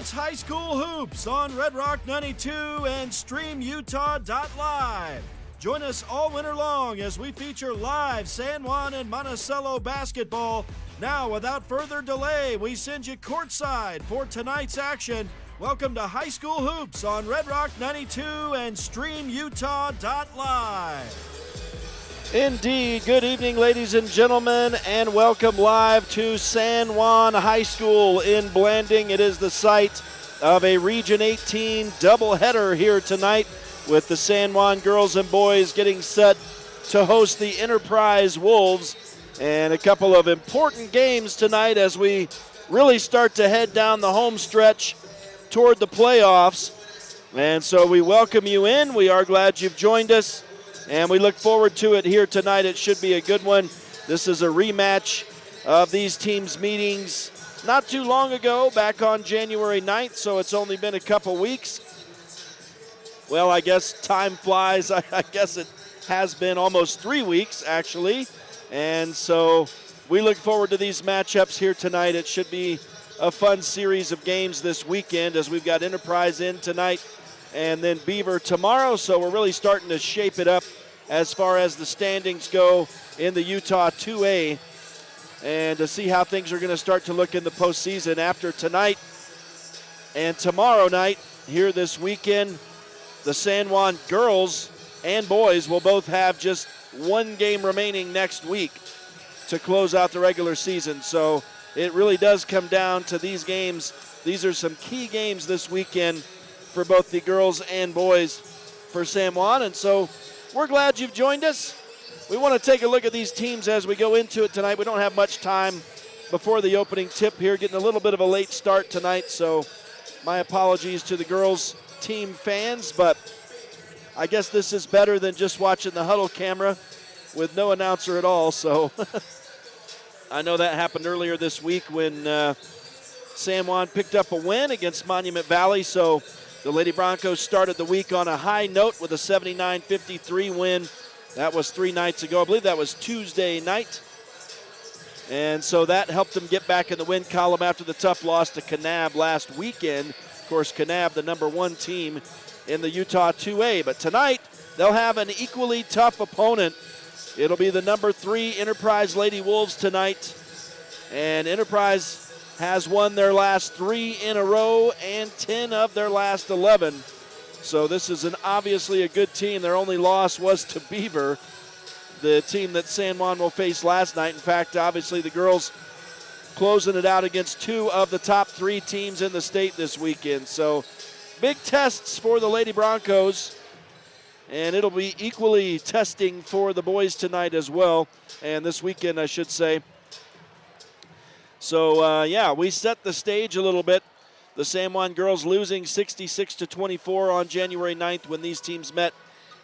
It's high school hoops on Red Rock 92 and StreamUtah.Live. Join us all winter long as we feature live San Juan and Monticello basketball. Now, without further delay, we send you courtside for tonight's action. Welcome to high school hoops on Red Rock 92 and StreamUtah.Live. Indeed. Good evening, ladies and gentlemen, and welcome live to San Juan High School in Blanding. It is the site of a Region 18 doubleheader here tonight, with the San Juan girls and boys getting set to host the Enterprise Wolves, and a couple of important games tonight as we really start to head down the home stretch toward the playoffs. And so we welcome you in. We are glad you've joined us, and we look forward to it here tonight. It should be a good one. This is a rematch of these teams' meetings not too long ago, back on January 9th, so it's only been a couple weeks. Well, I guess time flies. I guess it has been almost 3 weeks, actually. And so we look forward to these matchups here tonight. It should be a fun series of games this weekend, as we've got Enterprise in tonight and then Beaver tomorrow. So we're really starting to shape it up as far as the standings go in the Utah 2A, and to see how things are going to start to look in the postseason after tonight and tomorrow night. Here this weekend, the San Juan girls and boys will both have just one game remaining next week to close out the regular season. So it really does come down to these games. These are some key games this weekend for both the girls and boys for San Juan. And so we're glad you've joined us. We want to take a look at these teams as we go into it tonight. We don't have much time before the opening tip here, getting a little bit of a late start tonight. So my apologies to the girls team fans, but I guess this is better than just watching the huddle camera with no announcer at all. So I know that happened earlier this week when San Juan picked up a win against Monument Valley. So the Lady Broncos started the week on a high note with a 79-53 win. That was 3 nights ago. I believe that was Tuesday night. And so that helped them get back in the win column after the tough loss to Kanab last weekend. Of course, Kanab, the number 1 team in the Utah 2A. But tonight, they'll have an equally tough opponent. It'll be the number 3 Enterprise Lady Wolves tonight. And Enterprise has won their last 3 in a row and 10 of their last 11. So this is obviously a good team. Their only loss was to Beaver, the team that San Juan will face last night. In fact, obviously the girls closing it out against 2 of the top 3 teams in the state this weekend. So big tests for the Lady Broncos, and it'll be equally testing for the boys tonight as well, and this weekend, I should say. So, yeah, we set the stage a little bit. The San Juan girls losing 66-24 on January 9th when these teams met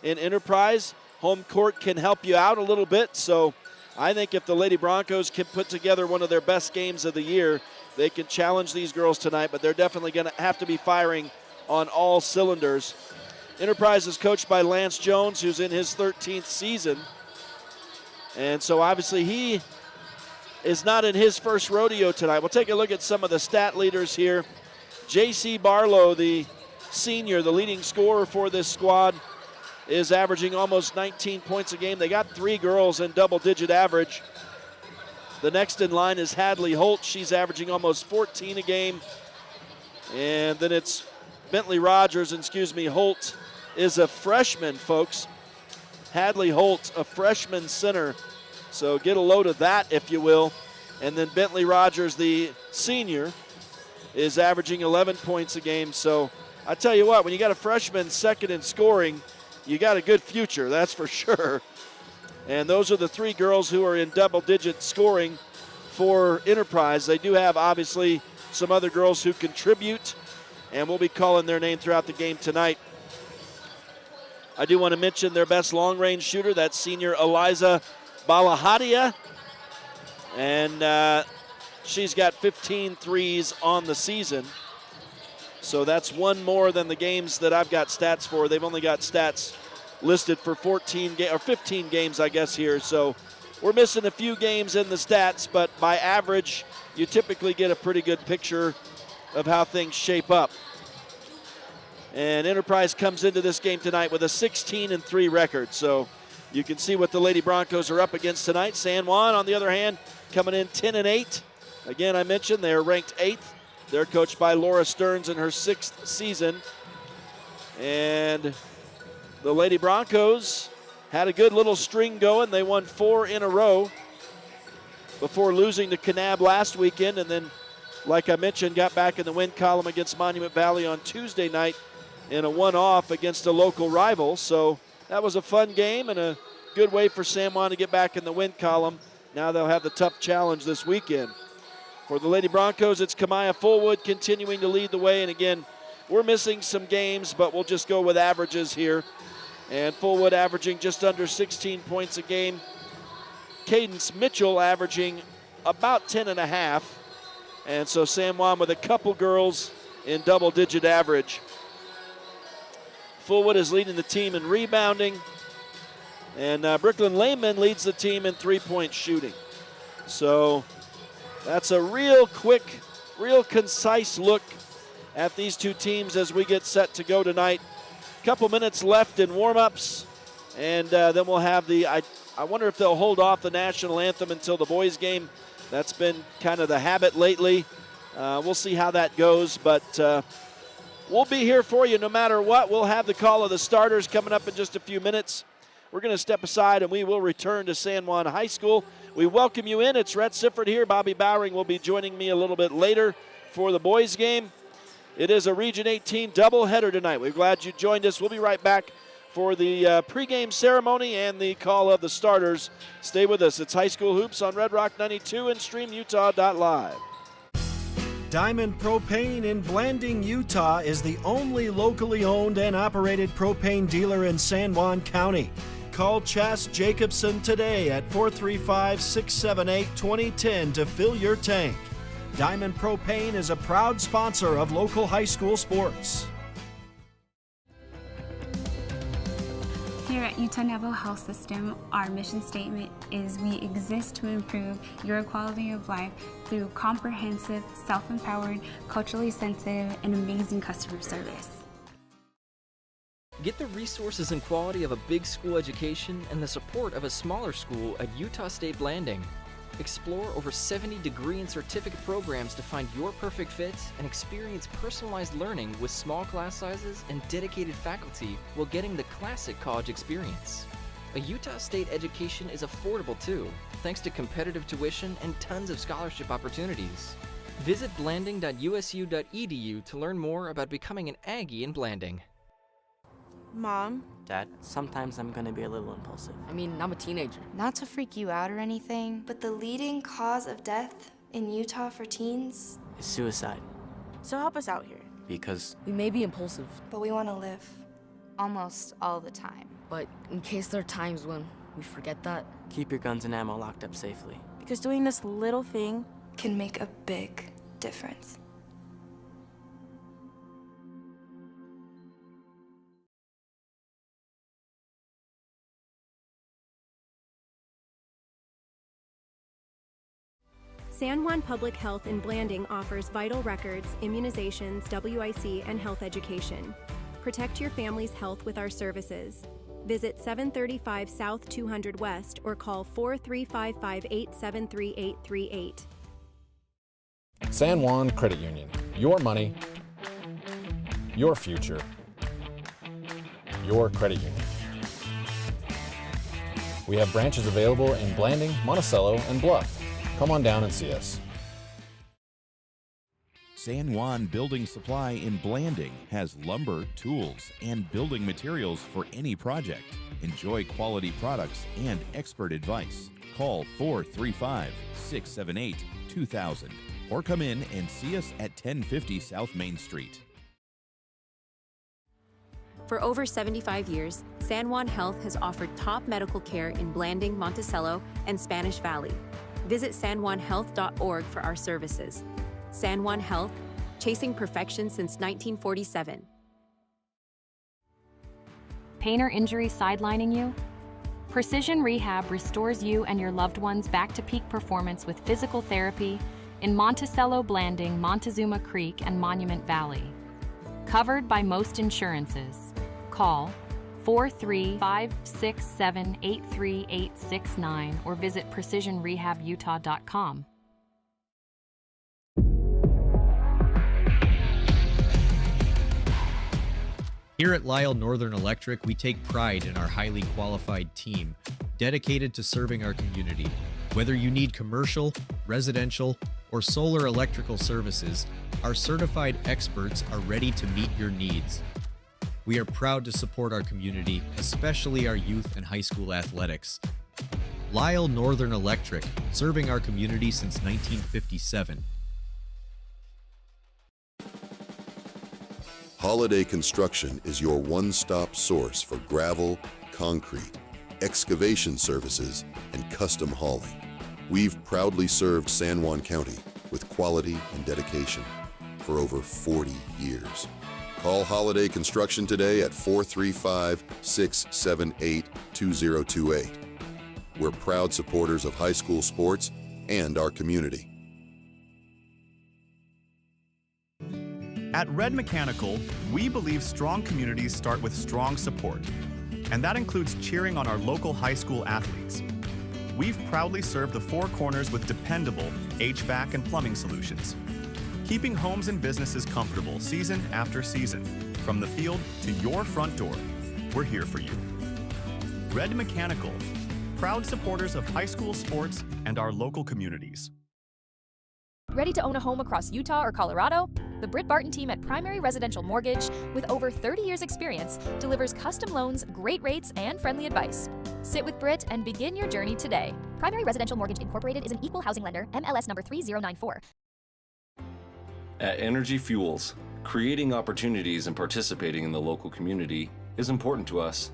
in Enterprise. Home court can help you out a little bit, so I think if the Lady Broncos can put together one of their best games of the year, they can challenge these girls tonight, but they're definitely going to have to be firing on all cylinders. Enterprise is coached by Lance Jones, who's in his 13th season. And so obviously he is not in his first rodeo tonight. We'll take a look at some of the stat leaders here. J.C. Barlow, the senior, the leading scorer for this squad, is averaging almost 19 points a game. They got 3 girls in double-digit average. The next in line is Hadley Holt. She's averaging almost 14 a game. And then it's Bentley Rogers, Holt is a freshman, folks. Hadley Holt, a freshman center. So get a load of that, if you will. And then Bentley Rogers, the senior, is averaging 11 points a game. So I tell you what, when you got a freshman second in scoring, you got a good future, that's for sure. And those are the 3 girls who are in double-digit scoring for Enterprise. They do have, obviously, some other girls who contribute, and we'll be calling their name throughout the game tonight. I do want to mention their best long-range shooter, that's senior Eliza Balahadia. And she's got 15 threes on the season. So that's 1 more than the games that I've got stats for. They've only got stats listed for 15 games, I guess, here. So we're missing a few games in the stats, but by average, you typically get a pretty good picture of how things shape up. And Enterprise comes into this game tonight with a 16-3 record. So you can see what the Lady Broncos are up against tonight. San Juan, on the other hand, coming in 10-8. Again, I mentioned they're ranked 8th. They're coached by Laura Stearns in her 6th season. And the Lady Broncos had a good little string going. They won 4 in a row before losing to Kanab last weekend. And then, like I mentioned, got back in the win column against Monument Valley on Tuesday night in a one-off against a local rival. So that was a fun game and a good way for San Juan to get back in the win column. Now they'll have the tough challenge this weekend. For the Lady Broncos, it's Kamaya Fullwood continuing to lead the way. And again, we're missing some games, but we'll just go with averages here. And Fullwood averaging just under 16 points a game. Cadence Mitchell averaging about 10.5. And so San Juan with a couple girls in double-digit average. Fullwood is leading the team in rebounding. And Brooklyn Lehman leads the team in three-point shooting. So that's a real quick, real concise look at these two teams as we get set to go tonight. Couple minutes left in warm-ups, and then we'll have the, I wonder if they'll hold off the national anthem until the boys' game. That's been kind of the habit lately. We'll see how that goes, but we'll be here for you no matter what. We'll have the call of the starters coming up in just a few minutes. We're going to step aside, and we will return to San Juan High School. We welcome you in. It's Rhett Sifford here. Bobby Bowering will be joining me a little bit later for the boys' game. It is a Region 18 doubleheader tonight. We're glad you joined us. We'll be right back for the pregame ceremony and the call of the starters. Stay with us. It's High School Hoops on Red Rock 92 and StreamUtah.Live. Diamond Propane in Blanding, Utah is the only locally owned and operated propane dealer in San Juan County. Call Chas Jacobson today at 435-678-2010 to fill your tank. Diamond Propane is a proud sponsor of local high school sports. Here at Utah Naval Health System, our mission statement is we exist to improve your quality of life through comprehensive, self-empowered, culturally sensitive, and amazing customer service. Get the resources and quality of a big school education and the support of a smaller school at Utah State Blanding. Explore over 70 degree and certificate programs to find your perfect fit and experience personalized learning with small class sizes and dedicated faculty while getting the classic college experience. A Utah State education is affordable too, thanks to competitive tuition and tons of scholarship opportunities. Visit blanding.usu.edu to learn more about becoming an Aggie in Blanding. Mom? Dad, sometimes I'm gonna be a little impulsive. I mean, I'm a teenager. Not to freak you out or anything, but the leading cause of death in Utah for teens It's suicide. So help us out here. Because We may be impulsive, but we want to live. Almost all the time. but in case there are times when we forget that, keep your guns and ammo locked up safely. because doing this little thing Can make a big difference. San Juan Public Health in Blanding offers vital records, immunizations, WIC, and health education. Protect your family's health with our services. Visit 735 South 200 West or call 43558733838. San Juan Credit Union. Your money, your future, your credit union. We have branches available in Blanding, Monticello, and Bluff. Come on down and see us. San Juan Building Supply in Blanding has lumber, tools, and building materials for any project. Enjoy quality products and expert advice. Call 435-678-2000 or come in and see us at 1050 South Main Street. For over 75 years, San Juan Health has offered top medical care in Blanding, Monticello, and Spanish Valley. Visit sanjuanhealth.org for our services. San Juan Health, chasing perfection since 1947. Pain or injury sidelining you? Precision Rehab restores you and your loved ones back to peak performance with physical therapy, in Monticello, Blanding, Montezuma Creek, and Monument Valley. Covered by most insurances. Call 435-6783869 or visit PrecisionRehabUtah.com. Here at Lyle Northern Electric, we take pride in our highly qualified team, dedicated to serving our community. Whether you need commercial, residential, or solar electrical services, our certified experts are ready to meet your needs. We are proud to support our community, especially our youth and high school athletics. Lyle Northern Electric, serving our community since 1957. Holiday Construction is your one-stop source for gravel, concrete, excavation services, and custom hauling. We've proudly served San Juan County with quality and dedication for over 40 years. Call Holiday Construction today at 435-678-2028. We're proud supporters of high school sports and our community. At Red Mechanical, we believe strong communities start with strong support, and that includes cheering on our local high school athletes. We've proudly served the Four Corners with dependable HVAC and plumbing solutions, keeping homes and businesses comfortable season after season. From the field to your front door, we're here for you. Red Mechanical, proud supporters of high school sports and our local communities. Ready to own a home across Utah or Colorado? The Britt Barton team at Primary Residential Mortgage, with over 30 years experience, delivers custom loans, great rates, and friendly advice. Sit with Britt and begin your journey today. Primary Residential Mortgage Incorporated is an equal housing lender, MLS number 3094. At Energy Fuels, creating opportunities and participating in the local community is important to us.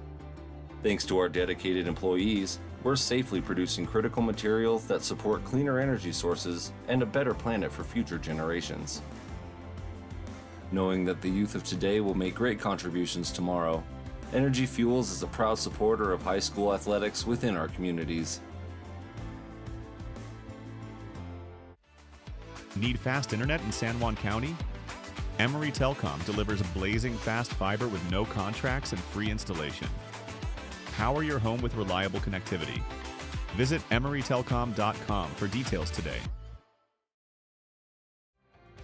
Thanks to our dedicated employees, we're safely producing critical materials that support cleaner energy sources and a better planet for future generations. Knowing that the youth of today will make great contributions tomorrow, Energy Fuels is a proud supporter of high school athletics within our communities. Need fast internet in San Juan County? Emory Telecom delivers blazing fast fiber with no contracts and free installation. Power your home with reliable connectivity. Visit EmoryTelecom.com for details today.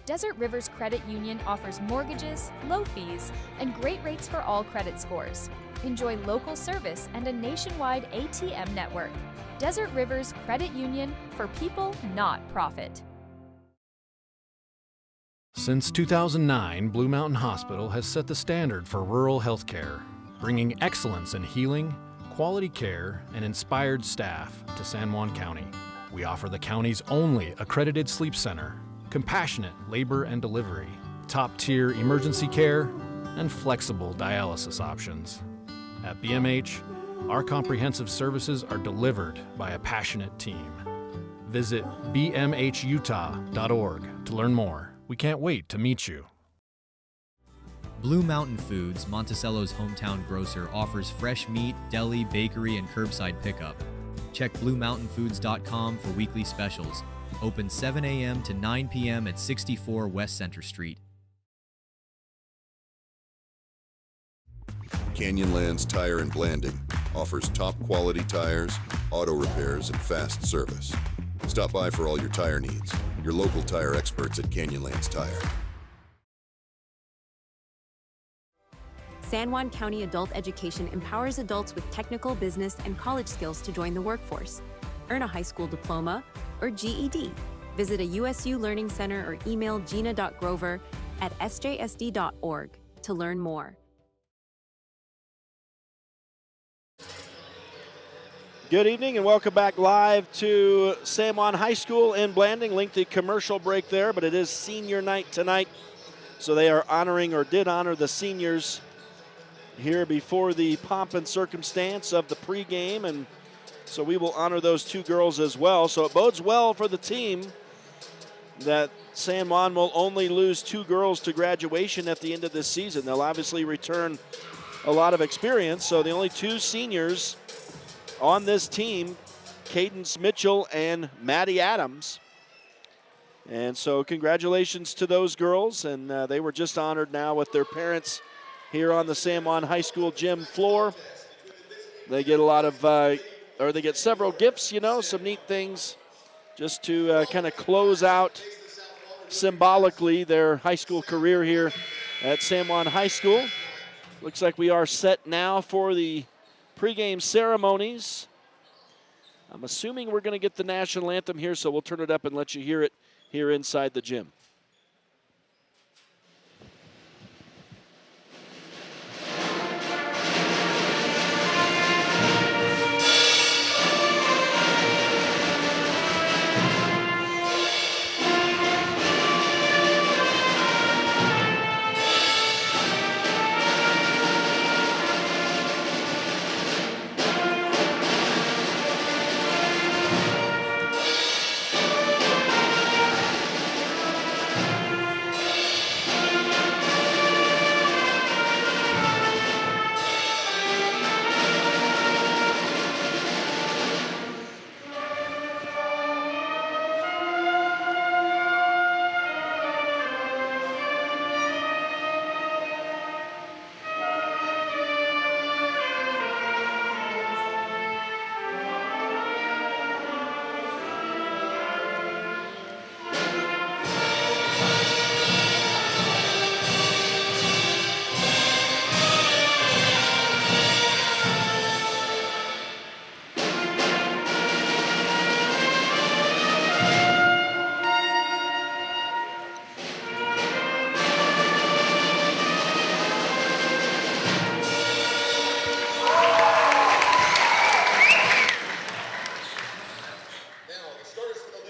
Desert Rivers Credit Union offers mortgages, low fees, and great rates for all credit scores. Enjoy local service and a nationwide ATM network. Desert Rivers Credit Union, for people, not profit. Since 2009, Blue Mountain Hospital has set the standard for rural healthcare, bringing excellence in healing, quality care, and inspired staff to San Juan County. We offer the county's only accredited sleep center, compassionate labor and delivery, top-tier emergency care, and flexible dialysis options. At BMH, our comprehensive services are delivered by a passionate team. Visit bmhutah.org to learn more. We can't wait to meet you. Blue Mountain Foods, Monticello's hometown grocer, offers fresh meat, deli, bakery, and curbside pickup. Check BlueMountainFoods.com for weekly specials. Open 7 a.m. to 9 p.m. at 64 West Center Street. Canyonlands Tire and Blanding offers top quality tires, auto repairs, and fast service. Stop by for all your tire needs. Your local tire experts at Canyonlands Tire. San Juan County Adult Education empowers adults with technical, business, and college skills to join the workforce. Earn a high school diploma or GED. Visit a USU Learning Center or email gina.grover@sjsd.org to learn more. Good evening and welcome back live to San Juan High School in Blanding. Lengthy commercial break there, but it is senior night tonight. So they are honoring, or did honor, the seniors here before the pomp and circumstance of the pregame, and so we will honor those two girls as well. So it bodes well for the team that San Juan will only lose two girls to graduation at the end of this season. They'll obviously return a lot of experience, so the only two seniors on this team, Cadence Mitchell and Maddie Adams. And so congratulations to those girls, and they were just honored now with their parents here on the San Juan High School gym floor. They get a lot of, or they get several gifts, you know, some neat things just to kind of close out symbolically their high school career here at San Juan High School. Looks like we are set now for the pregame ceremonies. I'm assuming we're going to get the national anthem here, so we'll turn it up and let you hear it here inside the gym.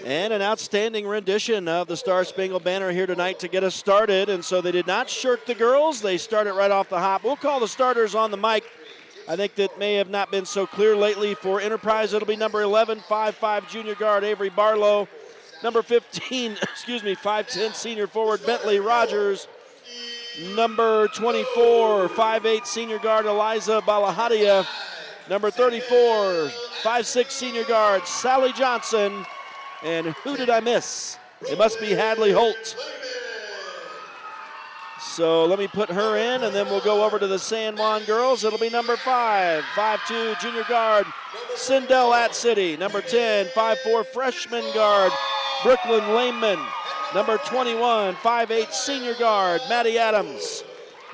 And an outstanding rendition of the Star Spangled Banner here tonight to get us started. And so they did not shirk the girls. They started right off the hop. We'll call the starters on the mic. I think that may have not been so clear lately. For Enterprise, it'll be number 11, 5'5" junior guard Avery Barlow. Number 15, 5'10" senior forward Bentley Rogers. Number 24, 5'8" senior guard Eliza Balahadia. Number 34, 5'6" senior guard Sally Johnson. And who did I miss? It must be Hadley Holt. So let me put her in, and then we'll go over to the San Juan girls. It'll be number 5, 5'2" junior guard Sindel Atcity. Number 10, 5'4" freshman guard Brooklyn Lehman. Number 21, 5'8" senior guard Maddie Adams.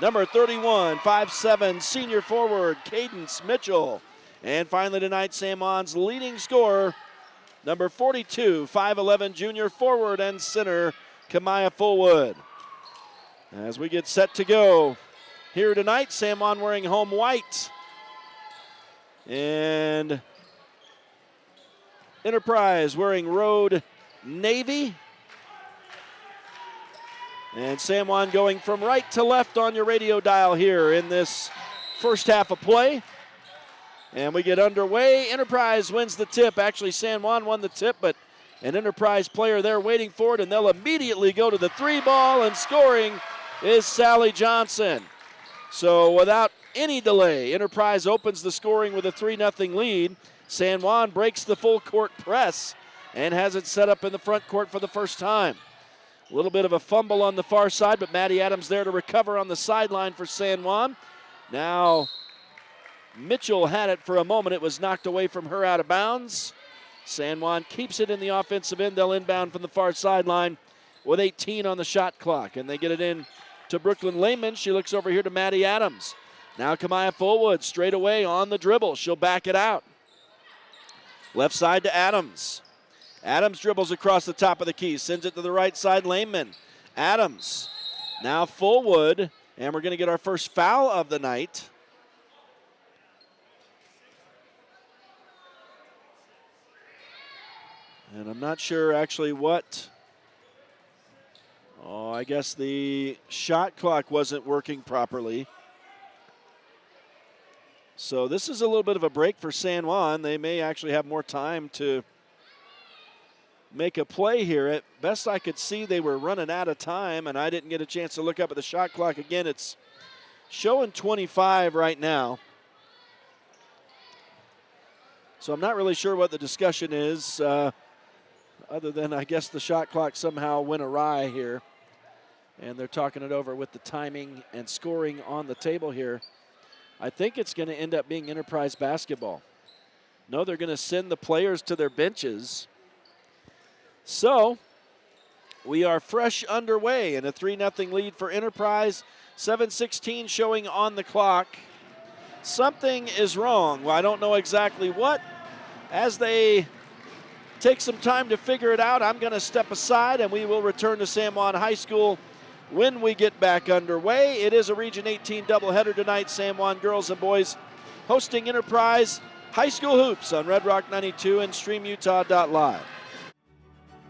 Number 31, 5'7" senior forward Cadence Mitchell. And finally tonight, San Juan's leading scorer, number 42, 5'11" junior forward and center, Kamaya Fullwood. As we get set to go here tonight, San Juan wearing home white. And Enterprise wearing road navy. And San Juan going from right to left on your radio dial here in this first half of play. And we get underway. Enterprise wins the tip. Actually, San Juan won the tip, but an Enterprise player there waiting for it, and they'll immediately go to the 3-ball, and scoring is Sally Johnson. So without any delay, Enterprise opens the scoring with a 3-0 lead. San Juan breaks the full court press and has it set up in the front court for the first time. A little bit of a fumble on the far side, but Maddie Adams there to recover on the sideline for San Juan. Now Mitchell had it for a moment. It was knocked away from her out of bounds. San Juan keeps it in the offensive end. They'll inbound from the far sideline with 18 on the shot clock. And they get it in to Brooklyn Lehman. She looks over here to Maddie Adams. Now Kamaya Fullwood straight away on the dribble. She'll back it out. Left side to Adams. Adams dribbles across the top of the key. Sends it to the right side, Lehman. Adams. Now Fullwood. And we're going to get our first foul of the night. And I'm not sure actually what. Oh, I guess the shot clock wasn't working properly. So this is a little bit of a break for San Juan. They may actually have more time to make a play here. At best I could see, they were running out of time, and I didn't get a chance to look up at the shot clock again. It's showing 25 right now. So I'm not really sure what the discussion is. other than I guess the shot clock somehow went awry here. And they're talking it over with the timing and scoring on the table here. I think it's going to end up being Enterprise basketball. No, they're going to send the players to their benches. So we are fresh underway in a 3-0 lead for Enterprise. 7:16 showing on the clock. Something is wrong. Well, I don't know exactly what. As they take some time to figure it out, I'm going to step aside and we will return to San Juan High School when we get back underway. It is a Region 18 doubleheader tonight. San Juan girls and boys hosting Enterprise High School Hoops on Red Rock 92 and StreamUtah.Live.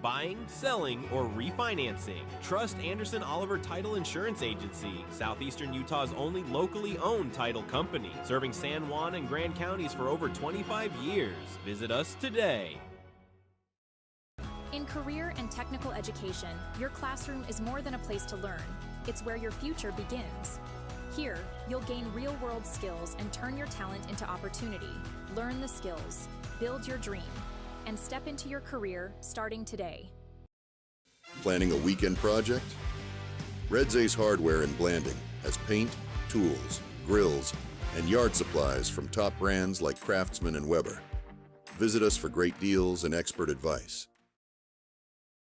Buying, selling, or refinancing. Trust Anderson Oliver Title Insurance Agency, Southeastern Utah's only locally owned title company, serving San Juan and Grand Counties for over 25 years. Visit us today. In career and technical education, your classroom is more than a place to learn. It's where your future begins. Here, you'll gain real-world skills and turn your talent into opportunity. Learn the skills, build your dream, and step into your career starting today. Planning a weekend project? Red's Ace Hardware in Blanding has paint, tools, grills, and yard supplies from top brands like Craftsman and Weber. Visit us for great deals and expert advice.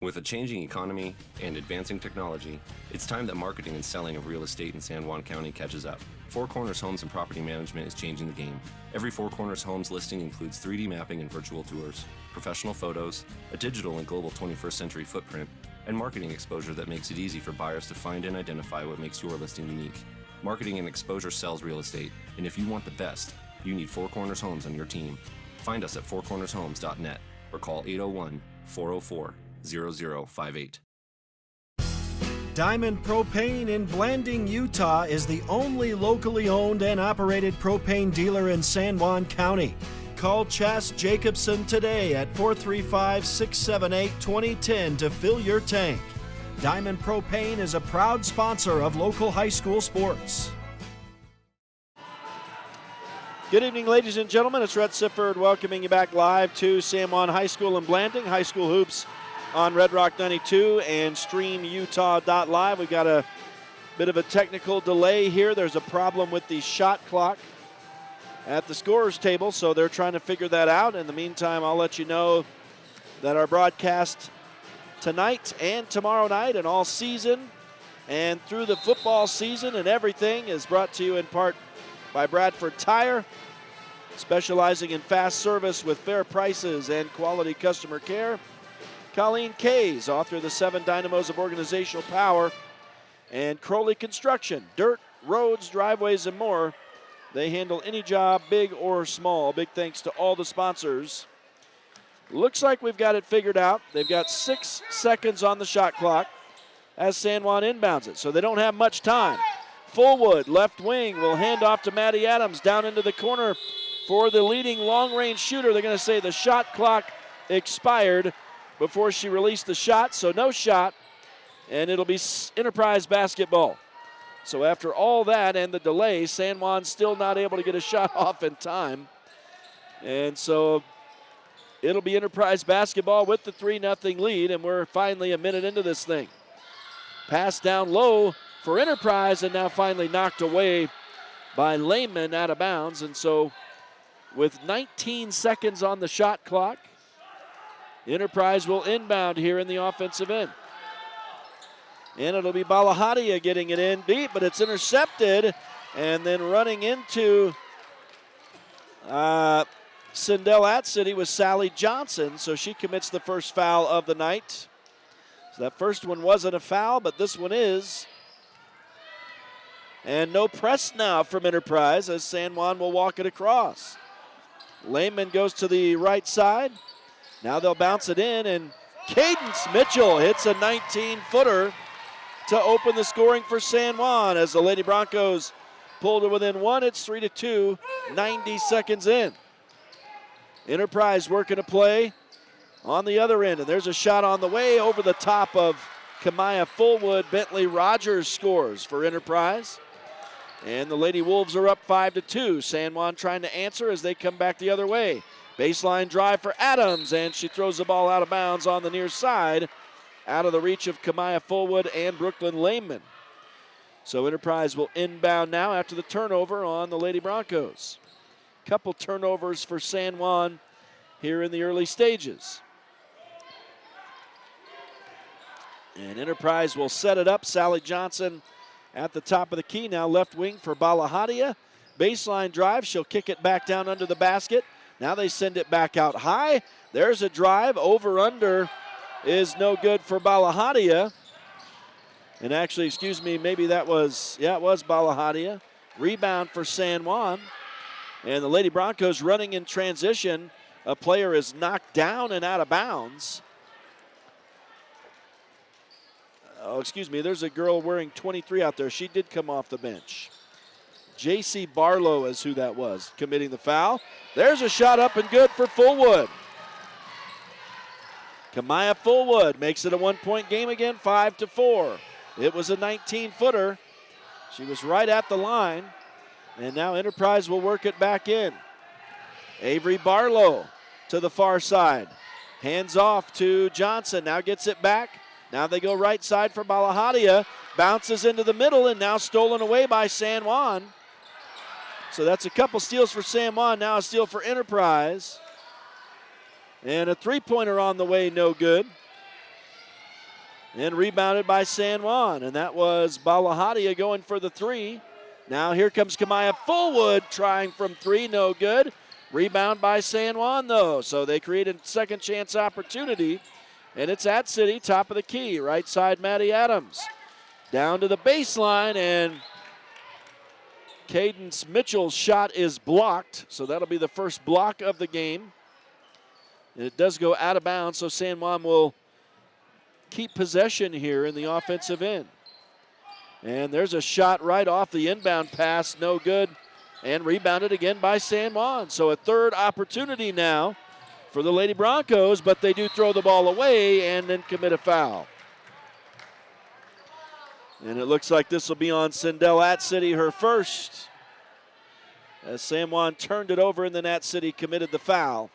With a changing economy and advancing technology, it's time that marketing and selling of real estate in San Juan County catches up. Four Corners Homes and Property Management is changing the game. Every Four Corners Homes listing includes 3D mapping and virtual tours, professional photos, a digital and global 21st century footprint, and marketing exposure that makes it easy for buyers to find and identify what makes your listing unique. Marketing and exposure sells real estate, and if you want the best, you need Four Corners Homes on your team. Find us at fourcornershomes.net or call 801-404-0058. Diamond Propane in Blanding, Utah is the only locally owned and operated propane dealer in San Juan County. Call Chas Jacobson today at 435-678-2010 to fill your tank. Diamond Propane is a proud sponsor of local high school sports. Good evening, ladies and gentlemen. It's Rhett Sifford welcoming you back live to San Juan High School in Blanding. High School Hoops on Red Rock 92 and StreamUtah.Live. We've got a bit of a technical delay here. There's a problem with the shot clock at the scorer's table, so they're trying to figure that out. In the meantime, I'll let you know that our broadcast tonight and tomorrow night and all season and through the football season and everything is brought to you in part by Bradford Tire, specializing in fast service with fair prices and quality customer care. Colleen Kays, author of the 7 Dynamos of Organizational Power, and Crowley Construction, dirt, roads, driveways, and more. They handle any job, big or small. Big thanks to all the sponsors. Looks like we've got it figured out. They've got 6 seconds on the shot clock as San Juan inbounds it, so they don't have much time. Fullwood, left wing, will hand off to Maddie Adams down into the corner for the leading long-range shooter. They're going to say the shot clock expired before she released the shot, so no shot, and it'll be Enterprise basketball. So after all that and the delay, San Juan still not able to get a shot off in time. And so it'll be Enterprise basketball with the 3-0 lead, and we're finally a minute into this thing. Pass down low for Enterprise, and now finally knocked away by Lehman out of bounds. And so with 19 seconds on the shot clock, Enterprise will inbound here in the offensive end. And it'll be Balahadia getting it in deep, but it's intercepted. And then running into Sindel at City was Sally Johnson, so she commits the first foul of the night. So that first one wasn't a foul, but this one is. And no press now from Enterprise as San Juan will walk it across. Lehman goes to the right side. Now they'll bounce it in, and Cadence Mitchell hits a 19-footer to open the scoring for San Juan as the Lady Broncos pulled it within 1. It's 3-2, 90 seconds in. Enterprise working a play on the other end, and there's a shot on the way over the top of Kamaya Fullwood. Bentley Rogers scores for Enterprise. And the Lady Wolves are up 5-2. San Juan trying to answer as they come back the other way. Baseline drive for Adams, and she throws the ball out of bounds on the near side, out of the reach of Kamaya Fullwood and Brooklyn Lehman. So Enterprise will inbound now after the turnover on the Lady Broncos. Couple turnovers for San Juan here in the early stages. And Enterprise will set it up. Sally Johnson at the top of the key. Now left wing for Balahadia. Baseline drive. She'll kick it back down under the basket. Now they send it back out high. There's a drive. Over-under is no good for Balahadia. And actually, excuse me, maybe that was, it was Balahadia. Rebound for San Juan. And the Lady Broncos running in transition. A player is knocked down and out of bounds. Oh, excuse me, there's a girl wearing 23 out there. She did come off the bench. J.C. Barlow is who that was, committing the foul. There's a shot up and good for Fullwood. Kamaya Fullwood makes it a one-point game again, 5-4. It was a 19-footer. She was right at the line. And now Enterprise will work it back in. Avery Barlow to the far side. Hands off to Johnson. Now gets it back. Now they go right side for Balahadia. Bounces into the middle and now stolen away by San Juan. So that's a couple steals for San Juan. Now a steal for Enterprise. And a three-pointer on the way, no good. And rebounded by San Juan. And that was Balahadia going for the three. Now here comes Kamaya Fullwood trying from three, no good. Rebound by San Juan, though. So they created a second chance opportunity. And it's at City, top of the key. Right side, Maddie Adams. Down to the baseline, and Cadence Mitchell's shot is blocked. So that'll be the first block of the game. And it does go out of bounds, so San Juan will keep possession here in the offensive end. And there's a shot right off the inbound pass, no good, and rebounded again by San Juan. So a third opportunity now for the Lady Broncos, but they do throw the ball away and then commit a foul. And it looks like this will be on Sindel at City, her first, as San Juan turned it over and then at City committed the foul.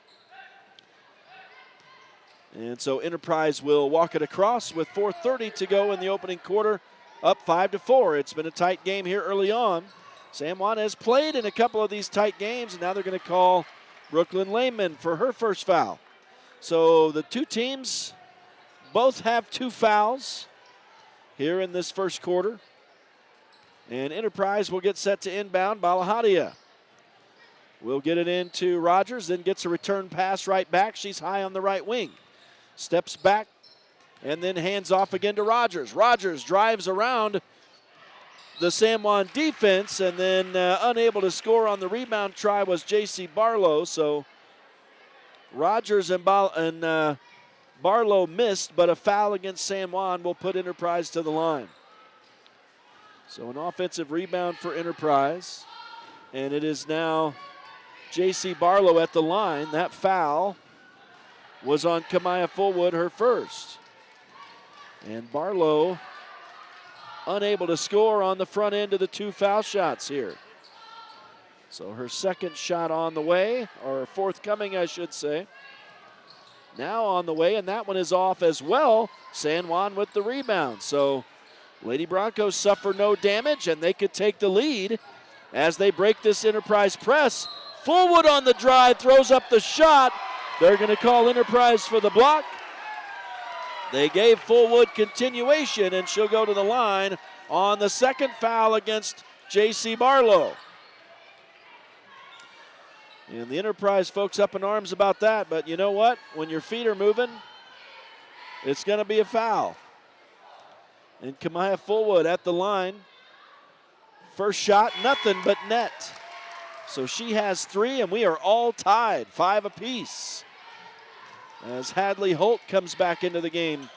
And so Enterprise will walk it across with 4:30 to go in the opening quarter, up 5-4. It's been a tight game here early on. San Juan has played in a couple of these tight games, and now they're going to call Brooklyn Lehman for her first foul. So the two teams both have 2 fouls here in this first quarter. And Enterprise will get set to inbound. Balahadia will get it into Rogers, then gets a return pass right back. She's high on the right wing. Steps back and then hands off again to Rogers. Rogers drives around the San Juan defense and then unable to score on the rebound try was J.C. Barlow. So Rogers and Barlow missed, but a foul against San Juan will put Enterprise to the line. So an offensive rebound for Enterprise. And it is now J.C. Barlow at the line. That foul was on Kamaya Fullwood, her first. And Barlow unable to score on the front end of the 2 foul shots here. So her second shot on the way, or forthcoming, I should say. Now on the way, and that one is off as well. San Juan with the rebound. So Lady Broncos suffer no damage, and they could take the lead as they break this Enterprise press. Fullwood on the drive, throws up the shot. They're going to call Enterprise for the block. They gave Fullwood continuation, and she'll go to the line on the second foul against J.C. Barlow. And the Enterprise folks up in arms about that, but you know what? When your feet are moving, it's going to be a foul. And Kamaya Fullwood at the line. First shot, nothing but net. So she has 3, and we are all tied, 5 apiece. As Hadley Holt comes back into the game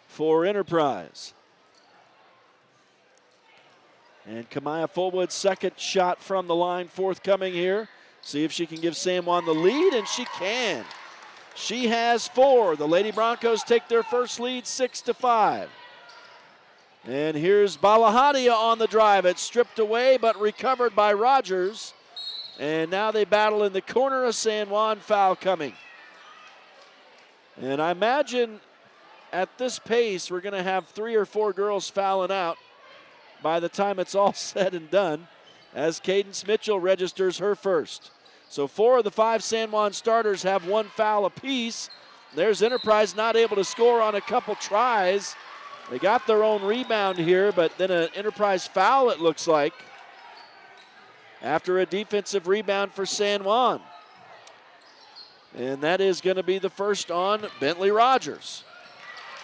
for Enterprise. And Kamaya Fullwood's second shot from the line forthcoming here. See if she can give San Juan the lead, and she can. She has 4. The Lady Broncos take their first lead 6-5. And here's Balahadia on the drive. It's stripped away but recovered by Rogers. And now they battle in the corner of San Juan, foul coming. And I imagine at this pace, we're going to have 3 or 4 girls fouling out by the time it's all said and done, as Cadence Mitchell registers her first. So 4 of the 5 San Juan starters have 1 foul apiece. There's Enterprise not able to score on a couple tries. They got their own rebound here, but then an Enterprise foul, it looks like, after a defensive rebound for San Juan. And that is going to be the first on Bentley Rogers.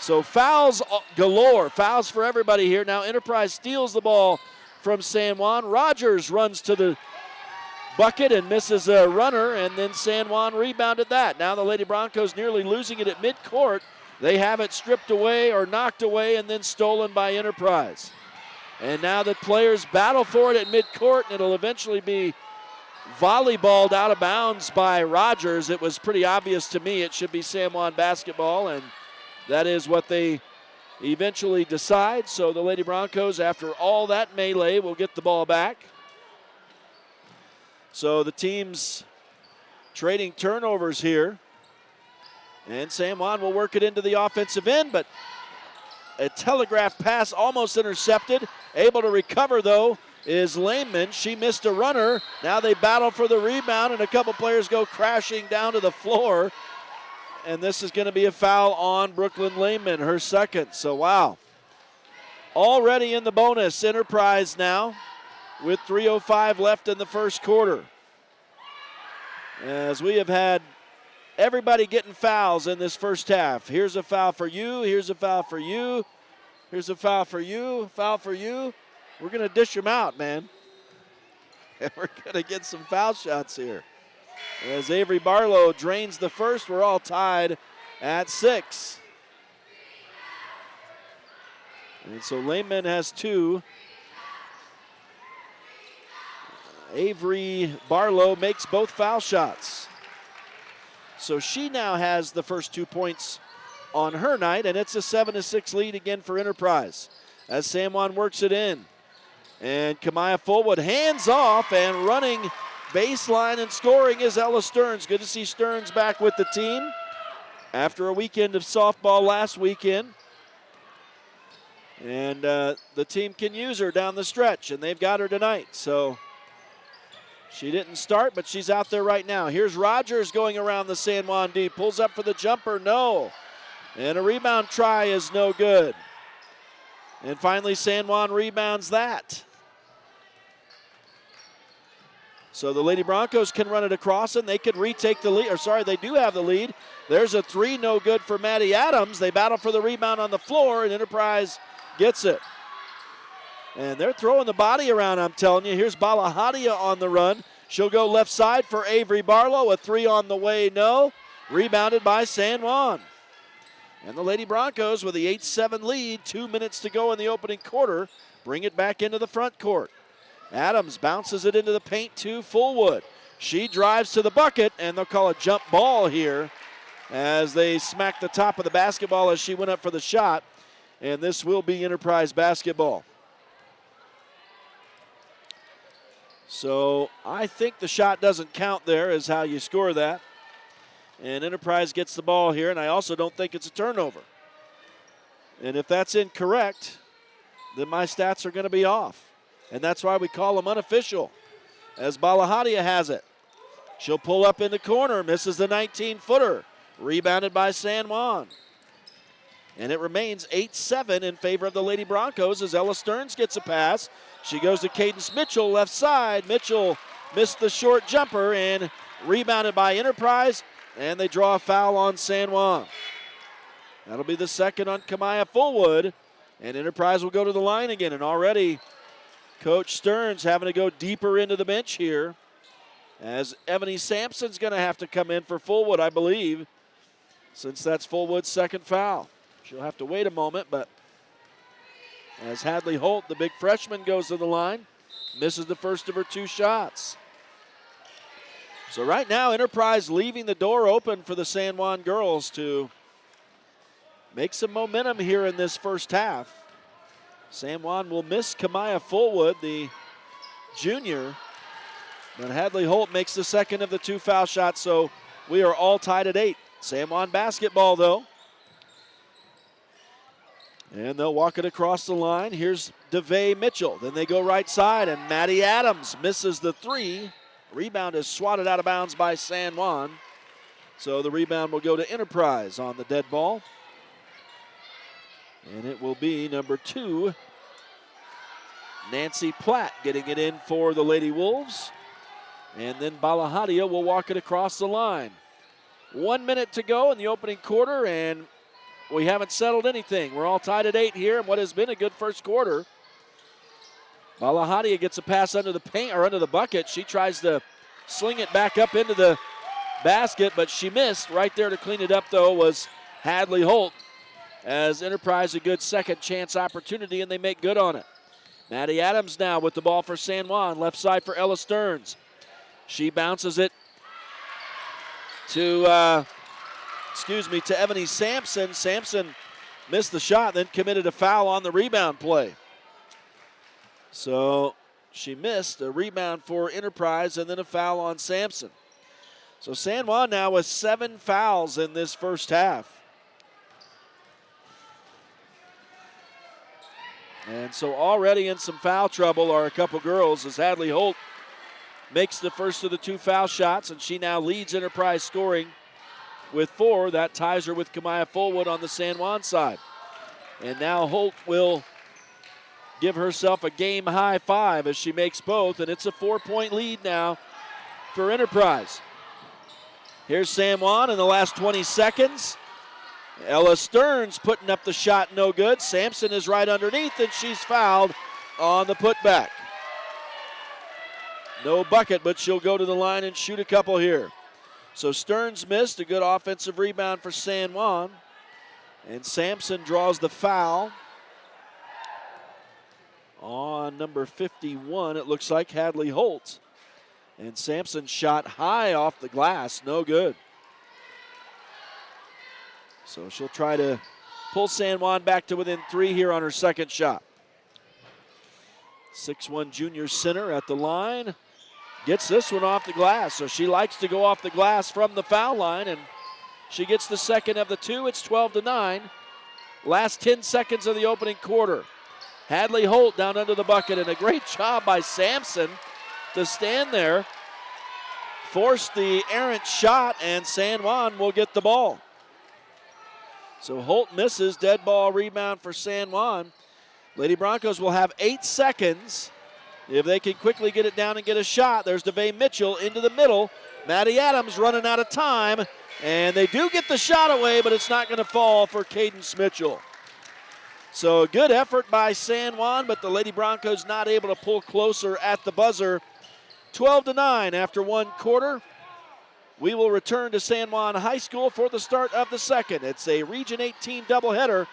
So fouls galore, fouls for everybody here. Now Enterprise steals the ball from San Juan. Rogers runs to the bucket and misses a runner, and then San Juan rebounded that. Now the Lady Broncos nearly losing it at midcourt. They have it stripped away or knocked away and then stolen by Enterprise. And now the players battle for it at midcourt, and it'll eventually be volleyballed out of bounds by Rogers. It was pretty obvious to me it should be San Juan basketball, and that is what they eventually decide. So the Lady Broncos, after all that melee, will get the ball back. So the teams trading turnovers here. And San Juan will work it into the offensive end, but a telegraph pass almost intercepted. Able to recover, though, is Lehman. She missed a runner. Now they battle for the rebound, and a couple players go crashing down to the floor. And this is going to be a foul on Brooklyn Lehman, her second. So, wow. Already in the bonus, Enterprise now with 3:05 left in the first quarter. As we have had everybody getting fouls in this first half. Here's a foul for you. Here's a foul for you. Here's a foul for you. Foul for you. We're going to dish them out, man. And we're going to get some foul shots here. As Avery Barlow drains the first, we're all tied at 6. And so Lehman has 2. Avery Barlow makes both foul shots. So she now has the first 2 points on her night, and it's a 7-6 lead again for Enterprise as San Juan works it in. And Kamaya Fullwood hands off, and running baseline and scoring is Ella Stearns. Good to see Stearns back with the team after a weekend of softball last weekend. And the team can use her down the stretch, and they've got her tonight. So she didn't start, but she's out there right now. Here's Rogers going around the San Juan D. Pulls up for the jumper, no. And a rebound try is no good. And finally, San Juan rebounds that. So the Lady Broncos can run it across, and they could retake the lead. Or sorry, they do have the lead. There's a 3, no good for Maddie Adams. They battle for the rebound on the floor, and Enterprise gets it. And they're throwing the body around, I'm telling you. Here's Balahadia on the run. She'll go left side for Avery Barlow. A 3 on the way, no. Rebounded by San Juan. And the Lady Broncos with the 8-7 lead, 2 minutes to go in the opening quarter, bring it back into the front court. Adams bounces it into the paint to Fullwood. She drives to the bucket, and they'll call a jump ball here as they smack the top of the basketball as she went up for the shot. And this will be Enterprise basketball. So I think the shot doesn't count there is how you score that. And Enterprise gets the ball here, and I also don't think it's a turnover. And if that's incorrect, then my stats are going to be off. And that's why we call them unofficial, as Balahadia has it. She'll pull up in the corner, misses the 19-footer. Rebounded by San Juan. And it remains 8-7 in favor of the Lady Broncos as Ella Stearns gets a pass. She goes to Cadence Mitchell, left side. Mitchell missed the short jumper and rebounded by Enterprise. And they draw a foul on San Juan. That'll be the second on Kamaya Fullwood. And Enterprise will go to the line again. And already Coach Stearns having to go deeper into the bench here, as Ebony Sampson's going to have to come in for Fullwood, I believe, since that's Fullwood's second foul. She'll have to wait a moment, but as Hadley Holt, the big freshman, goes to the line, misses the first of her 2 shots. So right now, Enterprise leaving the door open for the San Juan girls to make some momentum here in this first half. San Juan will miss Kamaya Fullwood, the junior. But Hadley Holt makes the second of the 2 foul shots, so we are all tied at 8. San Juan basketball, though. And they'll walk it across the line. Here's DeVay Mitchell. Then they go right side, and Maddie Adams misses the 3. Rebound is swatted out of bounds by San Juan. So the rebound will go to Enterprise on the dead ball. And it will be number 2, Nancy Platt, getting it in for the Lady Wolves. And then Balahadia will walk it across the line. 1 minute to go in the opening quarter, and we haven't settled anything. We're all tied at 8 here in what has been a good first quarter. Balahadia gets a pass under the paint or under the bucket. She tries to sling it back up into the basket, but she missed. Right there to clean it up, though, was Hadley Holt, as Enterprise a good second chance opportunity, and they make good on it. Maddie Adams now with the ball for San Juan. Left side for Ella Stearns. She bounces it to Ebony Sampson. Sampson missed the shot, then committed a foul on the rebound play. So she missed a rebound for Enterprise and then a foul on Sampson. So San Juan now with 7 fouls in this first half. And so already in some foul trouble are a couple girls, as Hadley Holt makes the first of the 2 foul shots, and she now leads Enterprise scoring with 4. That ties her with Kamaya Fullwood on the San Juan side. And now Holt will give herself a game-high 5 as she makes both, and it's a 4-point lead now for Enterprise. Here's San Juan in the last 20 seconds. Ella Stearns putting up the shot, no good. Sampson is right underneath, and she's fouled on the putback. No bucket, but she'll go to the line and shoot a couple here. So Stearns missed, a good offensive rebound for San Juan. And Sampson draws the foul on number 51, it looks like Hadley Holt. And Sampson shot high off the glass, no good. So she'll try to pull San Juan back to within 3 here on her second shot. 6'1" junior center at the line. Gets this one off the glass, so she likes to go off the glass from the foul line, and she gets the second of the 2. It's 12-9. Last 10 seconds of the opening quarter. Hadley Holt down under the bucket, and a great job by Sampson to stand there, force the errant shot, and San Juan will get the ball. So Holt misses, dead ball rebound for San Juan. Lady Broncos will have 8 seconds. If they can quickly get it down and get a shot, there's DeVay Mitchell into the middle. Maddie Adams running out of time, and they do get the shot away, but it's not going to fall for Cadence Mitchell. So a good effort by San Juan, but the Lady Broncos not able to pull closer at the buzzer. 12-9 after 1 quarter. We will return to San Juan High School for the start of the second. It's a Region 18 doubleheader.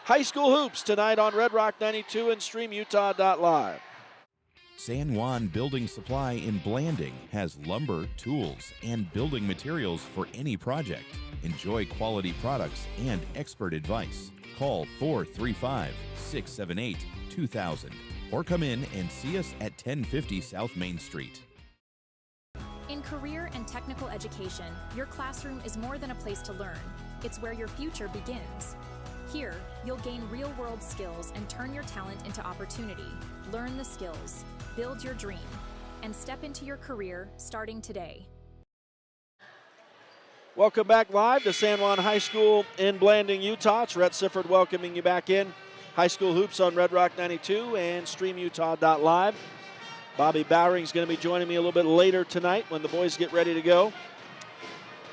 High school hoops tonight on Red Rock 92 and StreamUtah.Live. San Juan Building Supply in Blanding has lumber, tools, and building materials for any project. Enjoy quality products and expert advice. Call 435-678-2000 or come in and see us at 1050 South Main Street. In career and technical education, your classroom is more than a place to learn. It's where your future begins. Here, you'll gain real-world skills and turn your talent into opportunity. Learn the skills, build your dream, and step into your career starting today. Welcome back live to San Juan High School in Blanding, Utah. It's Rhett Sifford welcoming you back in. High school hoops on Red Rock 92 and StreamUtah.Live. Bobby Bowering's going to be joining me a little bit later tonight when the boys get ready to go.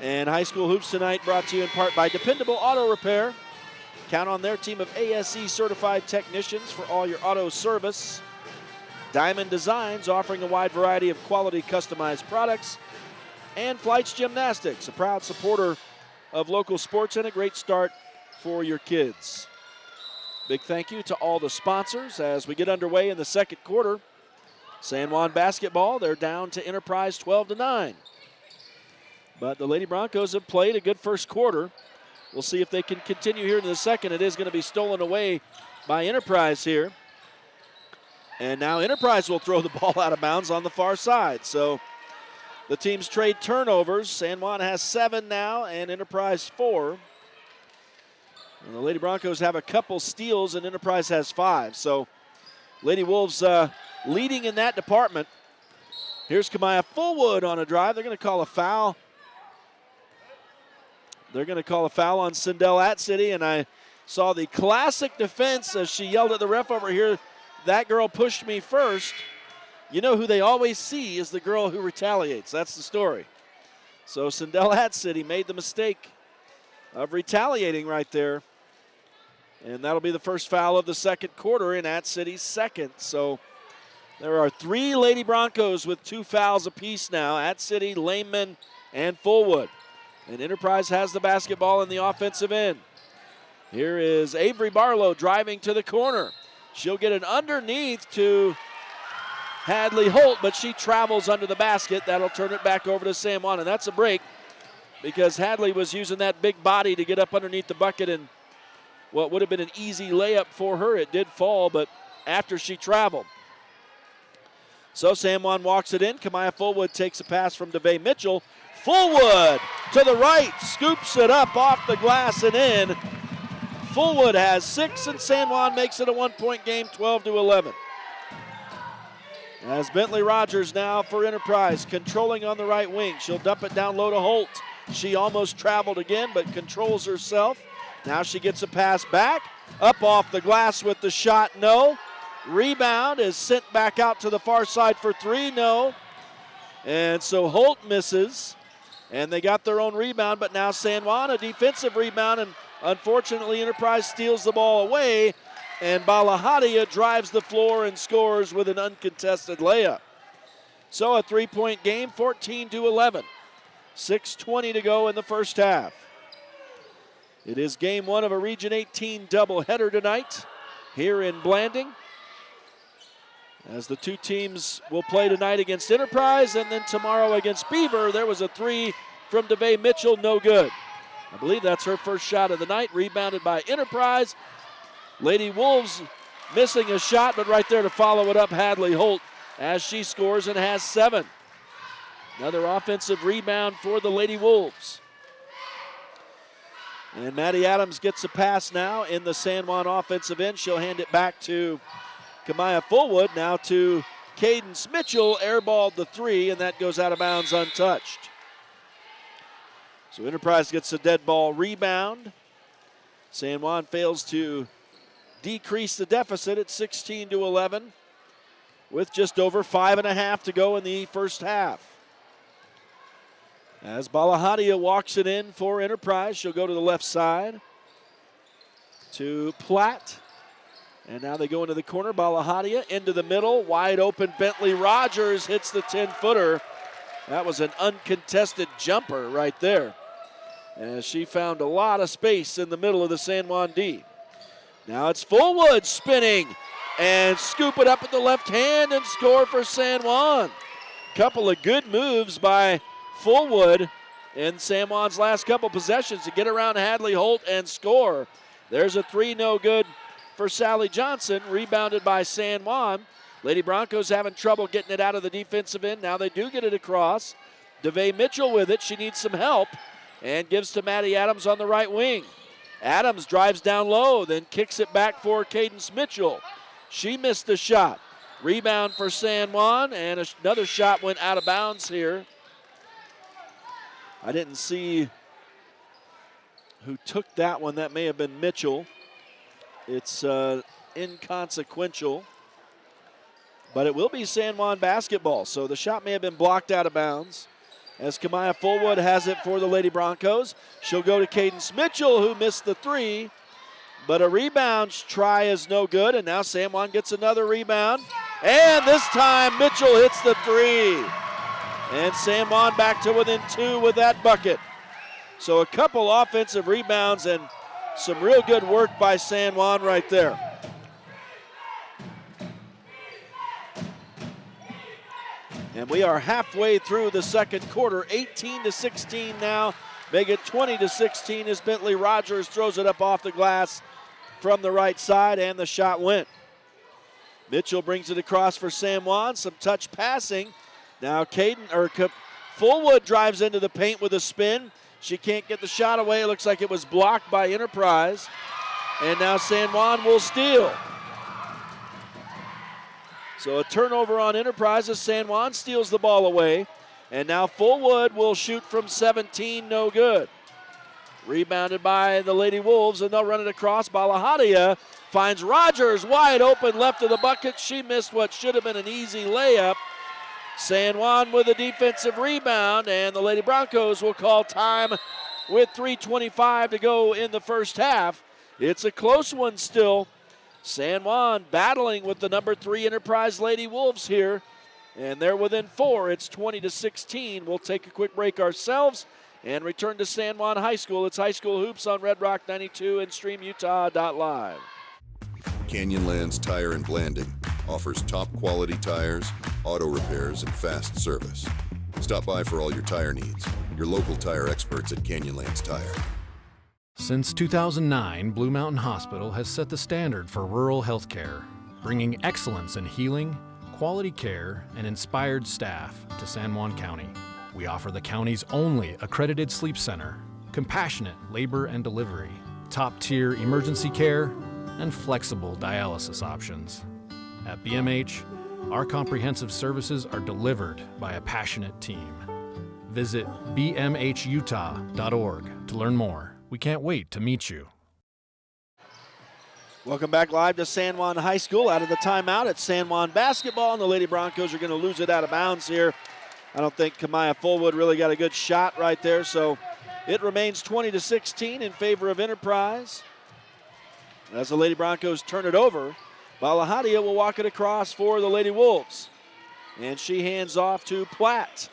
And high school hoops tonight brought to you in part by Dependable Auto Repair. Count on their team of ASE certified technicians for all your auto service. Diamond Designs offering a wide variety of quality customized products. And Flights Gymnastics, a proud supporter of local sports and a great start for your kids. Big thank you to all the sponsors as we get underway in the second quarter. San Juan basketball, they're down to Enterprise 12-9. But the Lady Broncos have played a good first quarter. We'll see if they can continue here in the second. It is going to be stolen away by Enterprise here. And now Enterprise will throw the ball out of bounds on the far side. So The teams trade turnovers. San Juan has 7 now and Enterprise 4. And the Lady Broncos have a couple steals and Enterprise has 5. So Lady Wolves leading in that department. Here's Kamaya Fullwood on a drive. They're going to call a foul. They're going to call a foul on Sindel At-City, and I saw the classic defense as she yelled at the ref over here, "That girl pushed me first." You know who they always see is the girl who retaliates. That's the story. So Sindel At-City made the mistake of retaliating right there. And that'll be the first foul of the second quarter in At-City's second. So there are 3 Lady Broncos with 2 fouls apiece now. At-City, Lehman, and Fullwood. And Enterprise has the basketball in the offensive end. Here is Avery Barlow driving to the corner. She'll get it underneath to Hadley Holt, but she travels under the basket. That'll turn it back over to San Juan, and that's a break because Hadley was using that big body to get up underneath the bucket, and what would have been an easy layup for her, it did fall, but after she traveled. So San Juan walks it in. Kamaya Fullwood takes a pass from DeVay Mitchell. Fullwood to the right, scoops it up off the glass and in. Fullwood has 6, and San Juan makes it a 1-point game, 12-11. As Bentley Rogers now for Enterprise, controlling on the right wing. She'll dump it down low to Holt. She almost traveled again, but controls herself. Now she gets a pass back. Up off the glass with the shot, no. Rebound is sent back out to the far side for 3, no. And so Holt misses, and they got their own rebound, but now San Juan, a defensive rebound, and unfortunately Enterprise steals the ball away. And Balahadia drives the floor and scores with an uncontested layup. So a 3-point game, 14-11. 6:20 to go in the first half. It is game 1 of a Region 18 doubleheader tonight here in Blanding. As the 2 teams will play tonight against Enterprise and then tomorrow against Beaver. There was a 3 from DeVay Mitchell, no good. I believe that's her first shot of the night, rebounded by Enterprise. Lady Wolves missing a shot, but right there to follow it up, Hadley Holt, as she scores and has 7. Another offensive rebound for the Lady Wolves. And Maddie Adams gets a pass now in the San Juan offensive end. She'll hand it back to Kamaya Fullwood, now to Cadence Mitchell, airballed the 3, and that goes out of bounds untouched. So Enterprise gets a dead ball rebound. San Juan fails to decrease the deficit at 16-11 with just over 5.5 to go in the first half. As Balahadia walks it in for Enterprise, she'll go to the left side to Platt. And now they go into the corner. Balahadia into the middle, wide open. Bentley Rogers hits the 10-footer. That was an uncontested jumper right there, as she found a lot of space in the middle of the San Juan D. Now it's Fullwood spinning and scoop it up with the left hand and score for San Juan. Couple of good moves by Fullwood in San Juan's last couple possessions to get around Hadley Holt and score. There's a 3, no good for Sally Johnson, rebounded by San Juan. Lady Broncos having trouble getting it out of the defensive end. Now they do get it across. DeVay Mitchell with it. She needs some help and gives to Maddie Adams on the right wing. Adams drives down low, then kicks it back for Cadence Mitchell. She missed the shot. Rebound for San Juan, and another shot went out of bounds here. I didn't see who took that one. That may have been Mitchell. It's inconsequential, but it will be San Juan basketball. So the shot may have been blocked out of bounds. As Kamaya Fullwood has it for the Lady Broncos. She'll go to Cadence Mitchell, who missed the 3, but a rebound try is no good, and now San Juan gets another rebound, and this time Mitchell hits the 3. And San Juan back to within 2 with that bucket. So a couple offensive rebounds and some real good work by San Juan right there. And we are halfway through the second quarter, 18-16 now. Make it 20-16 as Bentley Rogers throws it up off the glass from the right side, and the shot went. Mitchell brings it across for San Juan, some touch passing. Now Fullwood drives into the paint with a spin. She can't get the shot away. It looks like it was blocked by Enterprise. And now San Juan will steal. So a turnover on Enterprise as San Juan steals the ball away. And now Fullwood will shoot from 17, no good. Rebounded by the Lady Wolves, and they'll run it across. Balahadia finds Rogers wide open left of the bucket. She missed what should have been an easy layup. San Juan with a defensive rebound, and the Lady Broncos will call time with 3:25 to go in the first half. It's a close one still. San Juan battling with the number 3 Enterprise Lady Wolves here, and they're within 4. It's 20-16. We'll take a quick break ourselves and return to San Juan High School. It's High School Hoops on Red Rock 92 and StreamUtah.Live. Canyonlands Tire and Blanding offers top quality tires, auto repairs, and fast service. Stop by for all your tire needs. Your local tire experts at Canyonlands Tire. Since 2009, Blue Mountain Hospital has set the standard for rural health care, bringing excellence in healing, quality care, and inspired staff to San Juan County. We offer the county's only accredited sleep center, compassionate labor and delivery, top-tier emergency care, and flexible dialysis options. At BMH, our comprehensive services are delivered by a passionate team. Visit bmhutah.org to learn more. We can't wait to meet you. Welcome back live to San Juan High School. Out of the timeout, it's San Juan basketball, and the Lady Broncos are going to lose it out of bounds here. I don't think Kamaya Fullwood really got a good shot right there, so it remains 20-16 in favor of Enterprise. As the Lady Broncos turn it over, Balahadia will walk it across for the Lady Wolves. And she hands off to Platt.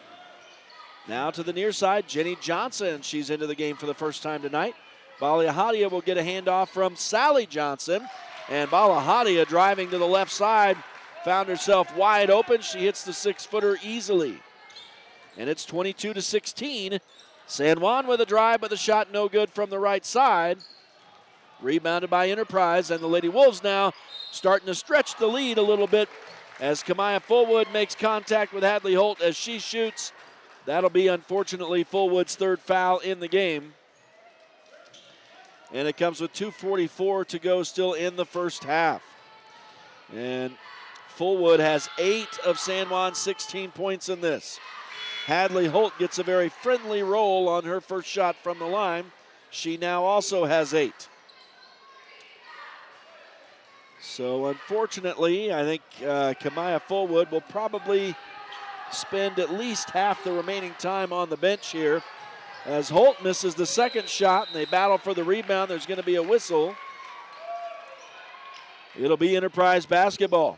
Now to the near side, Jenny Johnson. She's into the game for the first time tonight. Balahadia will get a handoff from Sally Johnson. And Balahadia driving to the left side, found herself wide open. She hits the 6-footer easily. And it's 22-16. San Juan with a drive, but the shot no good from the right side. Rebounded by Enterprise, and the Lady Wolves now starting to stretch the lead a little bit as Kamaya Fullwood makes contact with Hadley Holt as she shoots. That'll be, unfortunately, Fullwood's third foul in the game. And it comes with 2:44 to go still in the first half. And Fullwood has 8 of San Juan's 16 points in this. Hadley Holt gets a very friendly roll on her first shot from the line. She now also has 8. So unfortunately, I think Kamaya Fullwood will probably spend at least half the remaining time on the bench here. As Holt misses the second shot and they battle for the rebound, there's going to be a whistle. It'll be Enterprise basketball.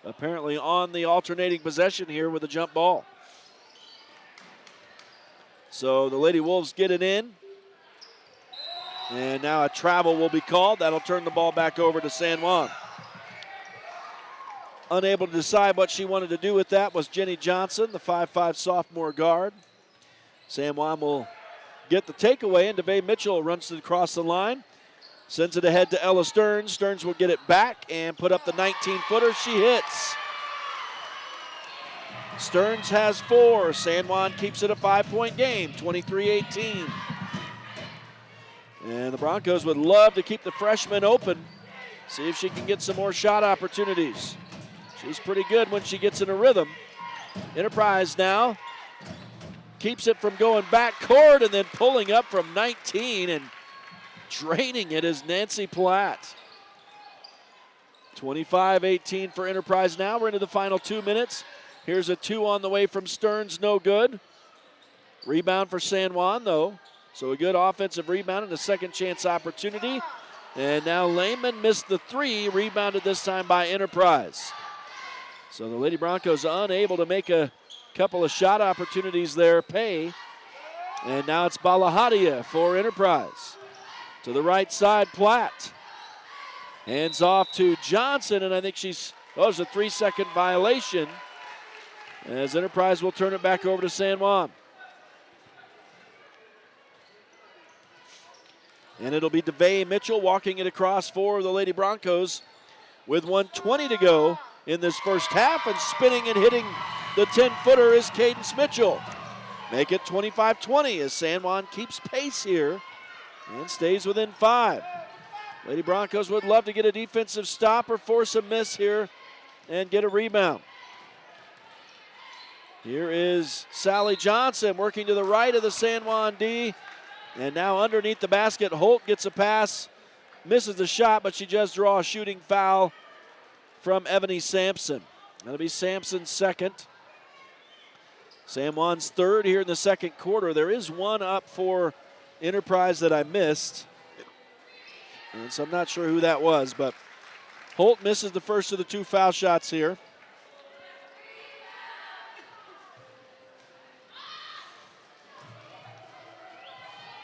Apparently on the alternating possession here with a jump ball. So the Lady Wolves get it in. And now a travel will be called. That'll turn the ball back over to San Juan. Unable to decide what she wanted to do with that was Jenny Johnson, the 5'5 sophomore guard. San Juan will get the takeaway, and DeVay Mitchell runs it across the line. Sends it ahead to Ella Stearns. Stearns will get it back and put up the 19-footer. She hits. Stearns has 4. San Juan keeps it a 5-point game, 23-18. And the Broncos would love to keep the freshman open, see if she can get some more shot opportunities. She's pretty good when she gets in a rhythm. Enterprise now keeps it from going back court and then pulling up from 19 and draining it is Nancy Platt. 25-18 for Enterprise now. We're into the final 2 minutes. Here's a 2 on the way from Stearns, no good. Rebound for San Juan, though. So a good offensive rebound and a second chance opportunity. And now Lehman missed the 3, rebounded this time by Enterprise. So the Lady Broncos unable to make a couple of shot opportunities there pay. And now it's Balahadia for Enterprise. To the right side, Platt. Hands off to Johnson, and I think there's a 3-second violation as Enterprise will turn it back over to San Juan. And it'll be DeVay Mitchell walking it across for the Lady Broncos with 1:20 to go in this first half, and spinning and hitting The 10-footer is Cadence Mitchell. Make it 25-20 as San Juan keeps pace here and stays within 5. Lady Broncos would love to get a defensive stop or force a miss here and get a rebound. Here is Sally Johnson working to the right of the San Juan D. And now underneath the basket, Holt gets a pass, misses the shot, but she does draw a shooting foul from Ebony Sampson. That'll be Sampson's second. San Juan's third here in the second quarter. There is one up for Enterprise that I missed. And so I'm not sure who that was, but Holt misses the first of the 2 foul shots here.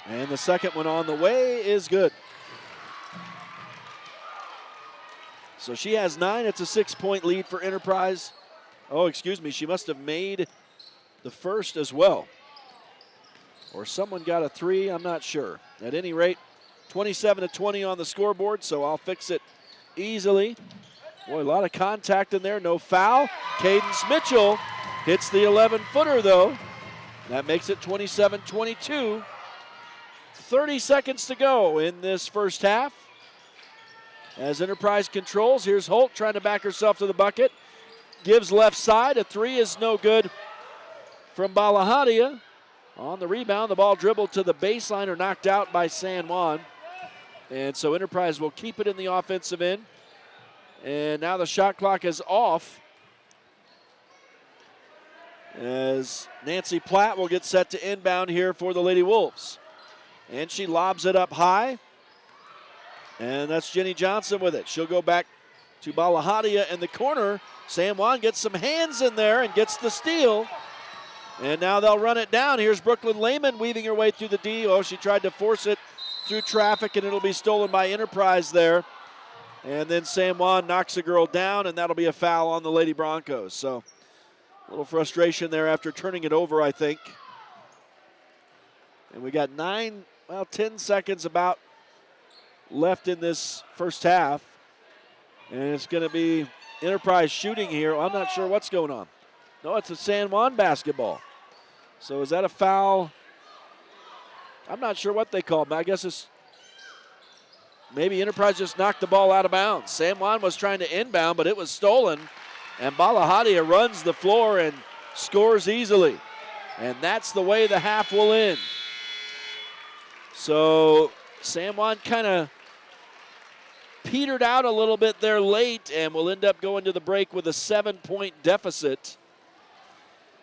And the second one on the way is good. So she has 9. It's a 6-point lead for Enterprise. Oh, excuse me. She must have made the first as well. Or someone got a 3. I'm not sure. At any rate, 27-20 on the scoreboard, so I'll fix it easily. Boy, a lot of contact in there. No foul. Cadence Mitchell hits the 11-footer, though. That makes it 27-22. 30 seconds to go in this first half. As Enterprise controls, here's Holt trying to back herself to the bucket. Gives left side. A 3 is no good from Balahadia. On the rebound, the ball dribbled to the baseline or knocked out by San Juan. And so Enterprise will keep it in the offensive end. And now the shot clock is off, as Nancy Platt will get set to inbound here for the Lady Wolves. And she lobs it up high. And that's Jenny Johnson with it. She'll go back to Balahadia in the corner. San Juan gets some hands in there and gets the steal. And now they'll run it down. Here's Brooklyn Lehman weaving her way through the D. Oh, she tried to force it through traffic, and it'll be stolen by Enterprise there. And then San Juan knocks the girl down, and that'll be a foul on the Lady Broncos. So a little frustration there after turning it over, I think. And we got 10 seconds about left in this first half. And it's going to be Enterprise shooting here. I'm not sure what's going on. No, it's a San Juan basketball. So is that a foul? I'm not sure what they called, but I guess it's maybe Enterprise just knocked the ball out of bounds. San Juan was trying to inbound, but it was stolen. And Balahadia runs the floor and scores easily. And that's the way the half will end. So San Juan kind of petered out a little bit there late and will end up going to the break with a 7-point deficit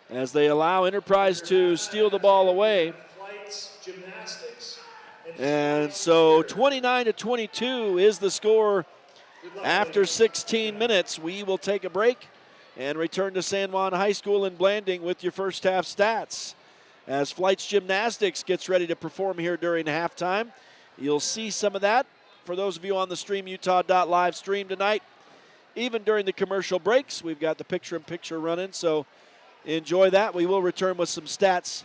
as they allow Enterprise to steal the ball away. And so 29-22 is the score after 16 minutes. We will take a break and return to San Juan High School in Blanding with your first half stats. As Flights Gymnastics gets ready to perform here during halftime, you'll see some of that for those of you on the StreamUtah.Live stream tonight. Even during the commercial breaks, we've got the picture-in-picture running, so enjoy that. We will return with some stats.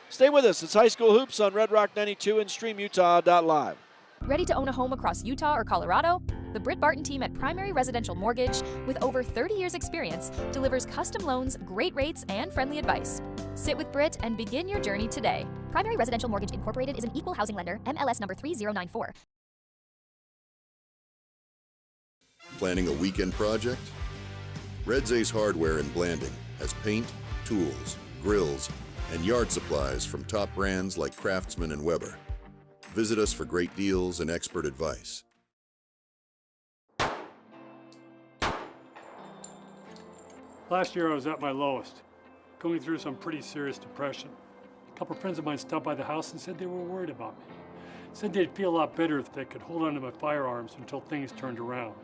Stay with us. It's High School Hoops on Red Rock 92 and StreamUtah.Live. Ready to own a home across Utah or Colorado? The Britt Barton team at Primary Residential Mortgage, with over 30 years experience, delivers custom loans, great rates, and friendly advice. Sit with Britt and begin your journey today. Primary Residential Mortgage Incorporated is an equal housing lender, MLS number 3094. Planning a weekend project? Red's Ace Hardware in Blanding has paint, tools, grills, and yard supplies from top brands like Craftsman and Weber. Visit us for great deals and expert advice. Last year I was at my lowest, going through some pretty serious depression. A couple friends of mine stopped by the house and said they were worried about me. Said they'd feel a lot better if they could hold on to my firearms until things turned around.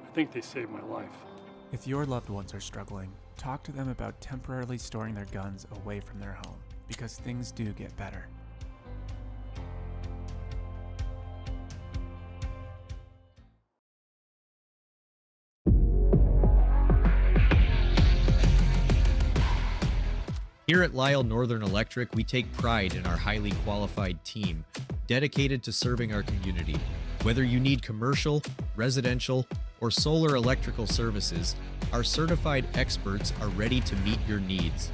I think they saved my life. If your loved ones are struggling, talk to them about temporarily storing their guns away from their home, because things do get better. Here at Lyle Northern Electric, we take pride in our highly qualified team, dedicated to serving our community. Whether you need commercial, residential, or solar electrical services, our certified experts are ready to meet your needs.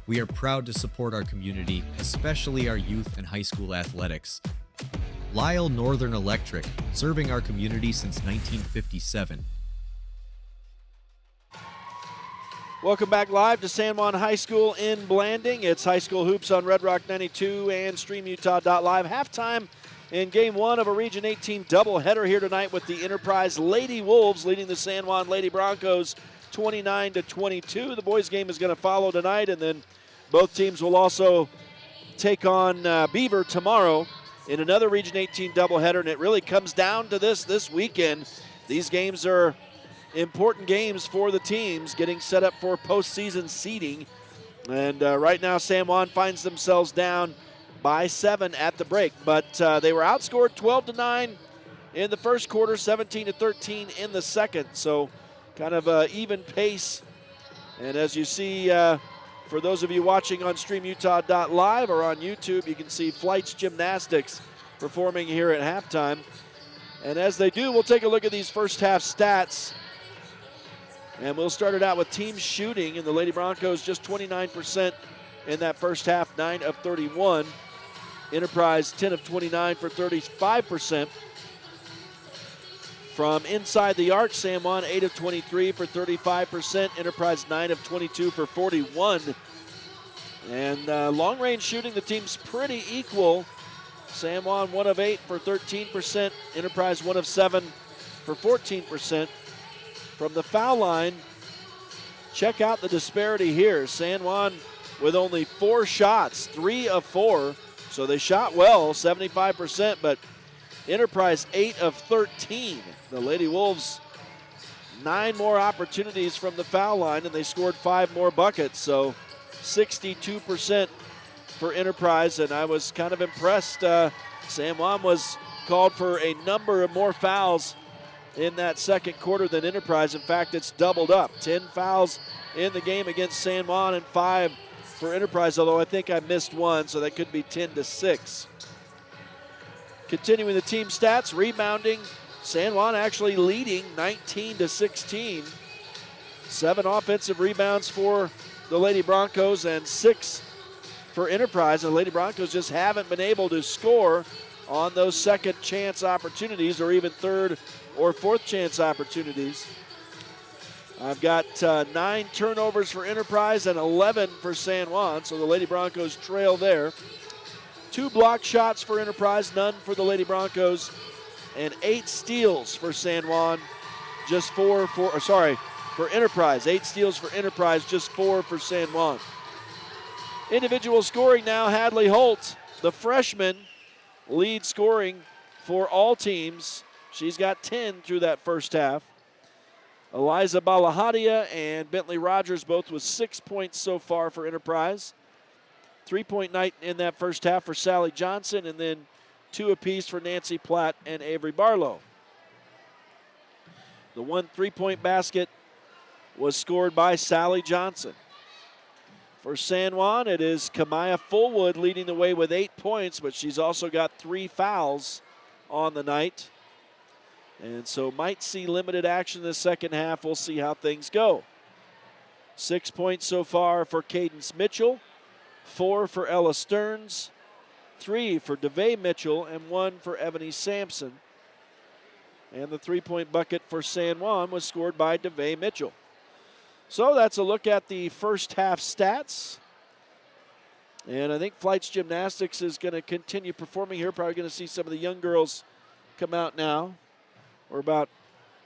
We are proud to support our community, especially our youth and high school athletics. Lyle Northern Electric, serving our community since 1957. Welcome back live to San Juan High School in Blanding. It's High School Hoops on Red Rock 92 and StreamUtah.Live. Halftime in Game 1 of a Region 18 doubleheader here tonight with the Enterprise Lady Wolves leading the San Juan Lady Broncos 29-22. The boys' game is going to follow tonight, and then both teams will also take on Beaver tomorrow in another Region 18 doubleheader, and it really comes down to this weekend. These games are important games for the teams getting set up for postseason seeding. And right now San Juan finds themselves down by 7 at the break. But they were outscored 12-9 in the first quarter, 17-13 in the second. So kind of an even pace. And as you see, for those of you watching on StreamUtah.Live or on YouTube, you can see Flights Gymnastics performing here at halftime. And as they do, we'll take a look at these first half stats. And we'll start it out with team shooting, and the Lady Broncos just 29% in that first half, 9 of 31. Enterprise 10 of 29 for 35%. From inside the arc, San Juan 8 of 23 for 35%. Enterprise 9 of 22 for 41. And long-range shooting, the team's pretty equal. San Juan 1 of 8 for 13%. Enterprise 1 of 7 for 14%. From the foul line, check out the disparity here. San Juan with only 4 shots, 3 of 4. So they shot well, 75%, but Enterprise 8 of 13. The Lady Wolves 9 more opportunities from the foul line, and they scored 5 more buckets. So 62% for Enterprise, and I was kind of impressed. San Juan was called for a number of more fouls in that second quarter than Enterprise. In fact, it's doubled up. 10 fouls in the game against San Juan and 5 for Enterprise, although I think I missed one, so that could be 10-6. Continuing the team stats, rebounding, San Juan actually leading 19-16. 7 offensive rebounds for the Lady Broncos and 6 for Enterprise. And the Lady Broncos just haven't been able to score on those second chance opportunities or even third or fourth chance opportunities. I've got 9 turnovers for Enterprise and 11 for San Juan, so the Lady Broncos trail there. 2 block shots for Enterprise, none for the Lady Broncos, and 8 steals for San Juan, just 4 for Enterprise. 8 steals for Enterprise, just 4 for San Juan. Individual scoring now, Hadley Holt, the freshman, lead scoring for all teams. She's got 10 through that first half. Eliza Balahadia and Bentley Rogers both with 6 points so far for Enterprise. 3-point night in that first half for Sally Johnson, and then 2 apiece for Nancy Platt and Avery Barlow. The 1 3-point basket was scored by Sally Johnson. For San Juan, it is Kamaya Fullwood leading the way with 8 points, but she's also got 3 fouls on the night. And so might see limited action in the second half. We'll see how things go. 6 points so far for Cadence Mitchell, 4 for Ella Stearns, 3 for DeVay Mitchell, and 1 for Ebony Sampson. And the 3-point bucket for San Juan was scored by DeVay Mitchell. So that's a look at the first half stats. And I think Flights Gymnastics is going to continue performing here. Probably going to see some of the young girls come out now. We're about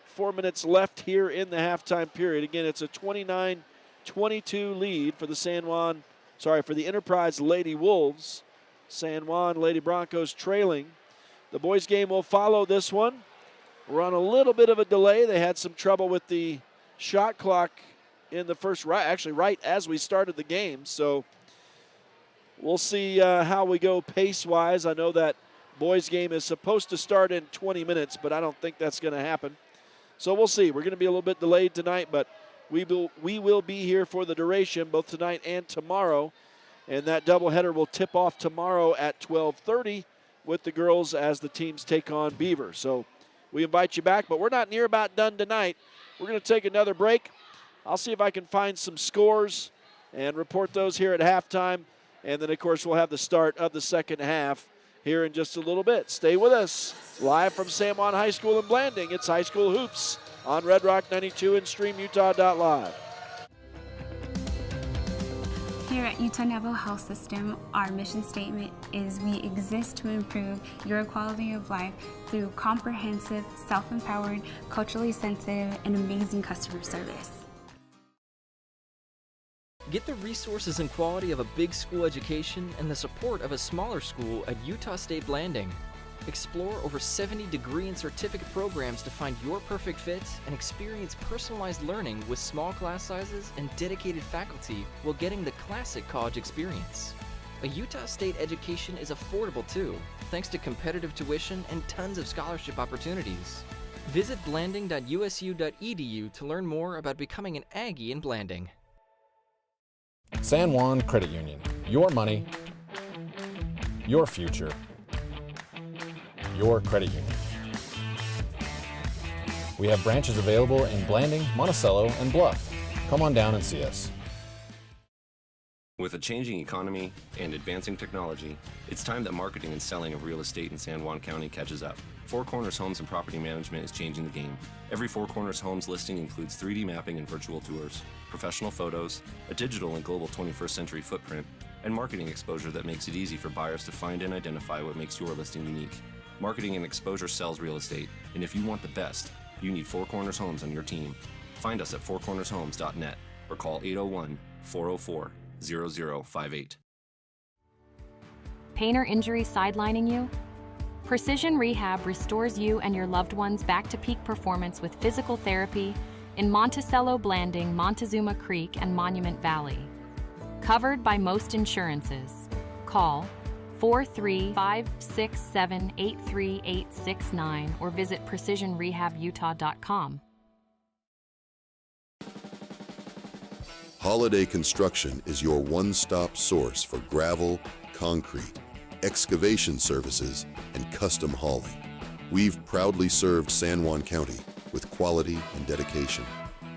4 minutes left here in the halftime period. Again, it's a 29-22 lead for the Enterprise Lady Wolves. San Juan Lady Broncos trailing. The boys' game will follow this one. We're on a little bit of a delay. They had some trouble with the shot clock in the first, right as we started the game. So we'll see how we go pace-wise. I know that boys' game is supposed to start in 20 minutes, but I don't think that's going to happen. So we'll see. We're going to be a little bit delayed tonight, but we will be here for the duration, both tonight and tomorrow. And that doubleheader will tip off tomorrow at 12:30 with the girls as the teams take on Beaver. So we invite you back, but we're not near about done tonight. We're going to take another break. I'll see if I can find some scores and report those here at halftime. And then, of course, we'll have the start of the second half here in just a little bit. Stay with us. Live from San Juan High School in Blanding, it's High School Hoops on Red Rock 92 and StreamUtah.Live. Here at Utah Naval Health System, our mission statement is we exist to improve your quality of life through comprehensive, self-empowered, culturally sensitive, and amazing customer service. Get the resources and quality of a big school education and the support of a smaller school at Utah State Blanding. Explore over 70 degree and certificate programs to find your perfect fit and experience personalized learning with small class sizes and dedicated faculty while getting the classic college experience. A Utah State education is affordable too, thanks to competitive tuition and tons of scholarship opportunities. Visit blanding.usu.edu to learn more about becoming an Aggie in Blanding. San Juan Credit Union. Your money, your future, your credit union. We have branches available in Blanding, Monticello, and Bluff. Come on down and see us. With a changing economy and advancing technology, it's time that marketing and selling of real estate in San Juan County catches up. Four Corners Homes and Property Management is changing the game. Every Four Corners Homes listing includes 3D mapping and virtual tours, professional photos, a digital and global 21st century footprint, and marketing exposure that makes it easy for buyers to find and identify what makes your listing unique. Marketing and exposure sells real estate, and if you want the best, you need Four Corners Homes on your team. Find us at fourcornershomes.net or call 801-404-0058. Pain or injury sidelining you? Precision Rehab restores you and your loved ones back to peak performance with physical therapy in Monticello, Blanding, Montezuma Creek, and Monument Valley. Covered by most insurances. Call 435-678-3869 or visit precisionrehabutah.com. Holiday Construction is your one-stop source for gravel, concrete, excavation services, and custom hauling. We've proudly served San Juan County with quality and dedication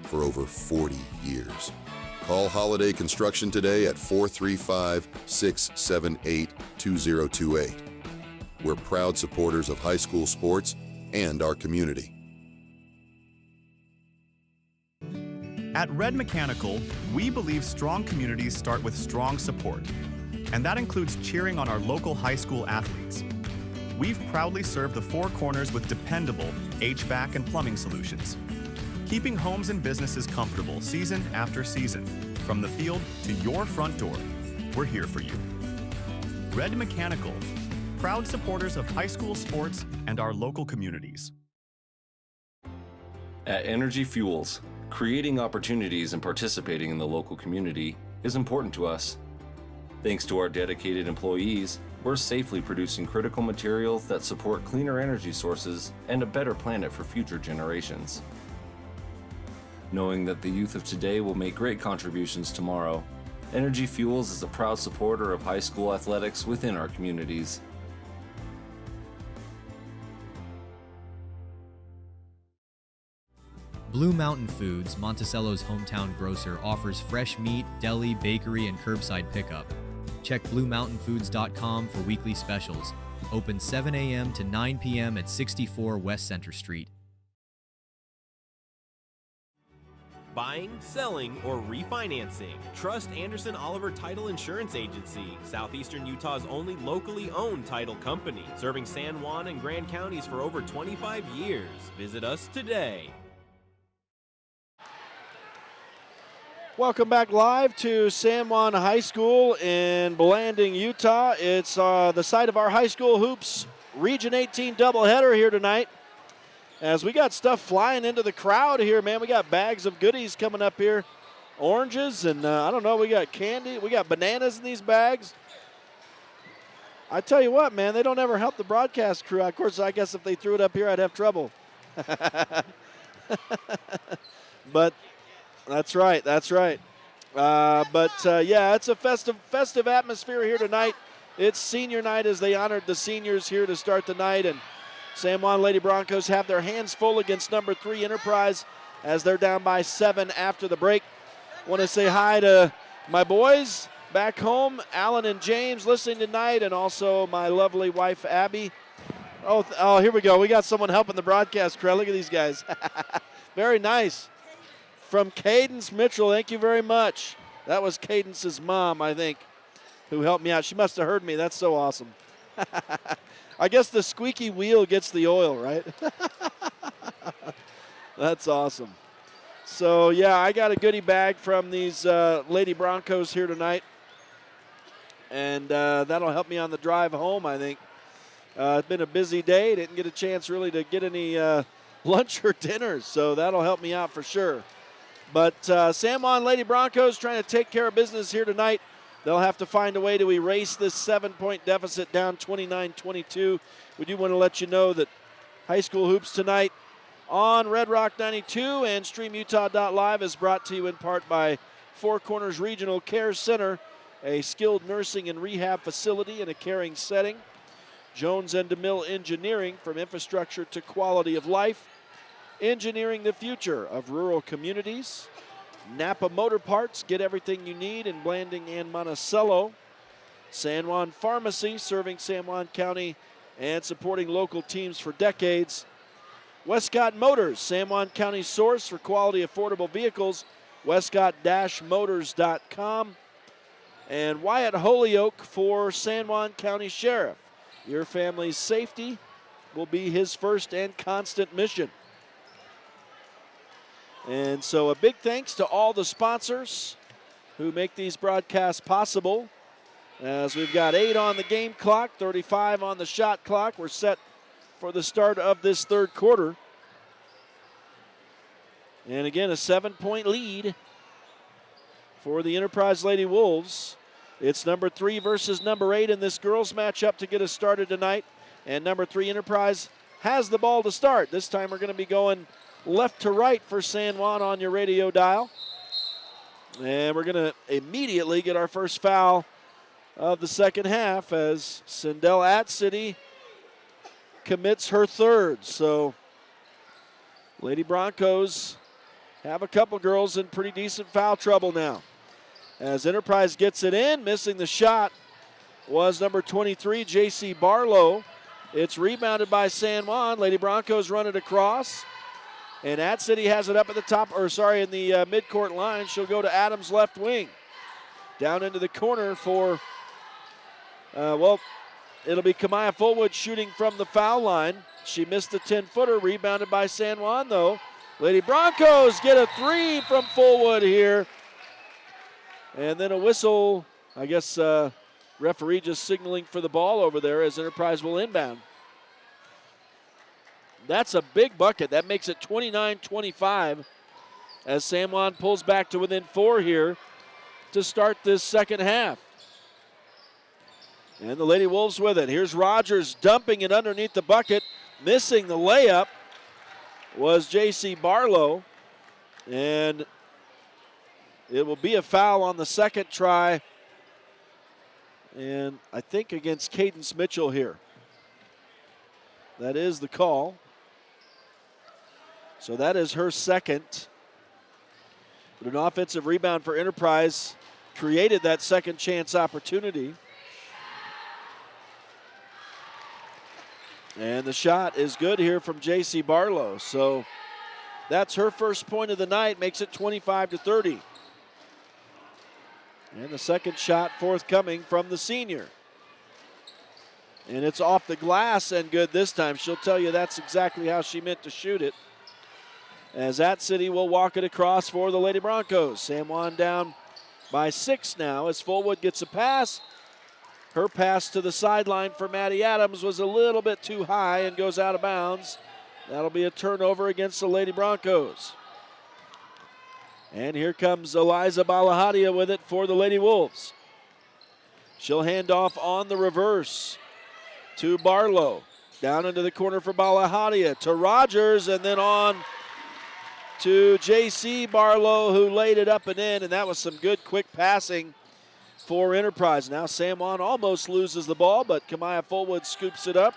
for over 40 years. Call Holiday Construction today at 435-678-2028. We're proud supporters of high school sports and our community. At Red Mechanical, we believe strong communities start with strong support, and that includes cheering on our local high school athletes. We've proudly served the Four Corners with dependable HVAC and plumbing solutions, keeping homes and businesses comfortable season after season. From the field to your front door, we're here for you. Red Mechanical, proud supporters of high school sports and our local communities. At Energy Fuels, creating opportunities and participating in the local community is important to us. Thanks to our dedicated employees, we're safely producing critical materials that support cleaner energy sources and a better planet for future generations. Knowing that the youth of today will make great contributions tomorrow, Energy Fuels is a proud supporter of high school athletics within our communities. Blue Mountain Foods, Monticello's hometown grocer, offers fresh meat, deli, bakery, and curbside pickup. Check BlueMountainFoods.com for weekly specials. Open 7 a.m. to 9 p.m. at 64 West Center Street. Buying, selling, or refinancing. Trust Anderson Oliver Title Insurance Agency, Southeastern Utah's only locally owned title company, serving San Juan and Grand counties for over 25 years. Visit us today. Welcome back live to San Juan High School in Blanding, Utah. It's the site of our high school hoops Region 18 doubleheader here tonight. As we got stuff flying into the crowd here, man. We got bags of goodies coming up here. Oranges and I don't know, we got candy. We got bananas in these bags. I tell you what, man, they don't ever help the broadcast crew. Of course, I guess if they threw it up here, I'd have trouble. But that's right, that's right. Yeah, it's a festive atmosphere here tonight It's senior night as they honored the seniors here to start the night, and San Juan Lady Broncos have their hands full against number 3 Enterprise as they're down by 7 after the break. Want to say hi to my boys back home, Alan and James, listening tonight, and also my lovely wife, Abby. Oh, here we go. We got someone helping the broadcast crew. Look at these guys. Very nice. From Cadence Mitchell, thank you very much. That was Cadence's mom, I think, who helped me out. She must have heard me. That's so awesome. I guess the squeaky wheel gets the oil, right? That's awesome. So, yeah, I got a goodie bag from these Lady Broncos here tonight. And that'll help me on the drive home, I think. It's been a busy day. Didn't get a chance really to get any lunch or dinner, so that'll help me out for sure. But San Juan Lady Broncos trying to take care of business here tonight. They'll have to find a way to erase this 7-point deficit down 29-22. We do want to let you know that high school hoops tonight on Red Rock 92 and StreamUtah.Live is brought to you in part by Four Corners Regional Care Center, a skilled nursing and rehab facility in a caring setting. Jones and DeMille Engineering, from infrastructure to quality of life, engineering the future of rural communities. Napa Motor Parts, get everything you need in Blanding and Monticello. San Juan Pharmacy, serving San Juan County and supporting local teams for decades. Westcott Motors, San Juan County source for quality affordable vehicles, westcott-motors.com. And Wyatt Holyoke for San Juan County Sheriff. Your family's safety will be his first and constant mission. And so a big thanks to all the sponsors who make these broadcasts possible. As we've got 8 on the game clock, 35 on the shot clock. We're set for the start of this third quarter. And again, a 7-point lead for the Enterprise Lady Wolves. It's number 3 versus number 8 in this girls matchup to get us started tonight. And number 3 Enterprise has the ball to start. This time we're going to be going left to right for San Juan on your radio dial. And we're going to immediately get our first foul of the second half as Sindel At-City commits her third. So Lady Broncos have a couple girls in pretty decent foul trouble now. As Enterprise gets it in, missing the shot was number 23, J.C. Barlow. It's rebounded by San Juan. Lady Broncos run it across. And At-City has it up at the top, or sorry, in the midcourt line. She'll go to Adams' left wing. Down into the corner for, it'll be Kamaya Fullwood shooting from the foul line. She missed the 10-footer, rebounded by San Juan, though. Lady Broncos get a 3 from Fullwood here. And then a whistle, I guess referee just signaling for the ball over there as Enterprise will inbound. That's a big bucket. That makes it 29-25 as San Juan pulls back to within 4 here to start this second half. And the Lady Wolves with it. Here's Rogers dumping it underneath the bucket. Missing the layup was J.C. Barlow. And it will be a foul on the second try. And I think against Cadence Mitchell here. That is the call. So that is her second. But an offensive rebound for Enterprise created that second chance opportunity. And the shot is good here from J.C. Barlow. So that's her first point of the night, makes it 25-30. And the second shot forthcoming from the senior. And it's off the glass and good this time. She'll tell you that's exactly how she meant to shoot it. As At-City will walk it across for the Lady Broncos. San Juan down by 6 now as Fullwood gets a pass. Her pass to the sideline for Maddie Adams was a little bit too high and goes out of bounds. That'll be a turnover against the Lady Broncos. And here comes Eliza Balahadia with it for the Lady Wolves. She'll hand off on the reverse to Barlow. Down into the corner for Balahadia to Rogers, and then on to J.C. Barlow, who laid it up and in, and that was some good quick passing for Enterprise. Now San Juan almost loses the ball, but Kamaya Fullwood scoops it up.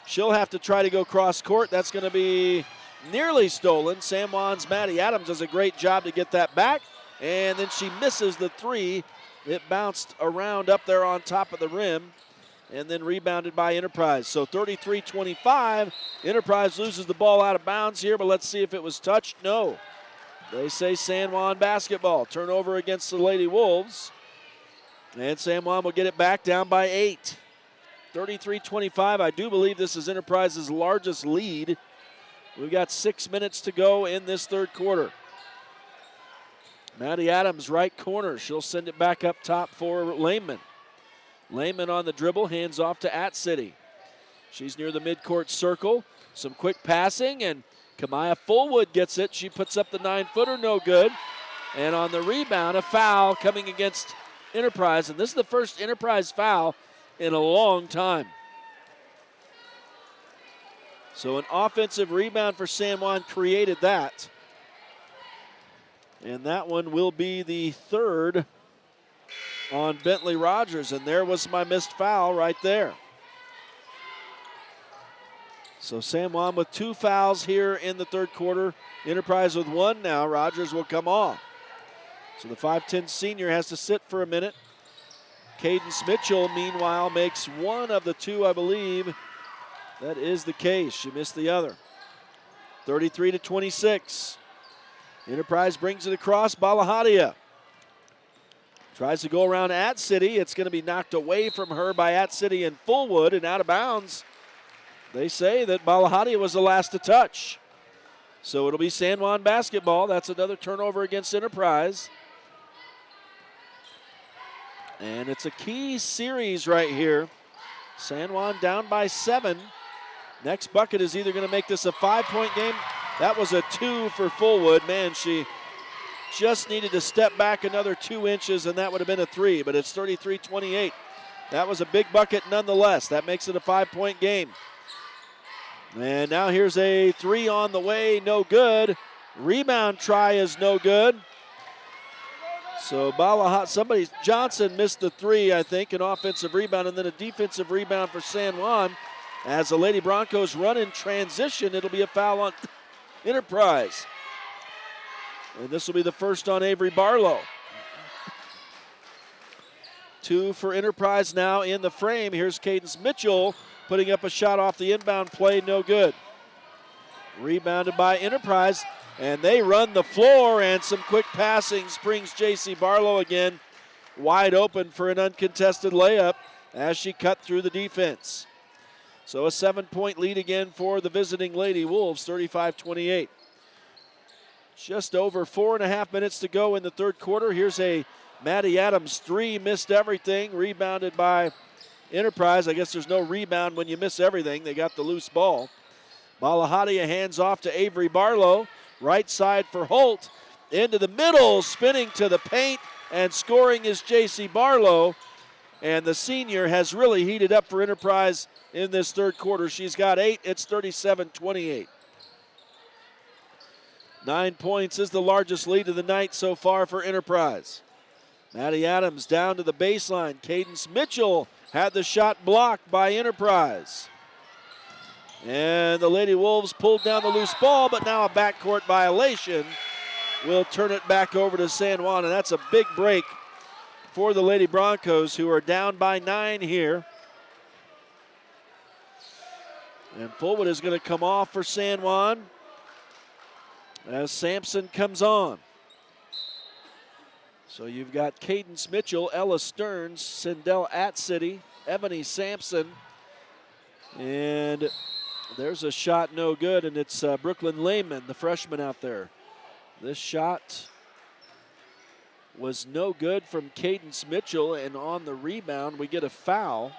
She'll have to try to go cross court. That's going to be nearly stolen. San Juan's Maddie Adams does a great job to get that back, and then she misses the three. It bounced around up there on top of the rim, and then rebounded by Enterprise. So 33-25, Enterprise loses the ball out of bounds here, but let's see if it was touched. No. They say San Juan basketball. Turnover against the Lady Wolves. And San Juan will get it back down by 8. 33-25, I do believe this is Enterprise's largest lead. We've got 6 minutes to go in this third quarter. Maddie Adams, right corner. She'll send it back up top for Lehman. Lehman on the dribble, hands off to At City. She's near the midcourt circle. Some quick passing, and Kamaya Fullwood gets it. She puts up the 9-footer, no good. And on the rebound, a foul coming against Enterprise. And this is the first Enterprise foul in a long time. So an offensive rebound for San Juan created that. And that one will be the third on Bentley Rogers. And there was my missed foul right there. So San Juan with 2 fouls here in the third quarter. Enterprise with 1 now. Rogers will come off. So the 5'10 senior has to sit for a minute. Cadence Mitchell, meanwhile, makes 1 of the 2, I believe. That is the case. She missed the other. 33-26. Enterprise brings it across. Balahadia tries to go around At City. It's going to be knocked away from her by At City and Fullwood and out of bounds. They say that Balahadia was the last to touch. So it'll be San Juan basketball. That's another turnover against Enterprise. And it's a key series right here. San Juan down by 7. Next bucket is either going to make this a 5-point game. That was a 2 for Fullwood. Man, she just needed to step back another 2 inches, and that would have been a 3, but it's 33-28. That was a big bucket nonetheless. That makes it a 5-point game. And now here's a 3 on the way, no good. Rebound try is no good. So Johnson missed the 3, I think, an offensive rebound, and then a defensive rebound for San Juan. As the Lady Broncos run in transition, it'll be a foul on Enterprise. And this will be the first on Avery Barlow. 2 for Enterprise now in the frame. Here's Cadence Mitchell putting up a shot off the inbound play, no good. Rebounded by Enterprise, and they run the floor, and some quick passing brings J.C. Barlow again wide open for an uncontested layup as she cut through the defense. So a 7-point lead again for the visiting Lady Wolves, 35-28. Just over 4.5 minutes to go in the third quarter. Here's a Maddie Adams 3, missed everything, rebounded by Enterprise. I guess there's no rebound when you miss everything. They got the loose ball. Balahadia hands off to Avery Barlow. Right side for Holt. Into the middle, spinning to the paint, and scoring is J.C. Barlow. And the senior has really heated up for Enterprise in this third quarter. She's got 8. It's 37-28. 9 points is the largest lead of the night so far for Enterprise. Maddie Adams down to the baseline. Cadence Mitchell had the shot blocked by Enterprise. And the Lady Wolves pulled down the loose ball, but now a backcourt violation will turn it back over to San Juan, and that's a big break for the Lady Broncos, who are down by 9 here. And Fullwood is going to come off for San Juan as Sampson comes on. So you've got Cadence Mitchell, Ella Stearns, Sindel At City, Ebony Sampson, and there's a shot no good, and it's Brooklyn Lehman, the freshman out there. This shot was no good from Cadence Mitchell, and on the rebound we get a foul.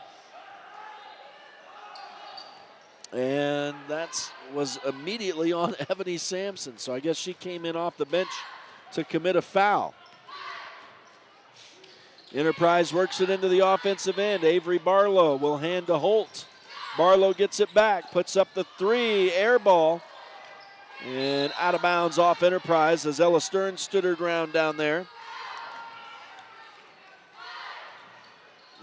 And that was immediately on Ebony Sampson, so I guess she came in off the bench to commit a foul. Enterprise works it into the offensive end. Avery Barlow will hand to Holt. Barlow gets it back, puts up the 3, air ball, and out of bounds off Enterprise as Ella Stearns stood her ground down there.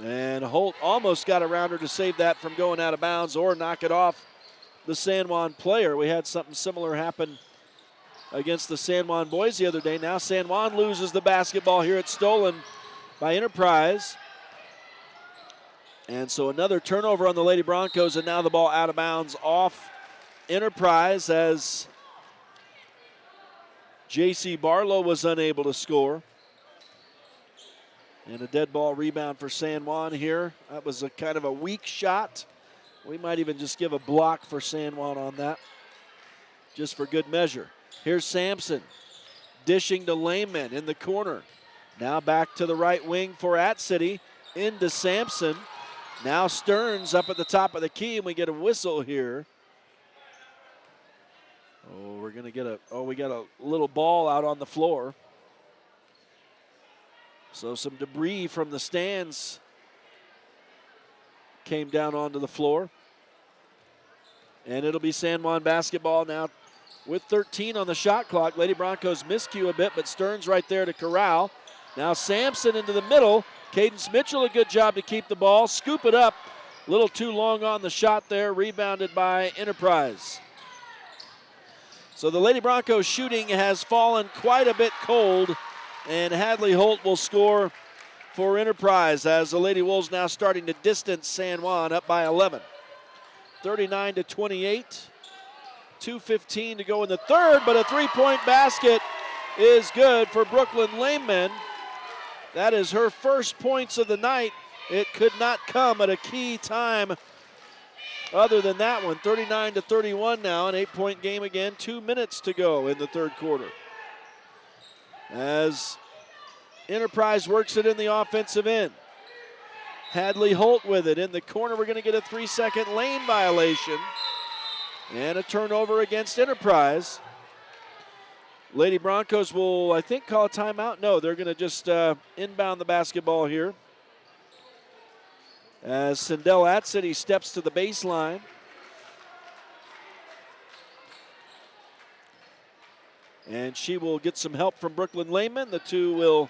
And Holt almost got around her to save that from going out of bounds or knock it off the San Juan player. We had something similar happen against the San Juan boys the other day. Now San Juan loses the basketball here. It's stolen by Enterprise. And so another turnover on the Lady Broncos, and now the ball out of bounds off Enterprise as J.C. Barlow was unable to score. And a dead ball rebound for San Juan here. That was a kind of a weak shot. We might even just give a block for San Juan on that, just for good measure. Here's Sampson dishing to Lehman in the corner. Now back to the right wing for At City, into Sampson. Now Stearns up at the top of the key, and we get a whistle here. Oh, we're going to get we got a little ball out on the floor. So some debris from the stands came down onto the floor. And it'll be San Juan basketball now with 13 on the shot clock. Lady Broncos miscue a bit, but Stearns right there to corral. Now Sampson into the middle. Cadence Mitchell, a good job to keep the ball. Scoop it up. A little too long on the shot there. Rebounded by Enterprise. So the Lady Broncos shooting has fallen quite a bit cold. And Hadley Holt will score for Enterprise as the Lady Wolves now starting to distance San Juan up by 11. 39-28. 2:15 to go in the third, but a three-point basket is good for Brooklyn Lehman. That is her first points of the night. It could not come at a key time other than that one. 39-31 now, an 8-point game again. 2 minutes to go in the third quarter. As Enterprise works it in the offensive end. Hadley Holt with it in the corner. We're going to get a 3-second lane violation and a turnover against Enterprise. Lady Broncos will, I think, call a timeout. No, they're going to just inbound the basketball here. As Sindel At City steps to the baseline. And she will get some help from Brooklyn Lehman. The two will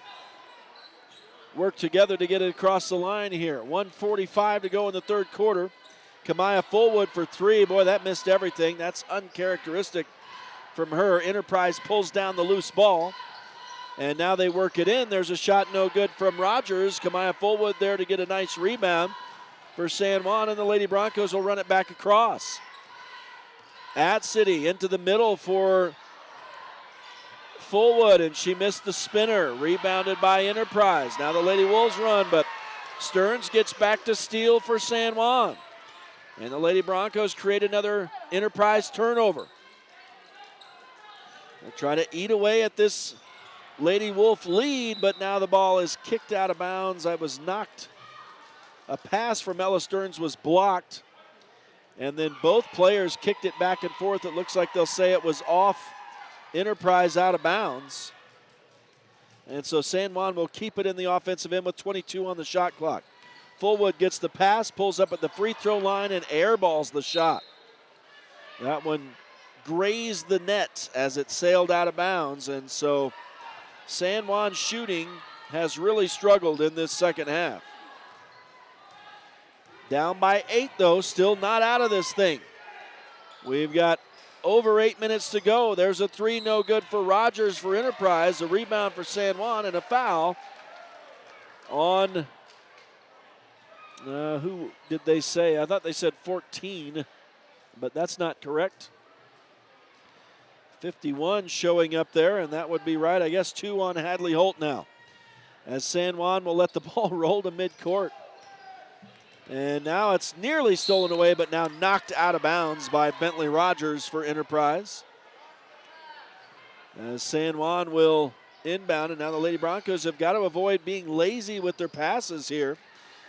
work together to get it across the line here. 1:45 to go in the third quarter. Kamaya Fullwood for three. Boy, that missed everything. That's uncharacteristic from her. Enterprise pulls down the loose ball. And now they work it in. There's a shot no good from Rogers. Kamaya Fullwood there to get a nice rebound for San Juan, and the Lady Broncos will run it back across. At City into the middle for Fullwood, and she missed the spinner. Rebounded by Enterprise. Now the Lady Wolves run, but Stearns gets back to steal for San Juan. And the Lady Broncos create another Enterprise turnover. They'll try to eat away at this Lady Wolf lead, but now the ball is kicked out of bounds. I was knocked. A pass from Ella Stearns was blocked. And then both players kicked it back and forth. It looks like they'll say it was off Enterprise out of bounds. And so San Juan will keep it in the offensive end with 22 on the shot clock. Fullwood gets the pass, pulls up at the free throw line, and airballs the shot. That one grazed the net as it sailed out of bounds. And so San Juan shooting has really struggled in this second half. Down by 8, though, still not out of this thing. We've got over 8 minutes to go. There's a three, no good for Rogers for Enterprise. A rebound for San Juan and a foul on, who did they say? I thought they said 14, but that's not correct. 51 showing up there, and that would be right. I guess 2 on Hadley Holt now, as San Juan will let the ball roll to midcourt. And now it's nearly stolen away, but now knocked out of bounds by Bentley Rogers for Enterprise. As San Juan will inbound, and now the Lady Broncos have got to avoid being lazy with their passes here.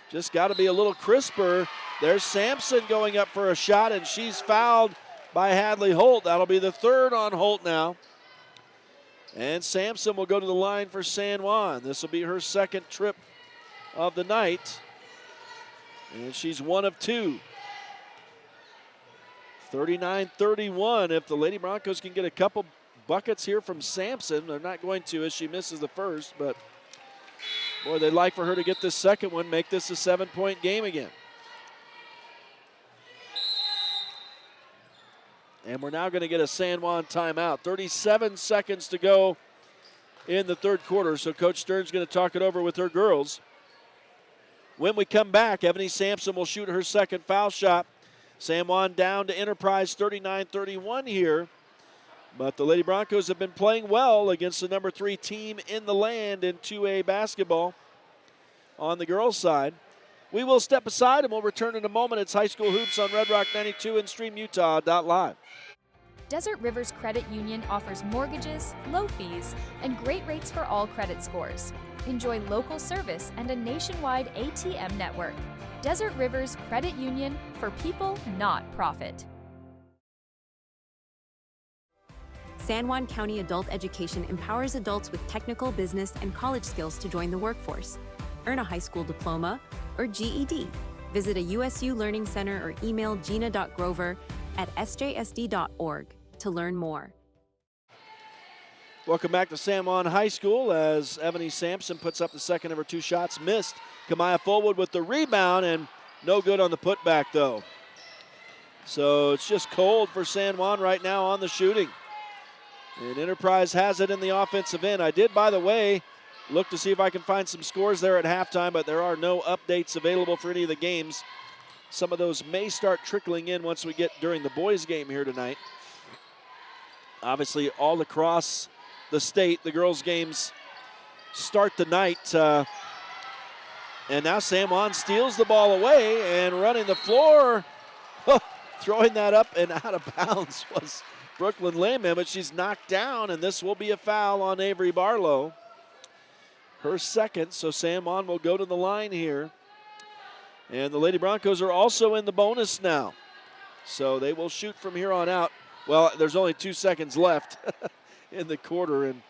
Just got to be a little crisper. There's Sampson going up for a shot, and she's fouled by Hadley Holt. That'll be the third on Holt now. And Sampson will go to the line for San Juan. This will be her second trip of the night. And she's 1 of 2. 39-31. If the Lady Broncos can get a couple buckets here from Sampson, they're not going to as she misses the first, but Boy, they'd like for her to get this second one, make this a 7-point game again. And we're now going to get a San Juan timeout. 37 seconds to go in the third quarter, so Coach Stern's going to talk it over with her girls. When we come back, Ebony Sampson will shoot her second foul shot. San Juan down to Enterprise 39-31 here. But the Lady Broncos have been playing well against the number 3 team in the land in 2A basketball on the girls' side. We will step aside and we'll return in a moment. It's High School Hoops on Red Rock 92 and StreamUtah.Live. Desert Rivers Credit Union offers mortgages, low fees, and great rates for all credit scores. Enjoy local service and a nationwide ATM network. Desert Rivers Credit Union, for people, not profit. San Juan County Adult Education empowers adults with technical, business, and college skills to join the workforce. Earn a high school diploma or GED. Visit a USU Learning Center or email gina.grover@sjsd.org to learn more. Welcome back to San Juan High School as Ebony Sampson puts up the second of her 2 shots. Missed. Kamaya Fullwood with the rebound and no good on the putback though. So it's just cold for San Juan right now on the shooting. And Enterprise has it in the offensive end. I did, by the way, look to see if I can find some scores there at halftime, but there are no updates available for any of the games. Some of those may start trickling in once we get during the boys' game here tonight. Obviously, all across the state, the girls' games start tonight. And now San Juan steals the ball away and running the floor. Throwing that up and out of bounds was Brooklyn Lehman, but she's knocked down, and this will be a foul on Avery Barlow. Her second, so San Juan will go to the line here. And the Lady Broncos are also in the bonus now. So they will shoot from here on out. Well, there's only 2 seconds left in the quarter, and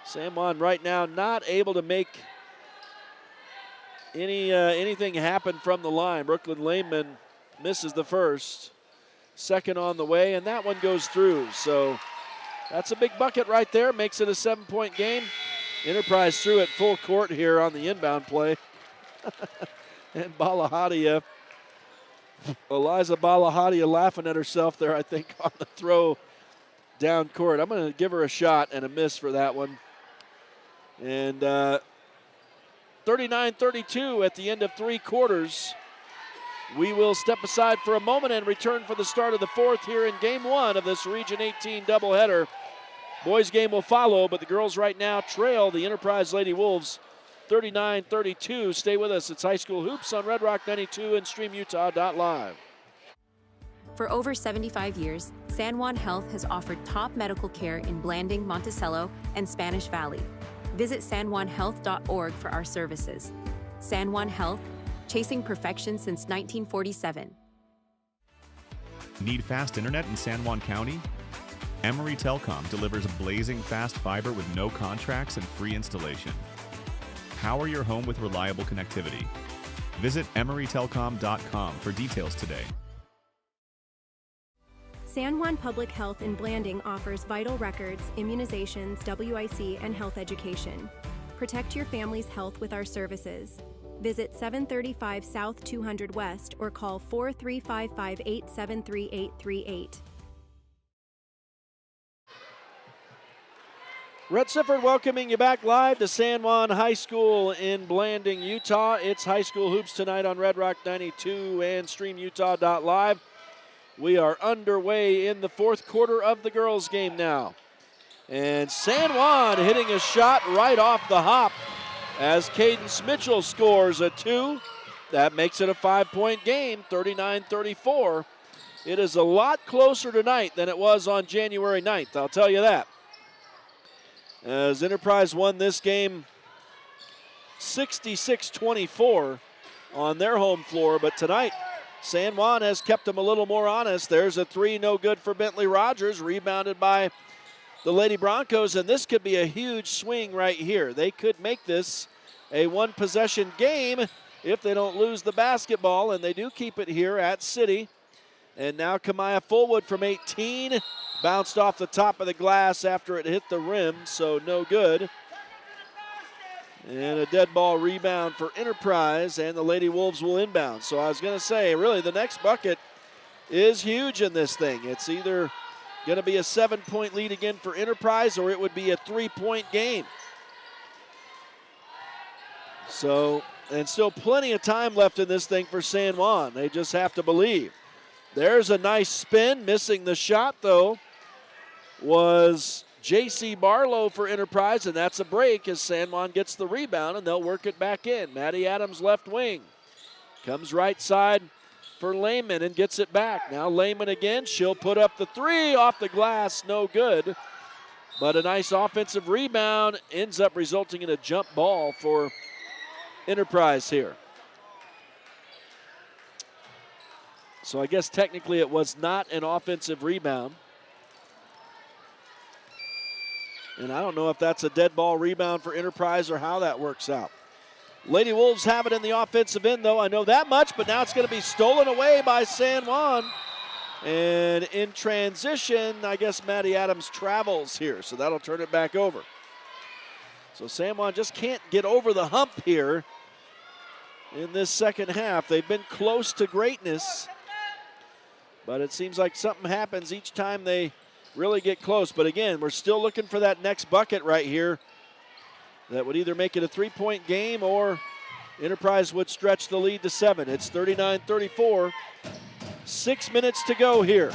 San Juan right now not able to make anything happen from the line. Brooklyn Lehman misses the first. Second on the way, and that one goes through. So that's a big bucket right there. Makes it a 7-point game. Enterprise threw it full court here on the inbound play. And Balahadia, Eliza Balahadia laughing at herself there, I think, on the throw down court. I'm going to give her a shot and a miss for that one. And 39-32 at the end of 3 quarters. We will step aside for a moment and return for the start of the fourth here in Game 1 of this Region 18 doubleheader. Boys game will follow, but the girls right now trail the Enterprise Lady Wolves 39-32. Stay with us. It's High School Hoops on Red Rock 92 and StreamUtah.Live. For over 75 years, San Juan Health has offered top medical care in Blanding, Monticello, and Spanish Valley. Visit sanjuanhealth.org for our services. San Juan Health, chasing perfection since 1947. Need fast internet in San Juan County? Emory Telcom delivers blazing fast fiber with no contracts and free installation. Power your home with reliable connectivity. Visit emorytelcom.com for details today. San Juan Public Health in Blanding offers vital records, immunizations, WIC, and health education. Protect your family's health with our services. Visit 735 South 200 West or call 4355-873838. Rhett Sifford welcoming you back live to San Juan High School in Blanding, Utah. It's High School Hoops tonight on Red Rock 92 and StreamUtah.Live. We are underway in the fourth quarter of the girls' game now. And San Juan hitting a shot right off the hop as Cadence Mitchell scores a 2. That makes it a 5-point game, 39-34. It is a lot closer tonight than it was on January 9th, I'll tell you that. As Enterprise won this game 66-24 on their home floor, but tonight San Juan has kept them a little more honest. There's a 3, no good for Bentley Rogers, rebounded by the Lady Broncos, and this could be a huge swing right here. They could make this a 1-possession game if they don't lose the basketball, and they do keep it here at City. And now Kamaya Fullwood from 18, bounced off the top of the glass after it hit the rim, so no good. And a dead ball rebound for Enterprise, and the Lady Wolves will inbound. So I was going to say, really, the next bucket is huge in this thing. It's either going to be a 7-point lead again for Enterprise, or it would be a 3-point game. So, and still plenty of time left in this thing for San Juan. They just have to believe. There's a nice spin. Missing the shot, though, was J.C. Barlow for Enterprise, and that's a break as San Juan gets the rebound, and they'll work it back in. Maddie Adams, left wing. Comes right side for Lehman and gets it back. Now Lehman again. She'll put up the three off the glass. No good. But a nice offensive rebound ends up resulting in a jump ball for Enterprise here. So I guess technically it was not an offensive rebound. And I don't know if that's a dead ball rebound for Enterprise or how that works out. Lady Wolves have it in the offensive end, though. I know that much, but now it's going to be stolen away by San Juan. And in transition, I guess Maddie Adams travels here, so that'll turn it back over. So San Juan just can't get over the hump here in this second half. They've been close to greatness, but it seems like something happens each time they really get close. But again, we're still looking for that next bucket right here that would either make it a 3-point game or Enterprise would stretch the lead to 7. It's 39-34. 6 minutes to go here.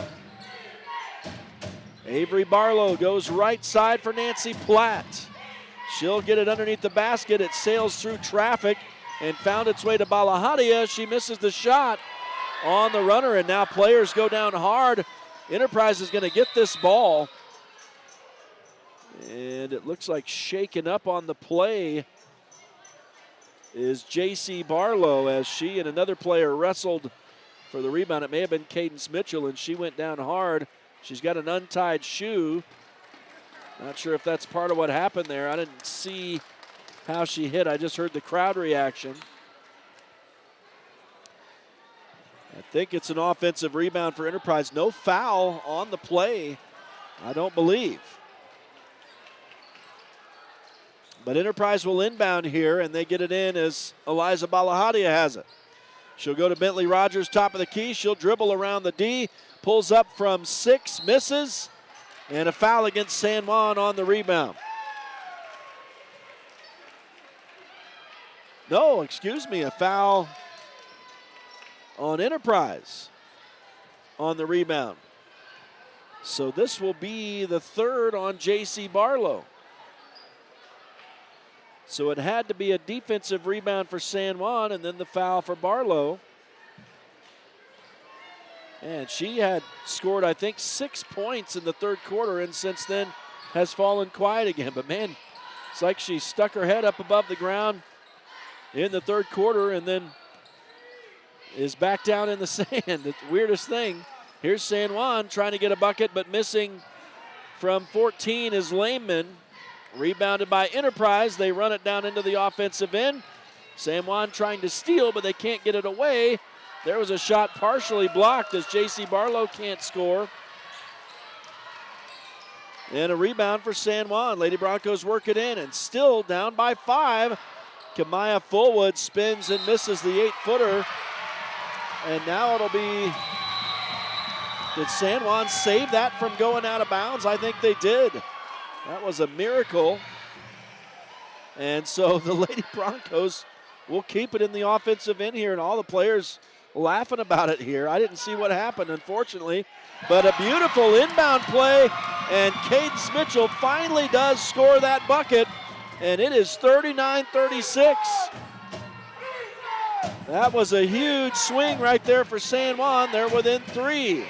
Avery Barlow goes right side for Nancy Platt. She'll get it underneath the basket. It sails through traffic and found its way to Balahadia. She misses the shot on the runner, and now players go down hard. Enterprise is going to get this ball. And it looks like shaken up on the play is J.C. Barlow as she and another player wrestled for the rebound. It may have been Cadence Mitchell, and she went down hard. She's got an untied shoe. Not sure if that's part of what happened there. I didn't see how she hit. I just heard the crowd reaction. I think it's an offensive rebound for Enterprise. No foul on the play, I don't believe. But Enterprise will inbound here, and they get it in as Eliza Balahadia has it. She'll go to Bentley Rogers, top of the key. She'll dribble around the D, pulls up from 6, misses, and a foul against San Juan on the rebound. No, excuse me, a foul on Enterprise on the rebound. So this will be the third on J.C. Barlow. So it had to be a defensive rebound for San Juan and then the foul for Barlow. And she had scored, I think, 6 points in the third quarter and since then has fallen quiet again. But man, it's like she stuck her head up above the ground in the third quarter and then is back down in the sand. The weirdest thing. Here's San Juan trying to get a bucket, but missing from 14 is Lehman. Rebounded by Enterprise. They run it down into the offensive end. San Juan trying to steal, but they can't get it away. There was a shot partially blocked as J.C. Barlow can't score. And a rebound for San Juan. Lady Broncos work it in and still down by 5. Kamaya Fullwood spins and misses the 8-footer. And now it'll be, did San Juan save that from going out of bounds? I think they did. That was a miracle. And so the Lady Broncos will keep it in the offensive end here, and all the players laughing about it here. I didn't see what happened, unfortunately. But a beautiful inbound play, and Cadence Mitchell finally does score that bucket, and it is 39-36. That was a huge swing right there for San Juan. They're within 3.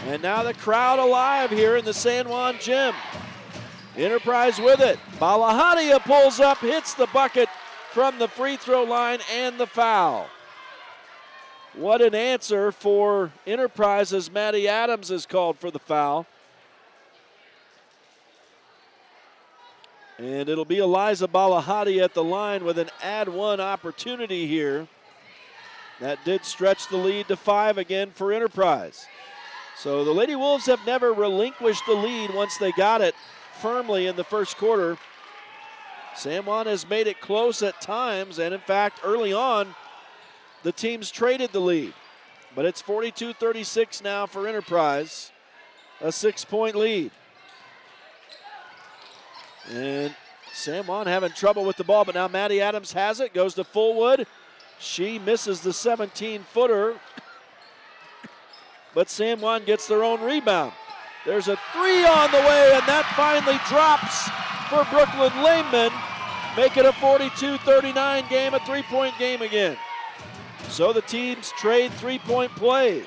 And now the crowd alive here in the San Juan gym. Enterprise with it. Balahadia pulls up, hits the bucket from the free throw line and the foul. What an answer for Enterprise as Maddie Adams is called for the foul. And it'll be Eliza Balahadia at the line with an add-one opportunity here. That did stretch the lead to 5 again for Enterprise. So the Lady Wolves have never relinquished the lead once they got it firmly in the first quarter. San Juan has made it close at times, and in fact, early on, the teams traded the lead. But it's 42-36 now for Enterprise, a 6-point lead. And San Juan having trouble with the ball, but now Maddie Adams has it, goes to Fullwood. She misses the 17-footer, but San Juan gets their own rebound. There's a three on the way, and that finally drops for Brooklyn Lehman. Make it a 42-39 game, a 3-point game again. So the teams trade 3-point plays.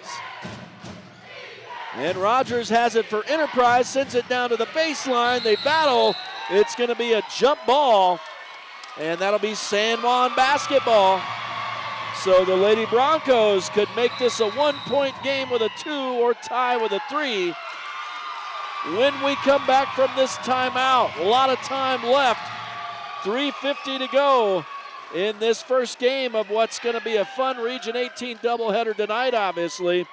And Rogers has it for Enterprise, sends it down to the baseline. They battle. It's going to be a jump ball, and that'll be San Juan basketball. So the Lady Broncos could make this a 1-point game with a 2 or tie with a 3. When we come back from this timeout, a lot of time left. 3:50 to go in this first game of what's going to be a fun Region 18 doubleheader tonight, obviously.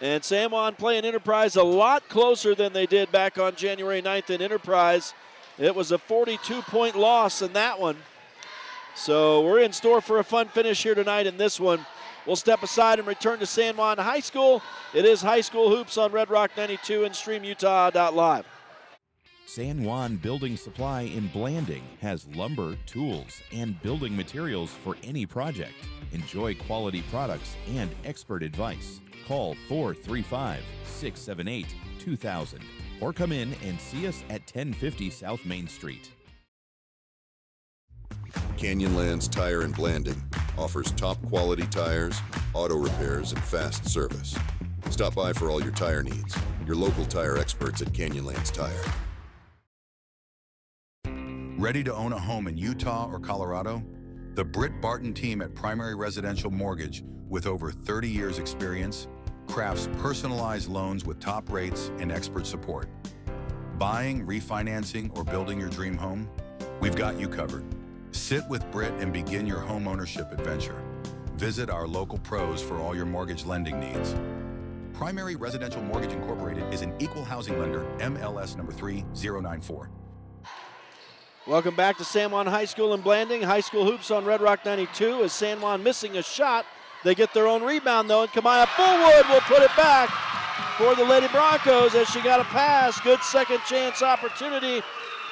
And San Juan playing Enterprise a lot closer than they did back on January 9th in Enterprise. It was a 42-point loss in that one. So we're in store for a fun finish here tonight in this one. We'll step aside and return to San Juan High School. It is High School Hoops on Red Rock 92 and StreamUtah.Live. San Juan Building Supply in Blanding has lumber, tools, and building materials for any project. Enjoy quality products and expert advice. Call 435-678-2000 or come in and see us at 1050 South Main Street. Canyonlands Tire and Blanding offers top quality tires, auto repairs, and fast service. Stop by for all your tire needs. Your local tire experts at Canyonlands Tire. Ready to own a home in Utah or Colorado? The Britt Barton team at Primary Residential Mortgage, with over 30 years experience, crafts personalized loans with top rates and expert support. Buying, refinancing, or building your dream home? We've got you covered. Sit with Britt and begin your home ownership adventure. Visit our local pros for all your mortgage lending needs. Primary Residential Mortgage Incorporated is an equal housing lender, MLS number 3094. Welcome back to San Juan High School in Blanding. High School Hoops on Red Rock 92. As San Juan missing a shot, they get their own rebound though, and Kamaya Fullwood will put it back for the Lady Broncos as she got a pass. Good second chance opportunity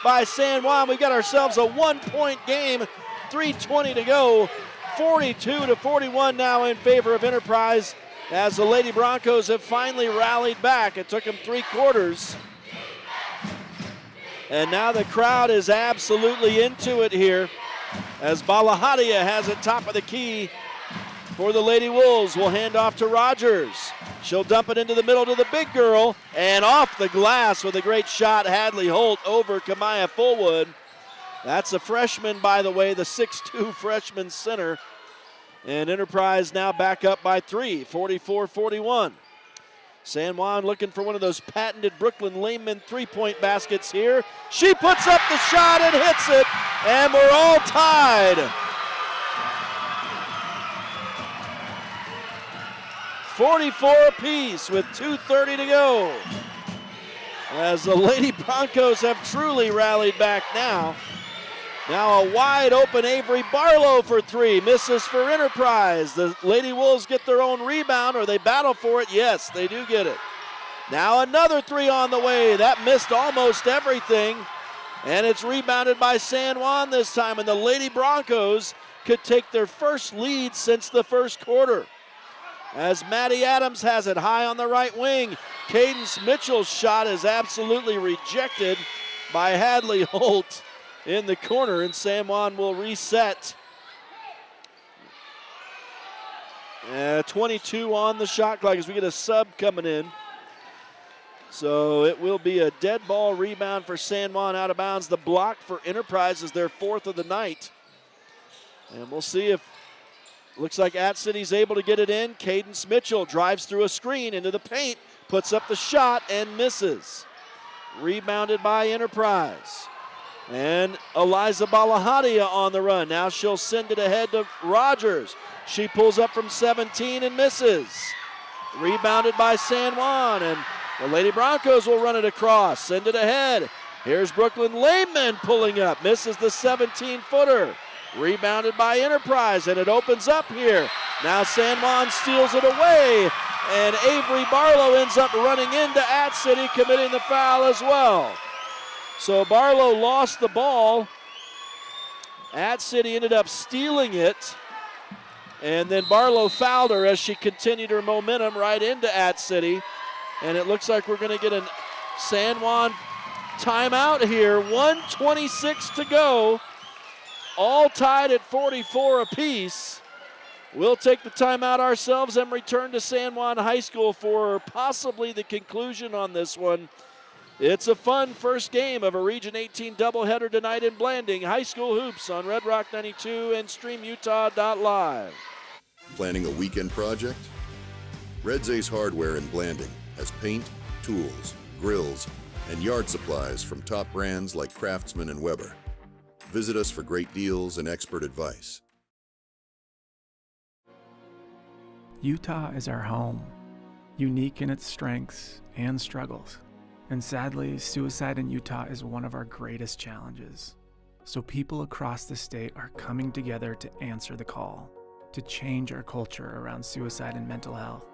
by San Juan. We got ourselves a 1-point game, 3:20 to go. 42-41 now in favor of Enterprise as the Lady Broncos have finally rallied back. It took them 3 quarters. And now the crowd is absolutely into it here as Balahadia has it top of the key for the Lady Wolves. Will hand off to Rogers. She'll dump it into the middle to the big girl, and off the glass with a great shot, Hadley Holt over Kamaya Fullwood. That's a freshman, by the way, the 6'2 freshman center. And Enterprise now back up by 3, 44-41. San Juan looking for one of those patented Brooklyn Lehman 3-point baskets here. She puts up the shot and hits it, and we're all tied. 44 apiece with 2:30 to go. As the Lady Broncos have truly rallied back now. Now a wide open Avery Barlow for 3. Misses for Enterprise. The Lady Wolves get their own rebound, or they battle for it. Yes, they do get it. Now another 3 on the way. That missed almost everything. And it's rebounded by San Juan this time. And the Lady Broncos could take their first lead since the first quarter. As Maddie Adams has it high on the right wing. Cadence Mitchell's shot is absolutely rejected by Hadley Holt in the corner, and San Juan will reset. 22 on the shot clock as we get a sub coming in. So it will be a dead ball rebound for San Juan out of bounds. The block for Enterprise is their 4th of the night. And we'll see if, looks like At City's able to get it in. Cadence Mitchell drives through a screen into the paint, puts up the shot and misses. Rebounded by Enterprise. And Eliza Balahadia on the run. Now she'll send it ahead to Rogers. She pulls up from 17 and misses. Rebounded by San Juan, and the Lady Broncos will run it across. Send it ahead. Here's Brooklyn Lehman pulling up, misses the 17-footer. Rebounded by Enterprise, and it opens up here. Now San Juan steals it away, and Avery Barlow ends up running into At City, committing the foul as well. So Barlow lost the ball. At City ended up stealing it, and then Barlow fouled her as she continued her momentum right into At City. And it looks like we're going to get a San Juan timeout here. 1:26 to go. All tied at 44 apiece. We'll take the timeout ourselves and return to San Juan High School for possibly the conclusion on this one. It's a fun first game of a Region 18 doubleheader tonight in Blanding. High school hoops on Red Rock 92 and StreamUtah.Live. Planning a weekend project? Red's Ace Hardware in Blanding has paint, tools, grills, and yard supplies from top brands like Craftsman and Weber. Visit us for great deals and expert advice. Utah is our home, unique in its strengths and struggles. And sadly, suicide in Utah is one of our greatest challenges. So people across the state are coming together to answer the call, to change our culture around suicide and mental health,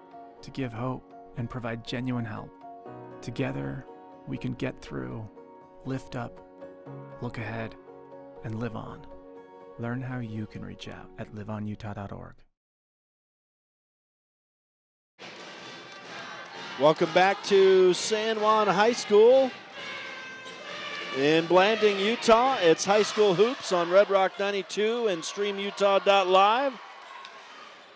to give hope and provide genuine help. Together, we can get through, lift up, look ahead, and live on. Learn how you can reach out at liveonutah.org. Welcome back to San Juan High School in Blanding, Utah. It's high school hoops on Red Rock 92 and StreamUtah.Live.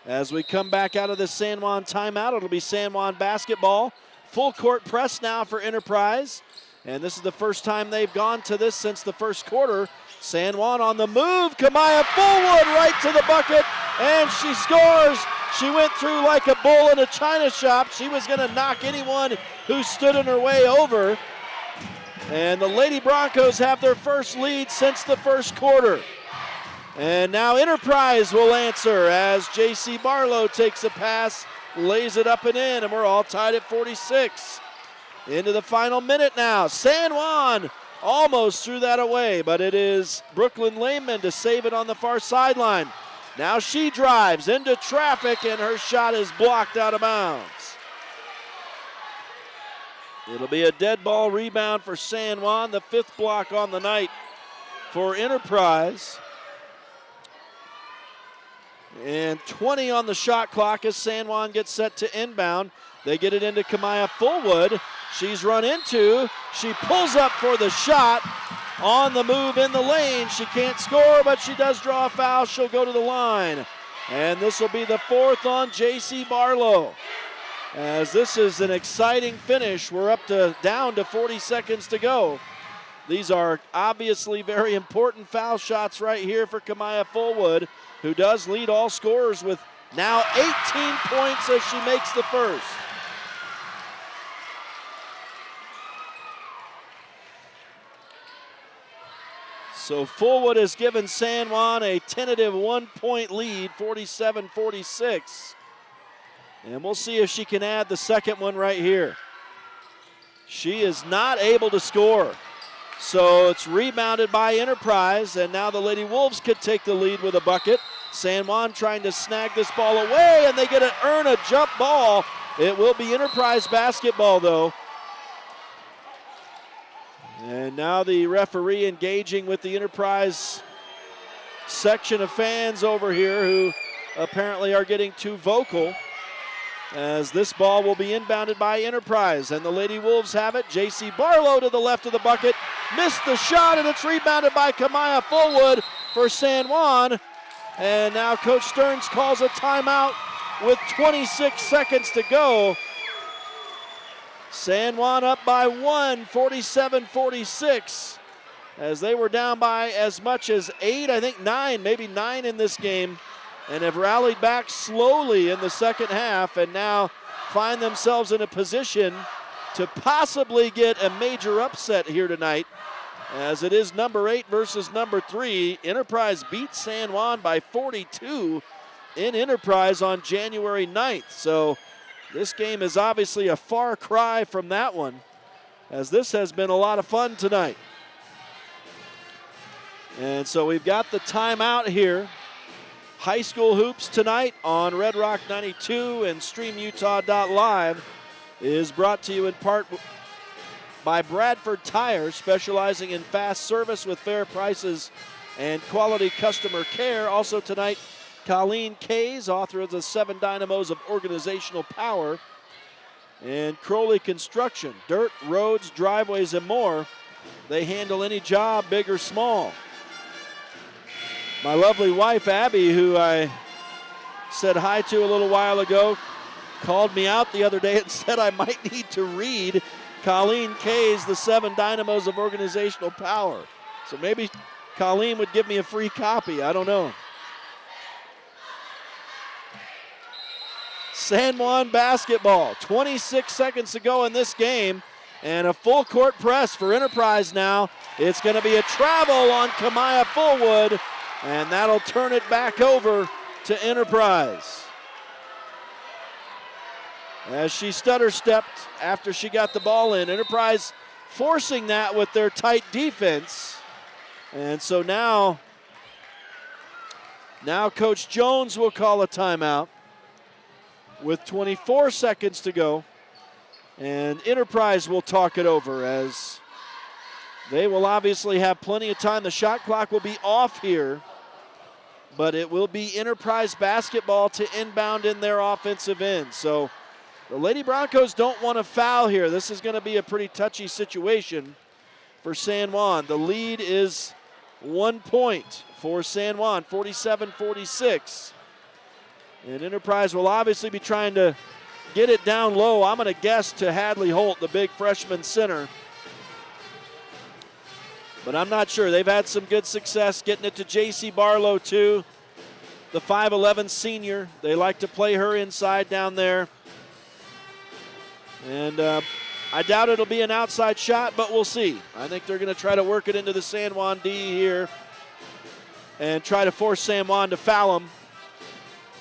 As we come back out of the San Juan timeout, it'll be San Juan basketball. Full court press now for Enterprise. And this is the first time they've gone to this since the first quarter. San Juan on the move. Kamaya Fullwood right to the bucket, and she scores. She went through like a bull in a china shop. She was going to knock anyone who stood in her way over. And the Lady Broncos have their first lead since the first quarter. And now Enterprise will answer as J.C. Barlow takes a pass, lays it up and in, and we're all tied at 46. Into the final minute now. San Juan almost threw that away, but it is Brooklyn Lehman to save it on the far sideline. Now she drives into traffic, and her shot is blocked out of bounds. It'll be a dead ball rebound for San Juan, the fifth block on the night for Enterprise. And 20 on the shot clock as San Juan gets set to inbound. They get it into Kamaya Fullwood. She's run into. She pulls up for the shot. On the move in the lane. She can't score, but she does draw a foul. She'll go to the line. And this will be the fourth on J.C. Barlow. As this is an exciting finish. We're up to down to 40 seconds to go. These are obviously very important foul shots right here for Kamaya Fullwood, who does lead all scorers with now 18 points as she makes the first. So Fullwood has given San Juan a tentative 1-point lead, 47-46. And we'll see if she can add the second one right here. She is not able to score. So it's rebounded by Enterprise, and now the Lady Wolves could take the lead with a bucket. San Juan trying to snag this ball away, and they get to earn a jump ball. It will be Enterprise basketball, though. And now the referee engaging with the Enterprise section of fans over here who apparently are getting too vocal, as this ball will be inbounded by Enterprise. And the Lady Wolves have it. J.C. Barlow to the left of the bucket. Missed the shot, and it's rebounded by Kamaya Fullwood for San Juan. And now Coach Stearns calls a timeout with 26 seconds to go. San Juan up by 1, 47-46, as they were down by as much as 8, I think 9, maybe 9 in this game, and have rallied back slowly in the second half, and now find themselves in a position to possibly get a major upset here tonight, as it is number 8 versus number 3. Enterprise beat San Juan by 42 in Enterprise on January 9th. So this game is obviously a far cry from that one. as this has been a lot of fun tonight. And so we've got the timeout here. High school hoops tonight on Red Rock 92 and StreamUtah.Live is brought to you in part by Bradford Tire, specializing in fast service with fair prices and quality customer care. Also tonight, Colleen Kays, author of the 7 Dynamos of Organizational Power, and Crowley Construction, dirt, roads, driveways, and more. They handle any job, big or small. My lovely wife, Abby, who I said hi to a little while ago, called me out the other day and said I might need to read Colleen Kays, the 7 Dynamos of Organizational Power. So maybe Colleen would give me a free copy. I don't know. San Juan basketball. 26 seconds to go in this game. And a full court press for Enterprise now. It's going to be a travel on Kamaya Fullwood. And that'll turn it back over to Enterprise. As she stutter-stepped after she got the ball in. Enterprise forcing that with their tight defense. And so now Coach Jones will call a timeout with 24 seconds to go. And Enterprise will talk it over as they will obviously have plenty of time. The shot clock will be off here, but it will be Enterprise basketball to inbound in their offensive end. So the Lady Broncos don't want to foul here. This is going to be a pretty touchy situation for San Juan. The lead is 1 point for San Juan, 47-46. And Enterprise will obviously be trying to get it down low. I'm going to guess to Hadley Holt, the big freshman center. But I'm not sure. They've had some good success getting it to J.C. Barlow, too, the 5'11 senior. They like to play her inside down there. And I doubt it'll be an outside shot, but we'll see. I think they're going to try to work it into the San Juan D here and try to force San Juan to foul them.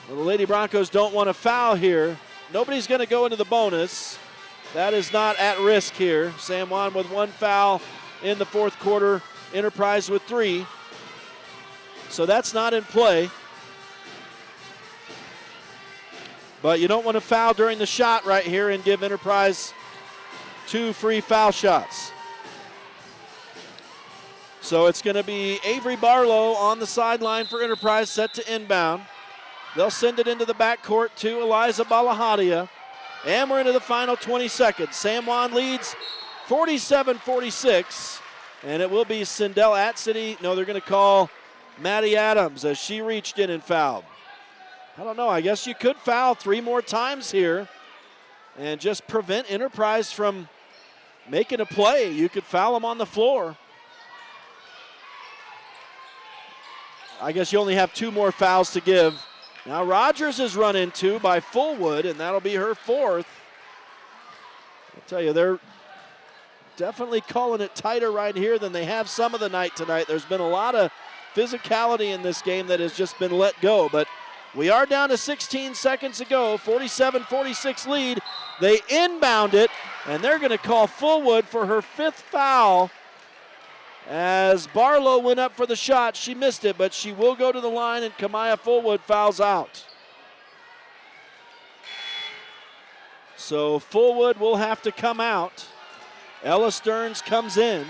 Well, the Lady Broncos don't want to foul here. Nobody's going to go into the bonus. That is not at risk here. San Juan with 1 foul in the fourth quarter. Enterprise with 3. So that's not in play. But you don't want to foul during the shot right here and give Enterprise 2 free foul shots. So it's going to be Avery Barlow on the sideline for Enterprise, set to inbound. They'll send it into the backcourt to Eliza Balahadia. And we're into the final 20 seconds. San Juan leads 47-46. And it will be Sindel Atcity. No, they're going to call Maddie Adams as she reached in and fouled. I don't know. I guess you could foul 3 more times here and just prevent Enterprise from making a play. You could foul them on the floor. I guess you only have 2 more fouls to give. Now Rogers is run into by Fullwood, and that'll be her 4th. I'll tell you, they're definitely calling it tighter right here than they have some of the night tonight. There's been a lot of physicality in this game that has just been let go, but we are down to 16 seconds to go, 47-46 lead. They inbound it, and they're going to call Fullwood for her 5th foul. As Barlow went up for the shot, she missed it, but she will go to the line, and Kamaya Fullwood fouls out. So Fullwood will have to come out. Ella Stearns comes in.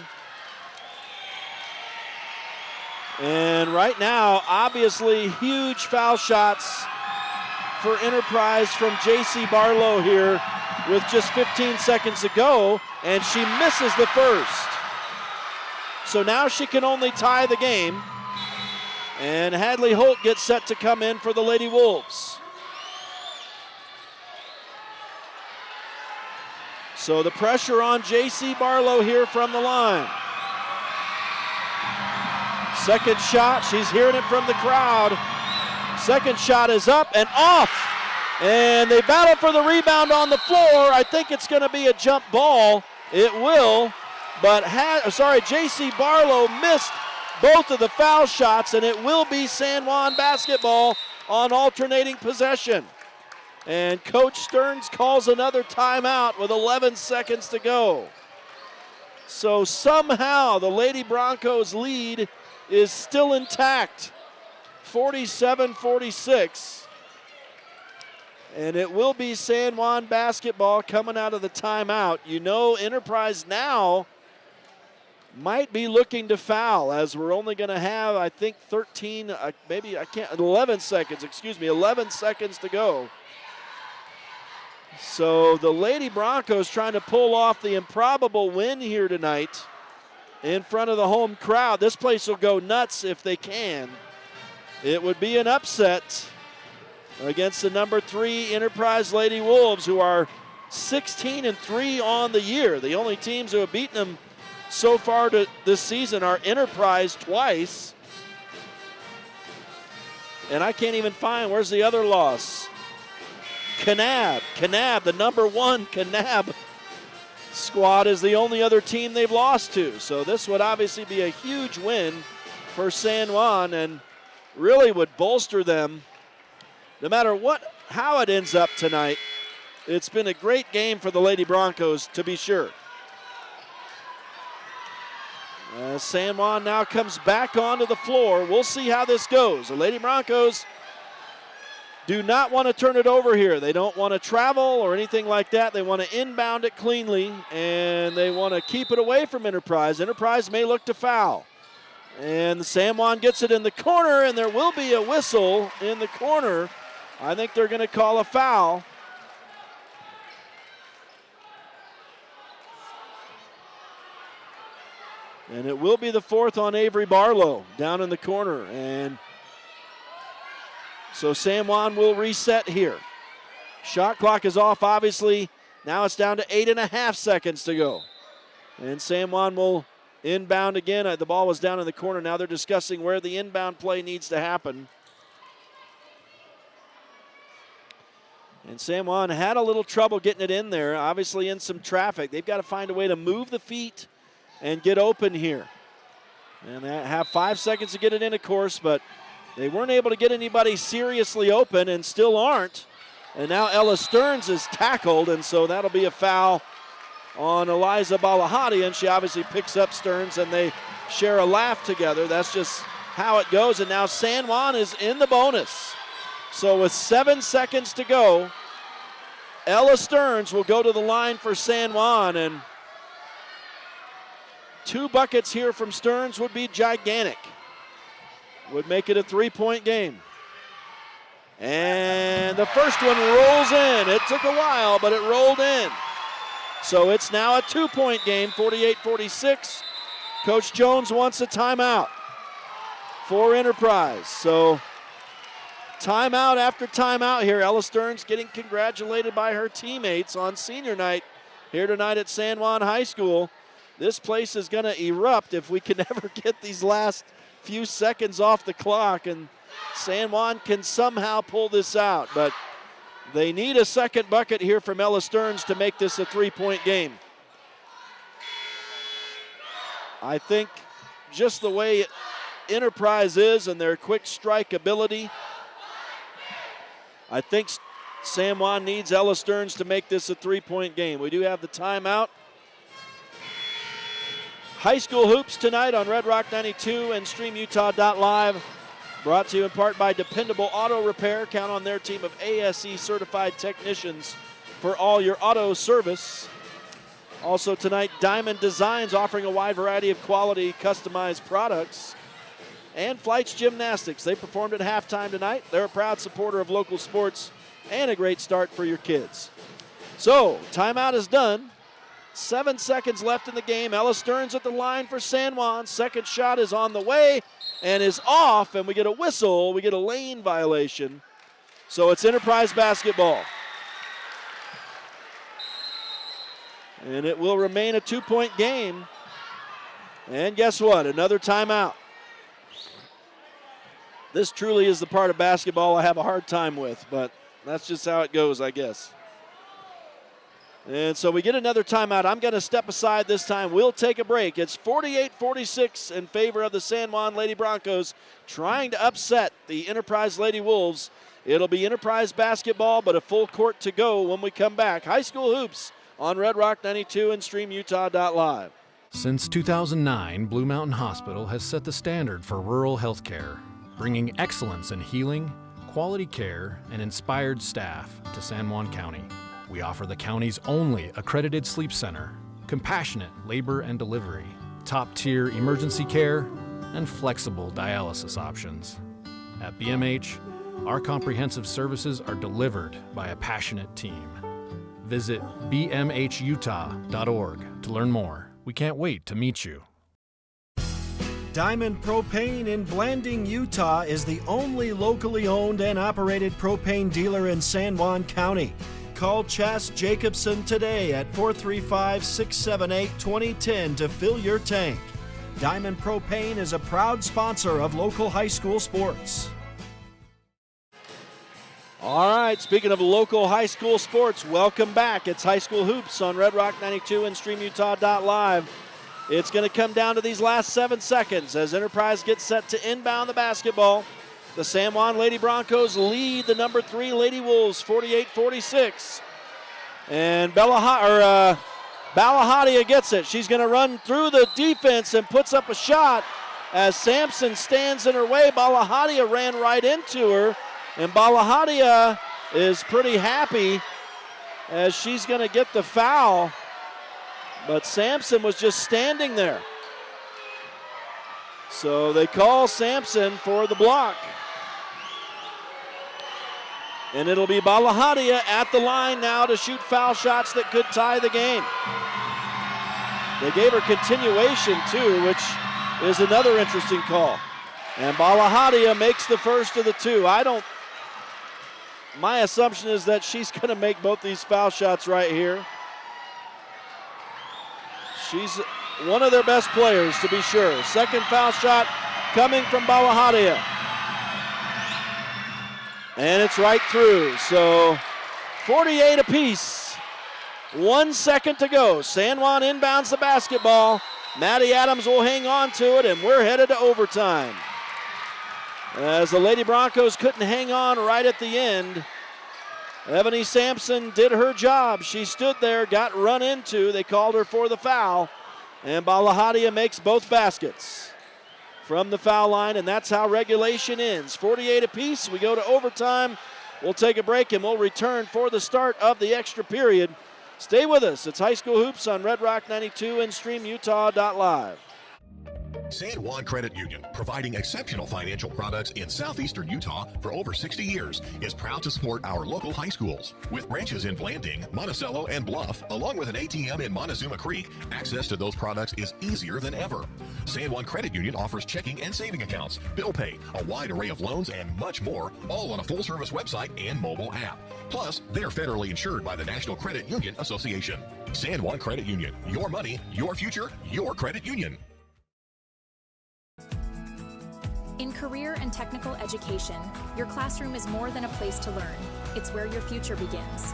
And right now, obviously, huge foul shots for Enterprise from J.C. Barlow here with just 15 seconds to go, and she misses the first. So now she can only tie the game, and Hadley Holt gets set to come in for the Lady Wolves. So the pressure on J.C. Barlow here from the line. Second shot, she's hearing it from the crowd. Second shot is up and off. And they battle for the rebound on the floor. I think it's going to be a jump ball. It will. But J.C. Barlow missed both of the foul shots, and it will be San Juan basketball on alternating possession. And Coach Stearns calls another timeout with 11 seconds to go. So somehow the Lady Broncos lead is still intact, 47-46. And it will be San Juan basketball coming out of the timeout. You know, Enterprise now might be looking to foul, as we're only going to have, I think, 11 seconds to go. So the Lady Broncos trying to pull off the improbable win here tonight in front of the home crowd. This place will go nuts if they can. It would be an upset against the number 3 Enterprise Lady Wolves, who are 16-3 on the year. The only teams who have beaten them so far this season are Enterprise twice. And I can't even find, where's the other loss? Kanab, the number 1 Kanab squad is the only other team they've lost to. So this would obviously be a huge win for San Juan and really would bolster them no matter how it ends up tonight. It's been a great game for the Lady Broncos, to be sure. San Juan now comes back onto the floor. We'll see how this goes. The Lady Broncos do not want to turn it over here. They don't want to travel or anything like that. They want to inbound it cleanly, and they want to keep it away from Enterprise. Enterprise may look to foul. And San Juan gets it in the corner, and there will be a whistle in the corner. I think they're going to call a foul. And it will be the 4th on Avery Barlow down in the corner. And so San Juan will reset here. Shot clock is off, obviously. Now it's down to 8.5 seconds to go. And San Juan will inbound again. The ball was down in the corner. Now they're discussing where the inbound play needs to happen. And San Juan had a little trouble getting it in there, obviously in some traffic. They've got to find a way to move the feet and get open here. And they have 5 seconds to get it in, of course, but they weren't able to get anybody seriously open and still aren't. And now Ella Stearns is tackled, and so that'll be a foul on Eliza Balahati, and she obviously picks up Stearns, and they share a laugh together. That's just how it goes, and now San Juan is in the bonus. So with 7 seconds to go, Ella Stearns will go to the line for San Juan, and 2 buckets here from Stearns would be gigantic. Would make it a 3-point game. And the first one rolls in. It took a while, but it rolled in. So it's now a 2-point game, 48-46. Coach Jones wants a timeout for Enterprise. So timeout after timeout here. Ella Stearns getting congratulated by her teammates on senior night here tonight at San Juan High School. This place is going to erupt if we can ever get these last few seconds off the clock, and San Juan can somehow pull this out. But they need a second bucket here from Ella Stearns to make this a 3-point game. I think just the way Enterprise is and their quick strike ability, I think San Juan needs Ella Stearns to make this a 3-point game. We do have the timeout. High school hoops tonight on Red Rock 92 and StreamUtah.Live. Brought to you in part by Dependable Auto Repair. Count on their team of ASE certified technicians for all your auto service. Also tonight, Diamond Designs offering a wide variety of quality customized products. And Flights Gymnastics. They performed at halftime tonight. They're a proud supporter of local sports and a great start for your kids. So, timeout is done. 7 seconds left in the game. Ella Stearns at the line for San Juan. Second shot is on the way and is off, and we get a whistle. We get a lane violation. So it's Enterprise basketball. And it will remain a 2-point game. And guess what? Another timeout. This truly is the part of basketball I have a hard time with, but that's just how it goes, I guess. And so we get another timeout. I'm going to step aside this time. We'll take a break. It's 48-46 in favor of the San Juan Lady Broncos, trying to upset the Enterprise Lady Wolves. It'll be Enterprise basketball, but a full court to go when we come back. High school hoops on Red Rock 92 and StreamUtah.Live. Since 2009, Blue Mountain Hospital has set the standard for rural healthcare, bringing excellence in healing, quality care, and inspired staff to San Juan County. We offer the county's only accredited sleep center, compassionate labor and delivery, top-tier emergency care, and flexible dialysis options. At BMH, our comprehensive services are delivered by a passionate team. Visit bmhutah.org to learn more. We can't wait to meet you. Diamond Propane in Blanding, Utah is the only locally owned and operated propane dealer in San Juan County. Call Chas Jacobson today at 435-678-2010 to fill your tank. Diamond Propane is a proud sponsor of local high school sports. All right, speaking of local high school sports, welcome back. It's High School Hoops on Red Rock 92 and StreamUtah.Live. It's going to come down to these last 7 seconds as Enterprise gets set to inbound the basketball. The San Juan Lady Broncos lead the number 3 Lady Wolves 48-46. And Balahadia gets it. She's going to run through the defense and puts up a shot as Sampson stands in her way. Balahadia ran right into her, and Balahadia is pretty happy as she's going to get the foul. But Sampson was just standing there. So they call Sampson for the block. And it'll be Balahadia at the line now to shoot foul shots that could tie the game. They gave her continuation too, which is another interesting call. And Balahadia makes the first of the 2. My assumption is that she's going to make both these foul shots right here. She's one of their best players, to be sure. Second foul shot coming from Balahadia. And it's right through. So 48 apiece. 1 second to go. San Juan inbounds the basketball. Maddie Adams will hang on to it, and we're headed to overtime. As the Lady Broncos couldn't hang on right at the end, Ebony Sampson did her job. She stood there, got run into. They called her for the foul, and Balahadia makes both baskets from the foul line, and that's how regulation ends. 48 apiece. We go to overtime. We'll take a break, and we'll return for the start of the extra period. Stay with us. It's High School Hoops on Red Rock 92 and StreamUtah.Live. San Juan Credit Union, providing exceptional financial products in southeastern Utah for over 60 years, is proud to support our local high schools. With branches in Blanding, Monticello, and Bluff, along with an ATM in Montezuma Creek, access to those products is easier than ever. San Juan Credit Union offers checking and saving accounts, bill pay, a wide array of loans, and much more, all on a full-service website and mobile app. Plus, they're federally insured by the National Credit Union Association. San Juan Credit Union, your money, your future, your credit union. In career and technical education, your classroom is more than a place to learn. It's where your future begins.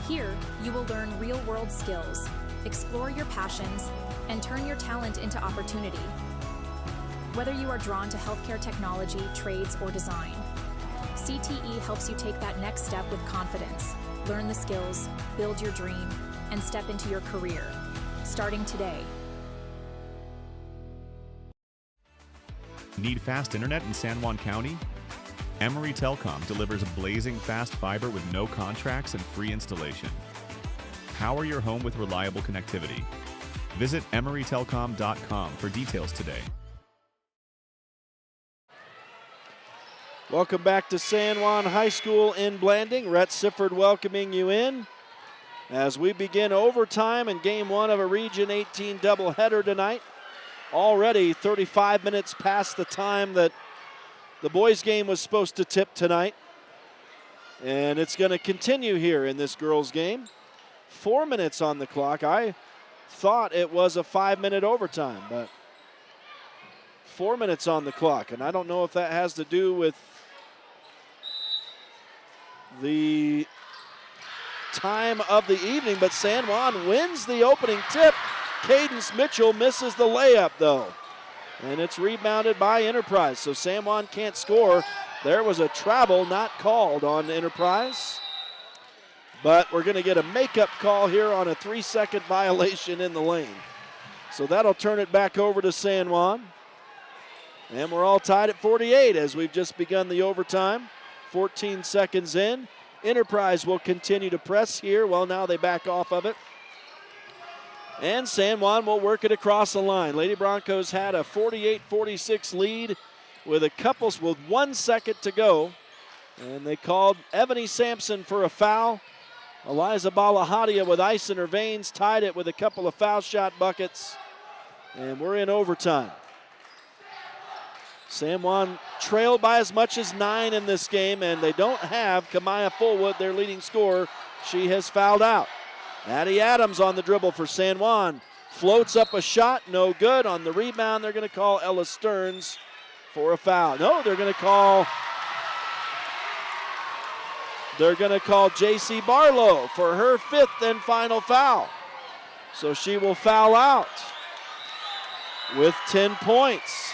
Here, you will learn real-world skills, explore your passions, and turn your talent into opportunity. Whether you are drawn to healthcare technology, trades, or design, CTE helps you take that next step with confidence, learn the skills, build your dream, and step into your career, starting today. Need fast internet in San Juan County? Emory Telcom delivers blazing fast fiber with no contracts and free installation. Power your home with reliable connectivity. Visit emorytelcom.com for details today. Welcome back to San Juan High School in Blanding. Rhett Sifford welcoming you in as we begin overtime in Game 1 of a Region 18 doubleheader tonight. Already 35 minutes past the time that the boys' game was supposed to tip tonight. And it's going to continue here in this girls' game. 4 minutes on the clock. I thought it was a 5-minute overtime, but 4 minutes on the clock. And I don't know if that has to do with the time of the evening, but San Juan wins the opening tip. Cadence Mitchell misses the layup, though. And it's rebounded by Enterprise, so San Juan can't score. There was a travel not called on Enterprise. But we're going to get a makeup call here on a 3-second violation in the lane. So that'll turn it back over to San Juan. And we're all tied at 48 as we've just begun the overtime. 14 seconds in. Enterprise will continue to press here. Well, now they back off of it. And San Juan will work it across the line. Lady Broncos had a 48-46 lead with 1 second to go. And they called Ebony Sampson for a foul. Eliza Balahadia with ice in her veins tied it with a couple of foul shot buckets. And we're in overtime. San Juan trailed by as much as 9 in this game, and they don't have Kamaya Fullwood, their leading scorer. She has fouled out. Addie Adams on the dribble for San Juan. Floats up a shot, no good. On the rebound, they're going to call Ella Stearns for a foul. No, they're going to call J.C. Barlow for her 5th and final foul. So she will foul out with 10 points.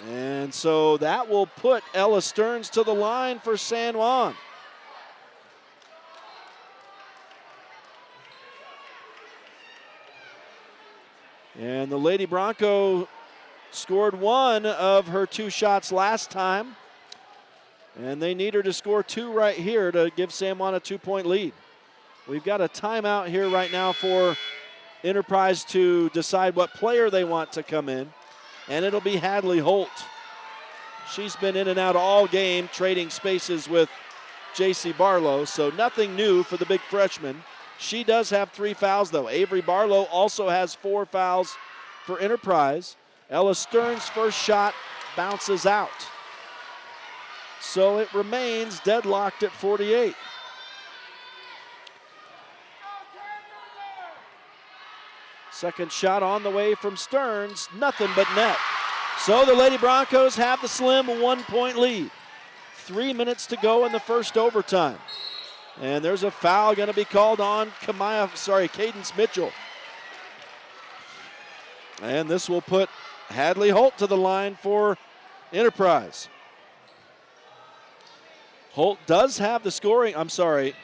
And so that will put Ella Stearns to the line for San Juan. And the Lady Bronco scored 1 of her 2 shots last time. And they need her to score 2 right here to give San Juan a 2-point lead. We've got a timeout here right now for Enterprise to decide what player they want to come in. And it'll be Hadley Holt. She's been in and out all game, trading spaces with J.C. Barlow, so nothing new for the big freshman. She does have 3 fouls, though. Avery Barlow also has 4 fouls for Enterprise. Ella Stearns' first shot bounces out. So it remains deadlocked at 48. Second shot on the way from Stearns, nothing but net. So the Lady Broncos have the slim 1-point lead. 3 minutes to go in the first overtime. And there's a foul going to be called on Cadence Mitchell. And this will put Hadley Holt to the line for Enterprise. Holt does have the scoring, Kamaya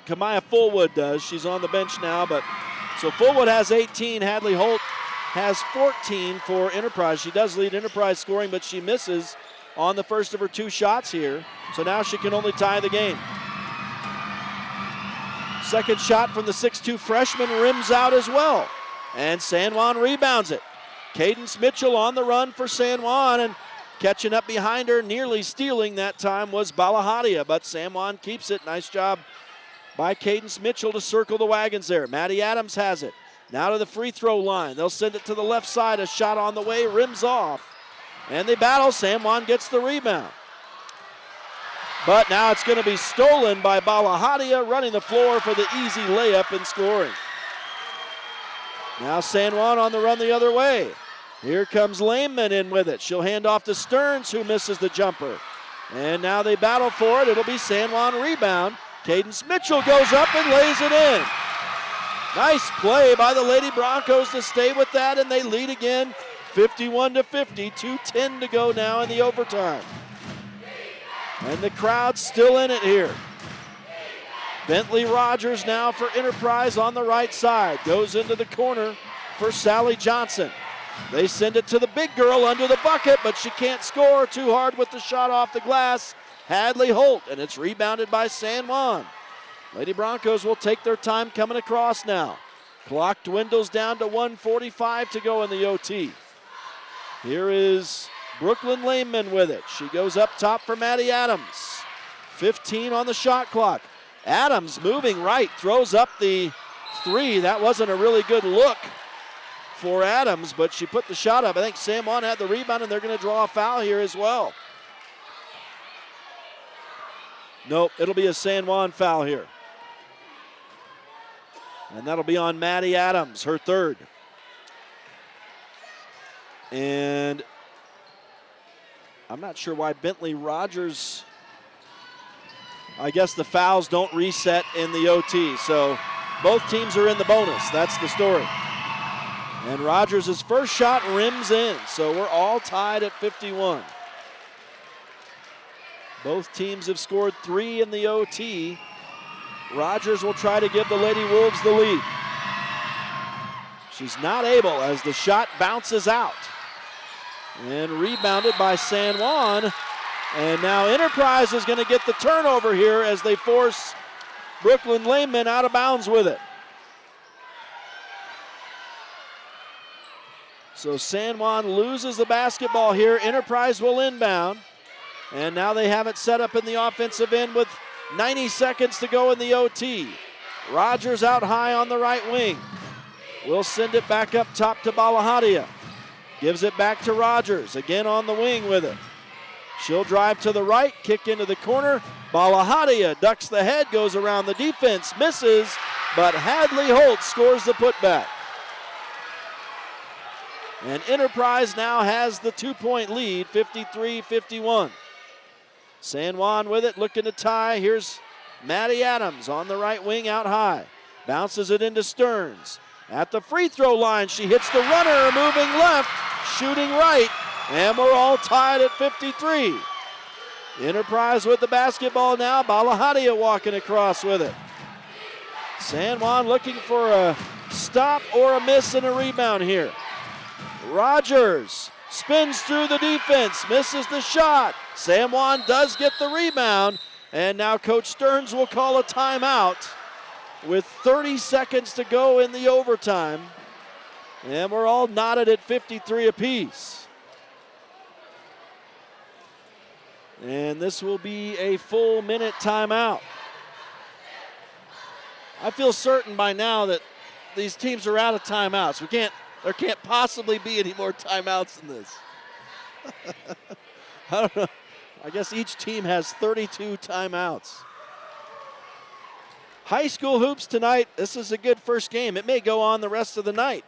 Fullwood does. She's on the bench now, but so Fullwood has 18, Hadley Holt has 14 for Enterprise. She does lead Enterprise scoring, but she misses on the first of her 2 shots here. So now she can only tie the game. Second shot from the 6'2 freshman rims out as well. And San Juan rebounds it. Cadence Mitchell on the run for San Juan, and catching up behind her, nearly stealing that time was Balahadia, but San Juan keeps it. Nice job by Cadence Mitchell to circle the wagons there. Maddie Adams has it. Now to the free throw line. They'll send it to the left side. A shot on the way, rims off. And they battle. San Juan gets the rebound. But now it's going to be stolen by Balahadia, running the floor for the easy layup and scoring. Now San Juan on the run the other way. Here comes Lehman in with it. She'll hand off to Stearns, who misses the jumper. And now they battle for it. It'll be San Juan rebound. Cadence Mitchell goes up and lays it in. Nice play by the Lady Broncos to stay with that, and they lead again 51-50. 2:10 to go now in the overtime. And the crowd's still in it here. Bentley Rogers now for Enterprise on the right side. Goes into the corner for Sally Johnson. They send it to the big girl under the bucket, but she can't score. Too hard with the shot off the glass. Hadley Holt, and it's rebounded by San Juan. Lady Broncos will take their time coming across now. Clock dwindles down to 1:45 to go in the OT. Here is Brooklyn Lehman with it. She goes up top for Maddie Adams. 15 on the shot clock. Adams moving right, throws up the 3. That wasn't a really good look for Adams, but she put the shot up. I think San Juan had the rebound, and they're going to draw a foul here as well. Nope, it'll be a San Juan foul here. And that'll be on Maddie Adams, her 3rd. And I'm not sure why Bentley Rogers, I guess the fouls don't reset in the OT. So both teams are in the bonus. That's the story. And Rogers' first shot rims in. So we're all tied at 51. Both teams have scored 3 in the OT. Rogers will try to give the Lady Wolves the lead. She's not able as the shot bounces out. And rebounded by San Juan. And now Enterprise is going to get the turnover here as they force Brooklyn Lehman out of bounds with it. So San Juan loses the basketball here. Enterprise will inbound. And now they have it set up in the offensive end with 90 seconds to go in the OT. Rogers out high on the right wing. We'll send it back up top to Balahadia. Gives it back to Rogers, again on the wing with it. She'll drive to the right, kick into the corner. Balahadia ducks the head, goes around the defense, misses, but Hadley Holt scores the putback. And Enterprise now has the 2-point lead, 53-51. San Juan with it, looking to tie. Here's Maddie Adams on the right wing out high. Bounces it into Stearns. At the free throw line, she hits the runner, moving left, shooting right, and we're all tied at 53. Enterprise with the basketball now. Balahadia walking across with it. San Juan looking for a stop or a miss and a rebound here. Rogers spins through the defense, misses the shot. San Juan does get the rebound, and now Coach Stearns will call a timeout with 30 seconds to go in the overtime. And we're all knotted at 53 apiece. And this will be a full minute timeout. I feel certain by now that these teams are out of timeouts. There can't possibly be any more timeouts than this. I don't know. I guess each team has 32 timeouts. High school hoops tonight. This is a good first game. It may go on the rest of the night.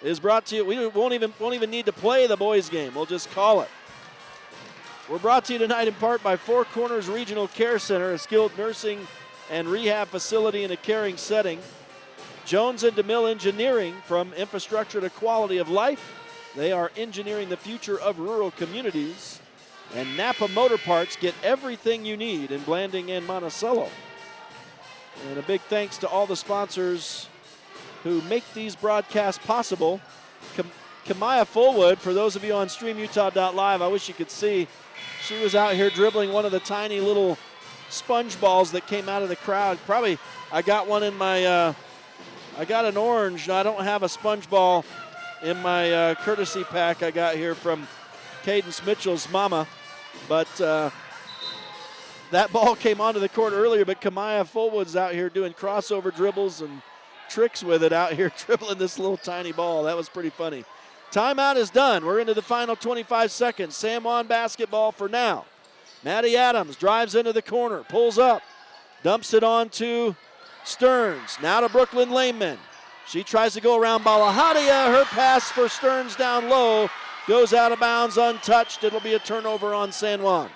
It is brought to you. We won't even need to play the boys game. We'll just call it. We're brought to you tonight in part by Four Corners Regional Care Center, a skilled nursing and rehab facility in a caring setting. Jones and DeMille Engineering, from infrastructure to quality of life. They are engineering the future of rural communities. And Napa Motor Parts, get everything you need in Blanding and Monticello. And a big thanks to all the sponsors who make these broadcasts possible. Kamaya Fullwood, for those of you on StreamUtah.Live, I wish you could see. She was out here dribbling one of the tiny little sponge balls that came out of the crowd. Probably, I got one in my, I got an orange. I don't have a sponge ball in my courtesy pack I got here from Cadence Mitchell's mama. But that ball came onto the court earlier, but Kamaya Fullwood's out here doing crossover dribbles and tricks with it out here, dribbling this little tiny ball. That was pretty funny. Timeout is done. We're into the final 25 seconds. San Juan basketball for now. Maddie Adams drives into the corner, pulls up, dumps it on to Stearns. Now to Brooklyn Lehman. She tries to go around Balahadia. Her pass for Stearns down low goes out of bounds untouched. It'll be a turnover on San Juan.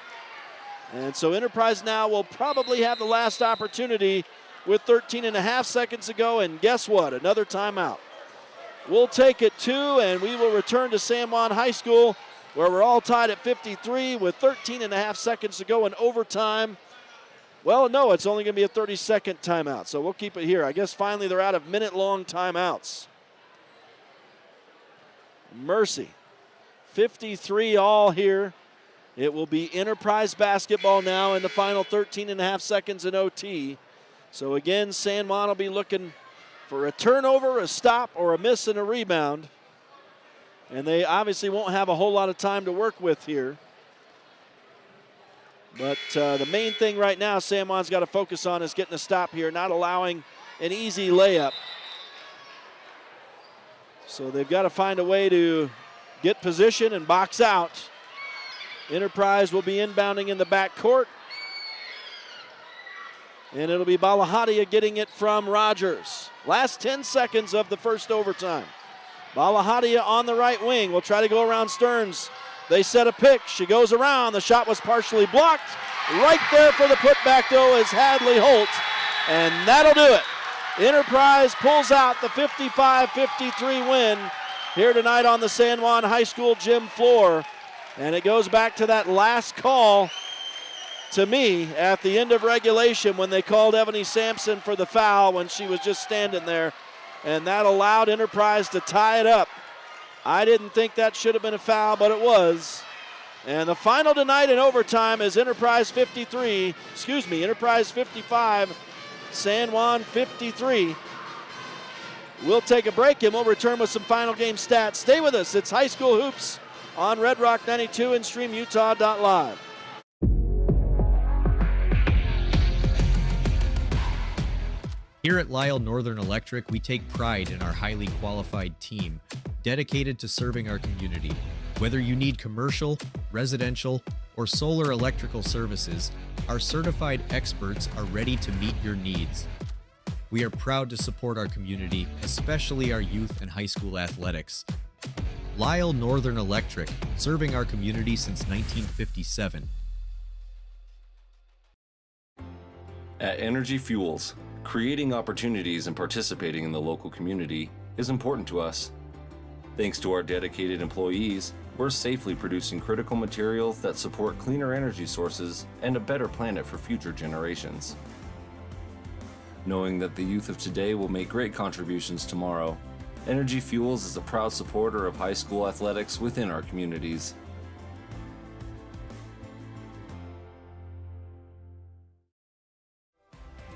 And so Enterprise now will probably have the last opportunity with 13.5 seconds to go. And guess what? Another timeout. We'll take it two, and we will return to San Juan High School, where we're all tied at 53 with 13.5 seconds to go in overtime. Well, no, it's only going to be a 30-second timeout, so we'll keep it here. I guess finally they're out of minute-long timeouts. Mercy. 53 all here. It will be Enterprise basketball now in the final 13.5 seconds in OT. So again, San Juan will be looking for a turnover, a stop, or a miss and a rebound. And they obviously won't have a whole lot of time to work with here. But the main thing right now San Juan's got to focus on is getting a stop here, not allowing an easy layup. So they've got to find a way to get position and box out. Enterprise will be inbounding in the backcourt. And it'll be Balahadia getting it from Rogers. Last 10 seconds of the first overtime. Balahadia on the right wing will try to go around Stearns. They set a pick. She goes around. The shot was partially blocked. Right there for the putback, though, is Hadley Holt. And that'll do it. Enterprise pulls out the 55-53 win here tonight on the San Juan High School gym floor. And it goes back to that last call. to me, at the end of regulation when they called Ebony Sampson for the foul when she was just standing there, and that allowed Enterprise to tie it up. I didn't think that should have been a foul, but it was. And the final tonight in overtime is Enterprise 55, San Juan 53. We'll take a break and we'll return with some final game stats. Stay with us. It's High School Hoops on Red Rock 92 and StreamUtah.Live. Here at Lisle Northern Electric, we take pride in our highly qualified team, dedicated to serving our community. Whether you need commercial, residential, or solar electrical services, our certified experts are ready to meet your needs. We are proud to support our community, especially our youth and high school athletics. Lisle Northern Electric, serving our community since 1957. At Energy Fuels, creating opportunities and participating in the local community is important to us. Thanks to our dedicated employees, we're safely producing critical materials that support cleaner energy sources and a better planet for future generations. Knowing that the youth of today will make great contributions tomorrow, Energy Fuels is a proud supporter of high school athletics within our communities.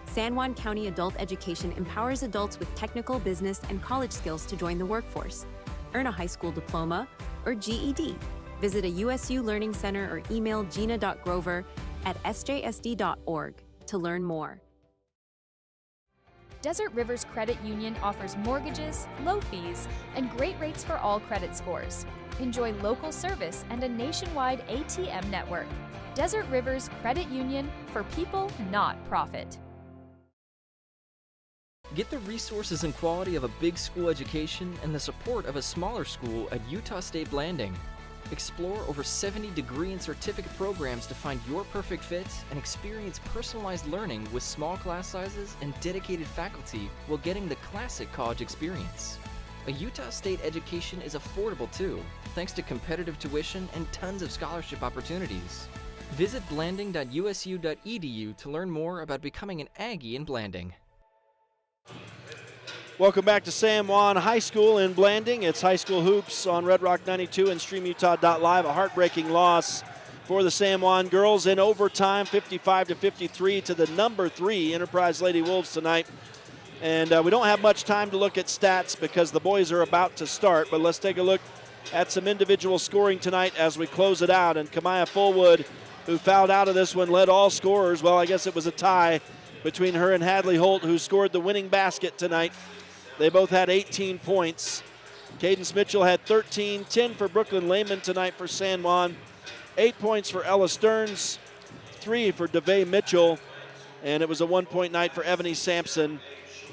San Juan County Adult Education empowers adults with technical, business, and college skills to join the workforce. Earn a high school diploma or GED. Visit a USU Learning Center or email gina.grover@sjsd.org to learn more. Desert Rivers Credit Union offers mortgages, low fees, and great rates for all credit scores. Enjoy local service and a nationwide ATM network. Desert Rivers Credit Union, for people, not profit. Get the resources and quality of a big school education and the support of a smaller school at Utah State Blanding. Explore over 70 degree and certificate programs to find your perfect fit and experience personalized learning with small class sizes and dedicated faculty while getting the classic college experience. A Utah State education is affordable too, thanks to competitive tuition and tons of scholarship opportunities. Visit blanding.usu.edu to learn more about becoming an Aggie in Blanding. Welcome back to San Juan High School in Blanding. It's High School Hoops on Red Rock 92 and StreamUtah.Live. A heartbreaking loss for the San Juan girls in overtime, 55-53 to the number 3 Enterprise Lady Wolves tonight. And we don't have much time to look at stats because the boys are about to start, but let's take a look at some individual scoring tonight as we close it out. And Kamaya Fullwood, who fouled out of this one, led all scorers. Well, I guess it was a tie between her and Hadley Holt, who scored the winning basket tonight. They both had 18 points. Cadence Mitchell had 13, 10 for Brooklyn Lehman tonight for San Juan, 8 points for Ella Stearns, 3 for DeVay Mitchell, and it was a 1-point night for Ebony Sampson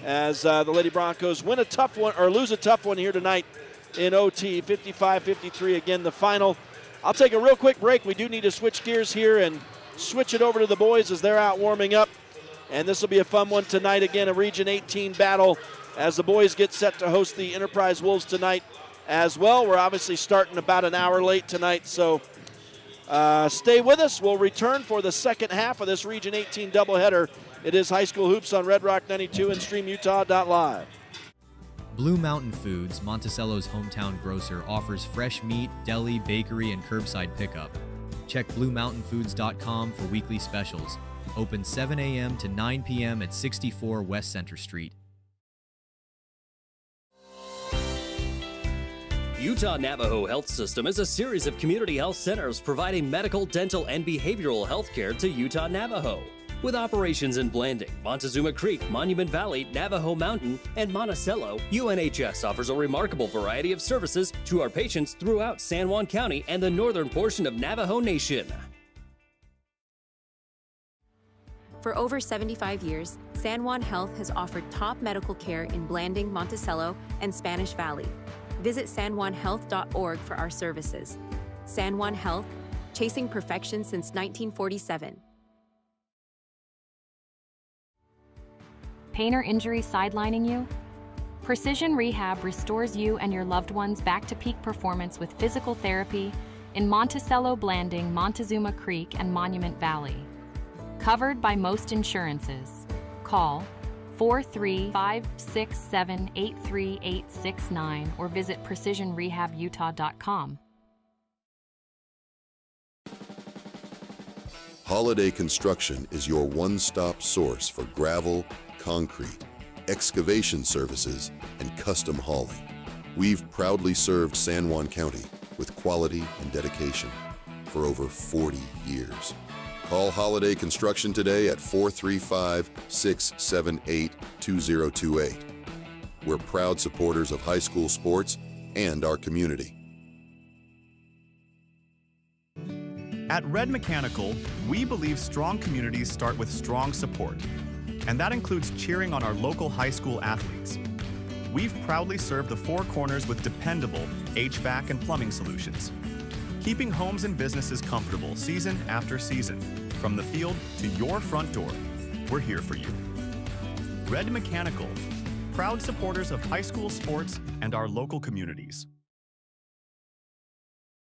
as the Lady Broncos win a tough one, or lose a tough one here tonight in OT, 55-53 again the final. I'll take a real quick break. We do need to switch gears here and switch it over to the boys as they're out warming up. And this will be a fun one tonight. Again, a Region 18 battle as the boys get set to host the Enterprise Wolves tonight as well. We're obviously starting about an hour late tonight, so stay with us. We'll return for the second half of this Region 18 doubleheader. It is High School Hoops on Red Rock 92 and StreamUtah.Live. Blue Mountain Foods, Monticello's hometown grocer, offers fresh meat, deli, bakery, and curbside pickup. Check BlueMountainFoods.com for weekly specials. Open 7 a.m. to 9 p.m. at 64 West Center Street. Utah Navajo Health System is a series of community health centers providing medical, dental, and behavioral health care to Utah Navajo. With operations in Blanding, Montezuma Creek, Monument Valley, Navajo Mountain, and Monticello, UNHS offers a remarkable variety of services to our patients throughout San Juan County and the northern portion of Navajo Nation. For over 75 years, San Juan Health has offered top medical care in Blanding, Monticello, and Spanish Valley. Visit sanjuanhealth.org for our services. San Juan Health, chasing perfection since 1947. Pain or injury sidelining you? Precision Rehab restores you and your loved ones back to peak performance with physical therapy in Monticello, Blanding, Montezuma Creek, and Monument Valley. Covered by most insurances. Call 435-678-3869 or visit PrecisionRehabUtah.com. Holiday Construction is your one-stop source for gravel, concrete, excavation services, and custom hauling. We've proudly served San Juan County with quality and dedication for over 40 years. Call Holiday Construction today at 435-678-2028. We're proud supporters of high school sports and our community. At Red Mechanical, we believe strong communities start with strong support, and that includes cheering on our local high school athletes. We've proudly served the Four Corners with dependable HVAC and plumbing solutions, keeping homes and businesses comfortable season after season. From the field to your front door, we're here for you. Red Mechanical, proud supporters of high school sports and our local communities.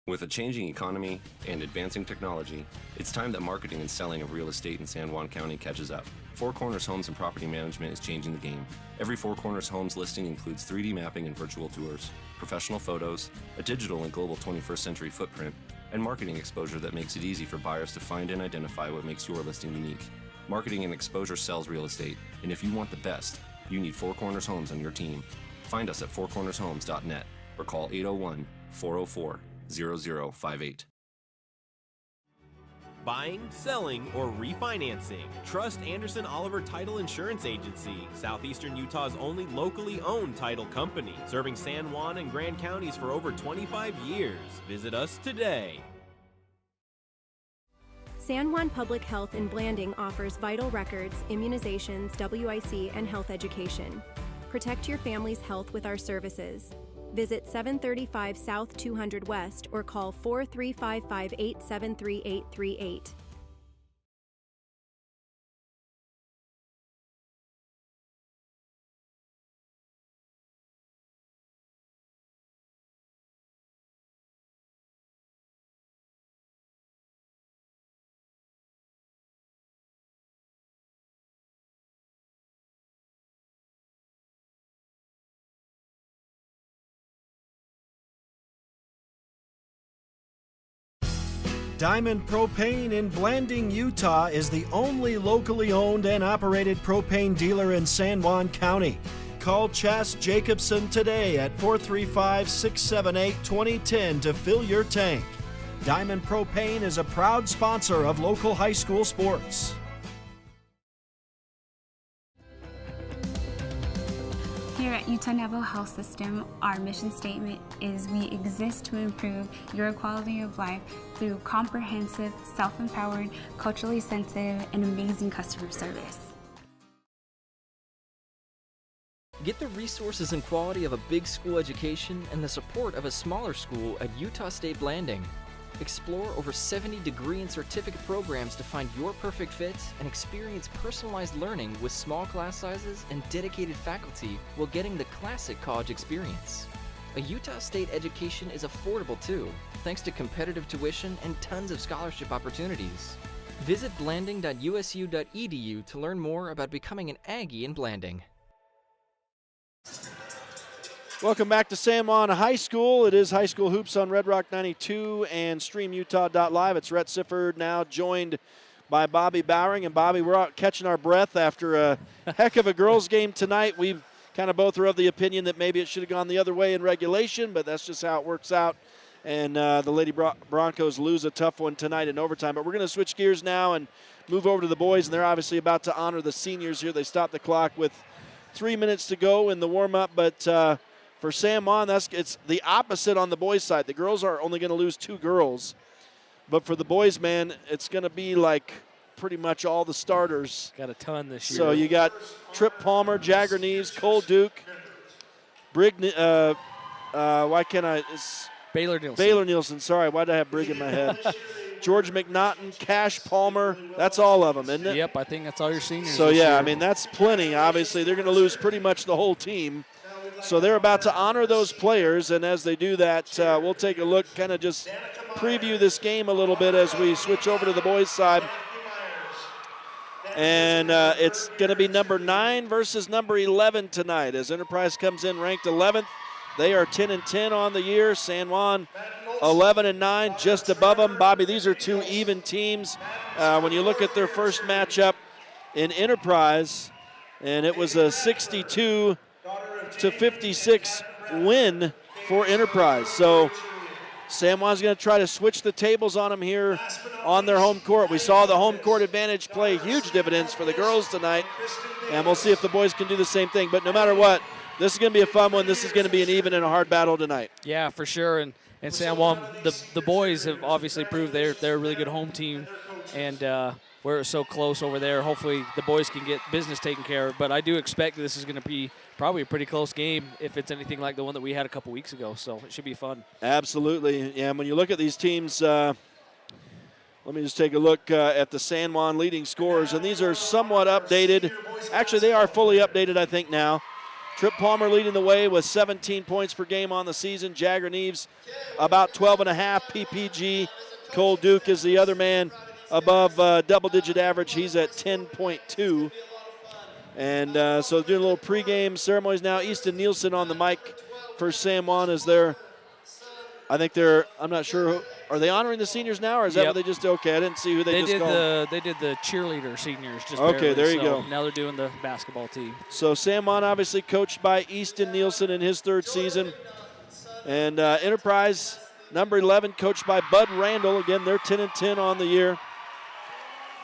With a changing economy and advancing technology, it's time that marketing and selling of real estate in San Juan County catches up. Four Corners Homes and Property Management is changing the game. Every Four Corners Homes listing includes 3D mapping and virtual tours, professional photos, a digital and global 21st century footprint, and marketing exposure that makes it easy for buyers to find and identify what makes your listing unique. Marketing and exposure sells real estate, and if you want the best, you need Four Corners Homes on your team. Find us at fourcornershomes.net or call 801-404-0058. Buying, selling, or refinancing. Trust Anderson Oliver Title Insurance Agency, Southeastern Utah's only locally owned title company, serving San Juan and Grand counties for over 25 years. Visit us today. San Juan Public Health in Blanding offers vital records, immunizations, WIC, and health education. Protect your family's health with our services. Visit 735 South 200 West or call 43558733838. Diamond Propane in Blanding, Utah is the only locally owned and operated propane dealer in San Juan County. Call Chas Jacobson today at 435-678-2010 to fill your tank. Diamond Propane is a proud sponsor of local high school sports. Here at Utah-Navajo Health System, our mission statement is we exist to improve your quality of life through comprehensive, self-empowered, culturally sensitive, and amazing customer service. Get the resources and quality of a big school education and the support of a smaller school at Utah State Blanding. Explore over 70 degree and certificate programs to find your perfect fit and experience personalized learning with small class sizes and dedicated faculty while getting the classic college experience. A Utah State education is affordable too, thanks to competitive tuition and tons of scholarship opportunities. Visit blanding.usu.edu to learn more about becoming an Aggie in Blanding. Welcome back to San Juan High School. It is High School Hoops on Red Rock 92 and StreamUtah.Live. It's Rhett Sifford now joined by Bobby Bowering. And Bobby, we're out catching our breath after a heck of a girls game tonight. We kind of both are of the opinion that maybe it should have gone the other way in regulation, but that's just how it works out. And the Lady Broncos lose a tough one tonight in overtime. But we're going to switch gears now and move over to the boys, and they're obviously about to honor the seniors here. They stopped the clock with 3 minutes to go in the warm-up, but for San Juan, it's the opposite on the boys' side. The girls are only going to lose 2 girls. But for the boys, man, it's going to be like pretty much all the starters. Got a ton this year. So you got Trip Palmer, Jagger Neves, Cole Duke, Baylor Nielsen. Baylor Nielsen, sorry. Why did I have Brig in my head? George McNaughton, Cash Palmer. That's all of them, isn't it? Yep, I think that's all your seniors. So, yeah, I mean, that's plenty. Obviously, they're going to lose pretty much the whole team. So they're about to honor those players, and as they do that, we'll take a look, kind of just preview this game a little bit as we switch over to the boys' side. And it's going to be number 9 versus number 11 tonight as Enterprise comes in ranked 11th. They are 10-10 on the year. San Juan 11-9, just above them. Bobby, these are 2 even teams. When you look at their first matchup in Enterprise, and it was a 62-56 win for Enterprise. So San Juan's going to try to switch the tables on them here on their home court. We saw the home court advantage play huge dividends for the girls tonight, and we'll see if the boys can do the same thing. But no matter what, this is going to be a fun one. This is going to be an even and a hard battle tonight. Yeah, for sure. And San Juan, the boys have obviously proved they're a really good home team, and we're so close over there. Hopefully the boys can get business taken care of. But I do expect this is going to be probably a pretty close game if it's anything like the one that we had a couple weeks ago. So it should be fun. Absolutely. Yeah, and when you look at these teams, let me just take a look at the San Juan leading scorers, and these are somewhat updated. Actually, they are fully updated, I think, now. Trip Palmer leading the way with 17 points per game on the season. Jagger Neves about 12.5 PPG. Cole Duke is the other man above double-digit average. He's at 10.2. And so doing a little pregame ceremonies now. Easton Nielsen on the mic for San Juan as they're, I think they're, I'm not sure, are they honoring the seniors now, or is that what they just did? Okay, I didn't see who they just called. They did the cheerleader seniors just okay, barely, there you go. Now they're doing the basketball team. So San Juan obviously coached by Easton Nielsen in his 3rd season. And Enterprise, number 11, coached by Bud Randall. Again, they're 10-10 on the year.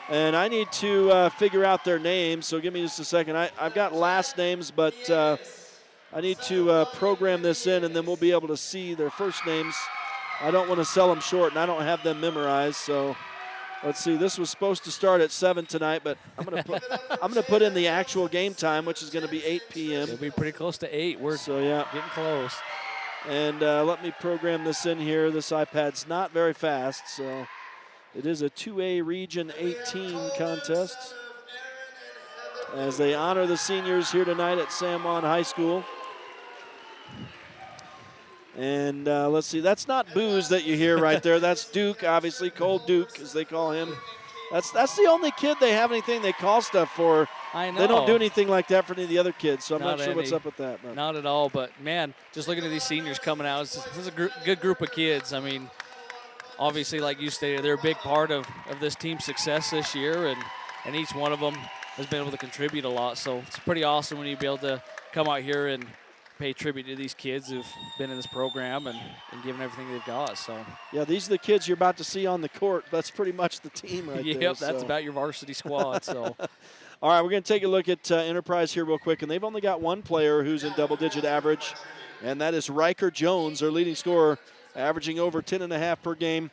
And I need to figure out their names, so give me just a second. I've got last names, but I need to program this in, and then we'll be able to see their first names. I don't want to sell them short, and I don't have them memorized. So let's see. This was supposed to start at 7 tonight, but I'm going to put in the actual game time, which is going to be 8 p.m. It'll be pretty close to 8. We're getting close. And let me program this in here. This iPad's not very fast, so it is a 2A Region 18 contest as they honor the seniors here tonight at San Juan High School. And let's see, that's not Booze that you hear right there. That's Duke, obviously, Cole Duke, as they call him. That's the only kid they have anything they call stuff for. I know. They don't do anything like that for any of the other kids, so I'm not sure any. what's up with that. But. Not at all, but, man, just looking at these seniors coming out, this is a good group of kids. I mean, obviously, like you stated, they're a big part of this team's success this year, and each one of them has been able to contribute a lot. So it's pretty awesome when you be able to come out here and pay tribute to these kids who've been in this program and given everything they've got. So yeah, these are the kids you're about to see on the court. That's pretty much the team right there. Yep, that's about your varsity squad. So. All right, we're going to take a look at Enterprise here real quick, and they've only got one player who's in double-digit average, and that is Riker Jones, their leading scorer, averaging over 10.5 per game.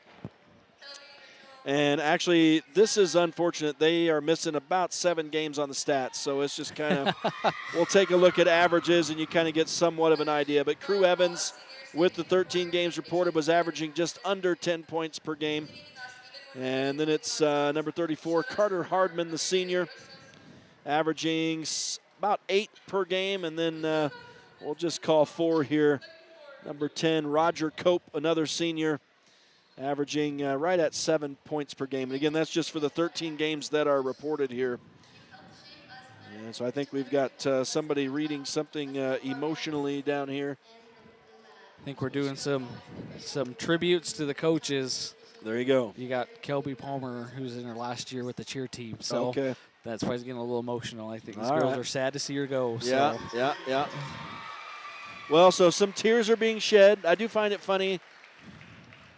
And actually, this is unfortunate. They are missing about 7 games on the stats, so it's just kind of, we'll take a look at averages, and you kind of get somewhat of an idea. But Crew Evans, with the 13 games reported, was averaging just under 10 points per game. And then it's number 34, Carter Hardman, the senior, averaging about 8 per game. And then we'll just call 4 here. Number 10, Roger Cope, another senior, averaging right at 7 points per game. And again, that's just for the 13 games that are reported here. And so I think we've got somebody reading something emotionally down here. I think we're doing some tributes to the coaches. There you go. You got Kelby Palmer, who's in her last year with the cheer team. So that's why he's getting a little emotional. I think these girls are sad to see her go. Yeah, so. yeah. Well, so some tears are being shed. I do find it funny.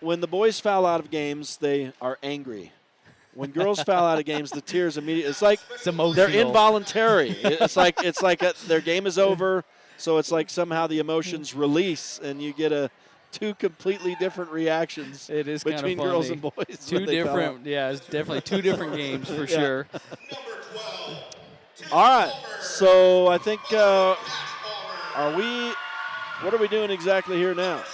When the boys foul out of games, they are angry. When girls foul out of games, the tears immediately. It's like they're involuntary. It's like their game is over, so it's like somehow the emotions release, and you get two completely different reactions. It is between girls and boys. Two different, yeah, it's definitely 2 different games for sure. All right, so I think what are we doing exactly here now?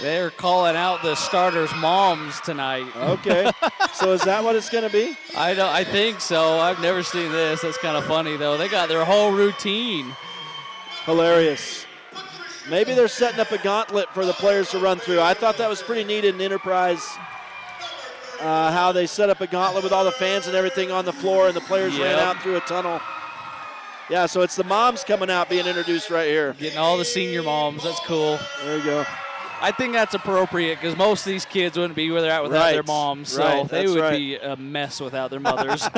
They're calling out the starters' moms tonight. Okay. So is that what it's going to be? I think so. I've never seen this. That's kind of funny, though. They got their whole routine. Hilarious. Maybe they're setting up a gauntlet for the players to run through. I thought that was pretty neat in Enterprise. how they set up a gauntlet with all the fans and everything on the floor, and the players ran out through a tunnel. Yeah, so it's the moms coming out being introduced right here. Getting all the senior moms. That's cool. There you go. I think that's appropriate because most of these kids wouldn't be where they're at without their moms. So they would be a mess without their mothers.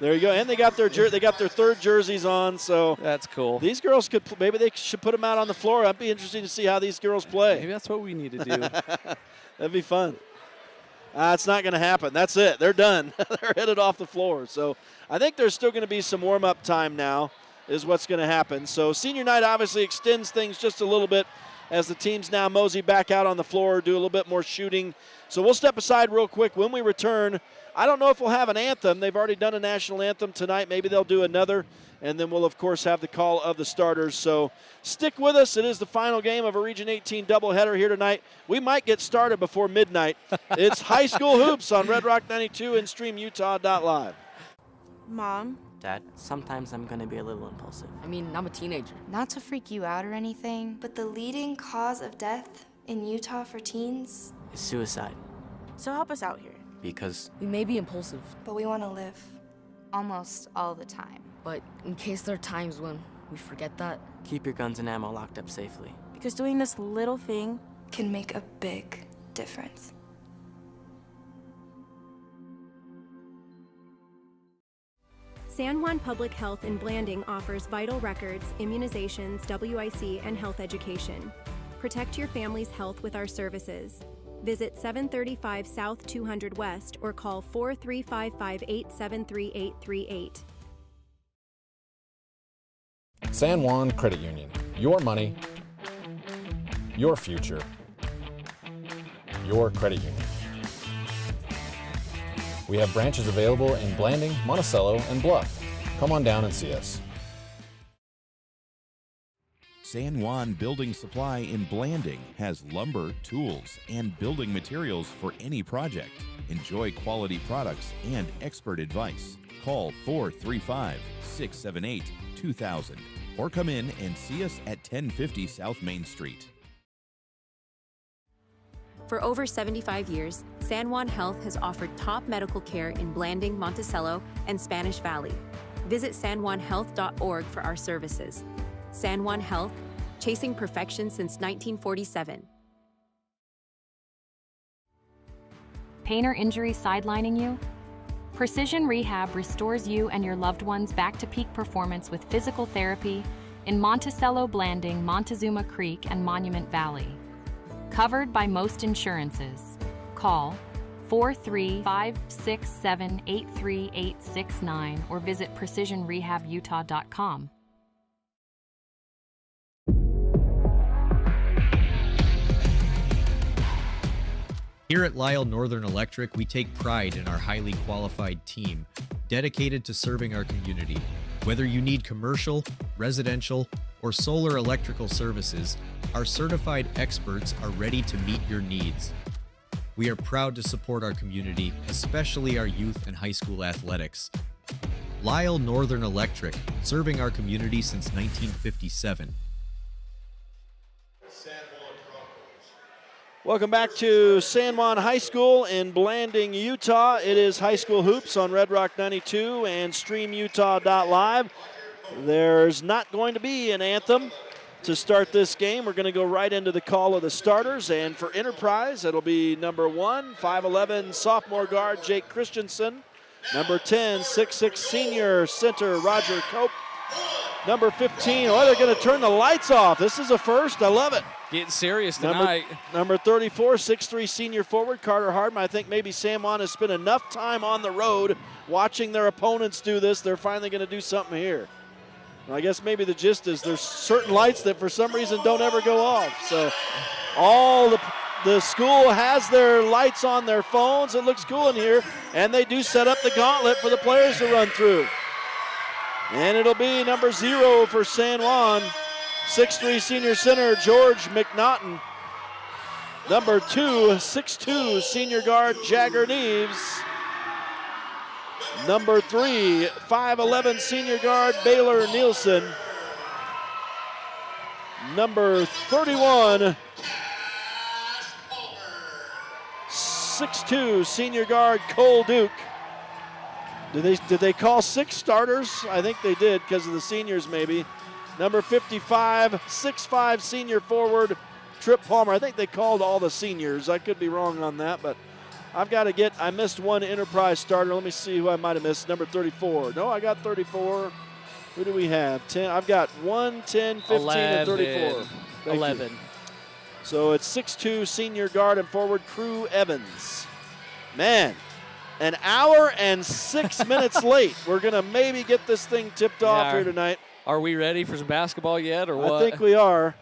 There you go, and they got their third jerseys on. So that's cool. These girls could maybe they should put them out on the floor. That'd be interesting to see how these girls play. Maybe that's what we need to do. That'd be fun. It's not going to happen. That's it. They're done. They're headed off the floor. So I think there's still going to be some warm-up time now is what's going to happen. So senior night obviously extends things just a little bit as the teams now mosey back out on the floor, do a little bit more shooting. So we'll step aside real quick. When we return, I don't know if we'll have an anthem. They've already done a national anthem tonight. Maybe they'll do another. And then we'll, of course, have the call of the starters. So stick with us. It is the final game of a Region 18 doubleheader here tonight. We might get started before midnight. It's high school hoops on Red Rock 92 and StreamUtah.Live. Mom, Dad, sometimes I'm going to be a little impulsive. I mean, I'm a teenager. Not to freak you out or anything, but the leading cause of death in Utah for teens Is suicide. So help us out here. Because we may be impulsive, but we want to live. Almost all the time. But in case there are times when we forget that, keep your guns and ammo locked up safely. Because doing this little thing can make a big difference. San Juan Public Health in Blanding offers vital records, immunizations, WIC, and health education. Protect your family's health with our services. Visit 735 South 200 West or call 4355-873838. San Juan Credit Union. Your money, your future, your credit union. We have branches available in Blanding, Monticello, and Bluff. Come on down and see us. San Juan Building Supply in Blanding has lumber, tools, and building materials for any project. Enjoy quality products and expert advice. Call 435-678-2000 or come in and see us at 1050 South Main Street. For over 75 years, San Juan Health has offered top medical care in Blanding, Monticello, and Spanish Valley. Visit sanjuanhealth.org for our services. San Juan Health, chasing perfection since 1947. Pain or injury sidelining you? Precision Rehab restores you and your loved ones back to peak performance with physical therapy in Monticello, Blanding, Montezuma Creek, and Monument Valley. Covered by most insurances. Call 435-678-3869 or visit precisionrehabutah.com. Here at Lisle Northern Electric, we take pride in our highly qualified team, dedicated to serving our community. Whether you need commercial, residential, or solar electrical services, our certified experts are ready to meet your needs. We are proud to support our community, especially our youth and high school athletics. Lisle Northern Electric, serving our community since 1957. Welcome back to San Juan High School in Blanding, Utah. It is high school hoops on Red Rock 92 and StreamUtah.Live. There's not going to be an anthem to start this game. We're going to go right into the call of the starters. And for Enterprise, it'll be number 1, 5'11", sophomore guard Jake Christensen. Number 10, 6'6", senior center Roger Cope. Number 15, they're going to turn the lights off. This is a first. I love it. Getting serious tonight. Number 34, 6'3", senior forward Carter Hardman. I think maybe San Juan has spent enough time on the road watching their opponents do this. They're finally going to do something here. And I guess maybe the gist is there's certain lights that for some reason don't ever go off. So all the school has their lights on their phones. It looks cool in here. And they do set up the gauntlet for the players to run through. And it'll be number 0 for San Juan, 6'3", senior center George McNaughton. Number 2, 6'2", senior guard Jagger Neves. Number 3, 5'11", senior guard Baylor Nielsen. Number 31, 6'2", senior guard Cole Duke. Did they call 6 starters? I think they did because of the seniors maybe. Number 55, 6'5", senior forward Trip Palmer. I think they called all the seniors. I could be wrong on that, but I missed one Enterprise starter. Let me see who I might have missed. Number 34. No, I got 34. Who do we have? 10. I've got 1, 10, 15, 11, and 34. Thank 11. you. So it's 6'2", senior guard and forward Crew Evans. Man, an hour and 6 minutes late. We're going to maybe get this thing tipped off here tonight. Are we ready for some basketball yet, or what? I think we are.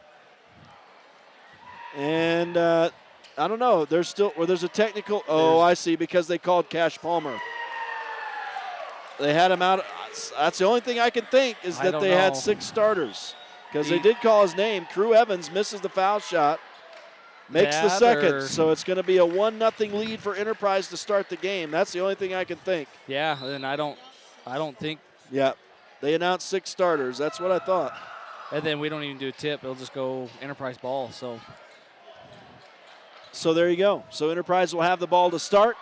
And I don't know. There's a technical. Oh, I see, because they called Cash Palmer. They had him out. That's the only thing I can think is that they had 6 starters, because they did call his name. Crew Evans misses the foul shot, makes the second. So it's going to be a 1-0 lead for Enterprise to start the game. That's the only thing I can think. Yeah, and I don't think. Yeah, they announced 6 starters. That's what I thought. And then we don't even do a tip. It'll just go Enterprise ball. So there you go. So Enterprise will have the ball to start.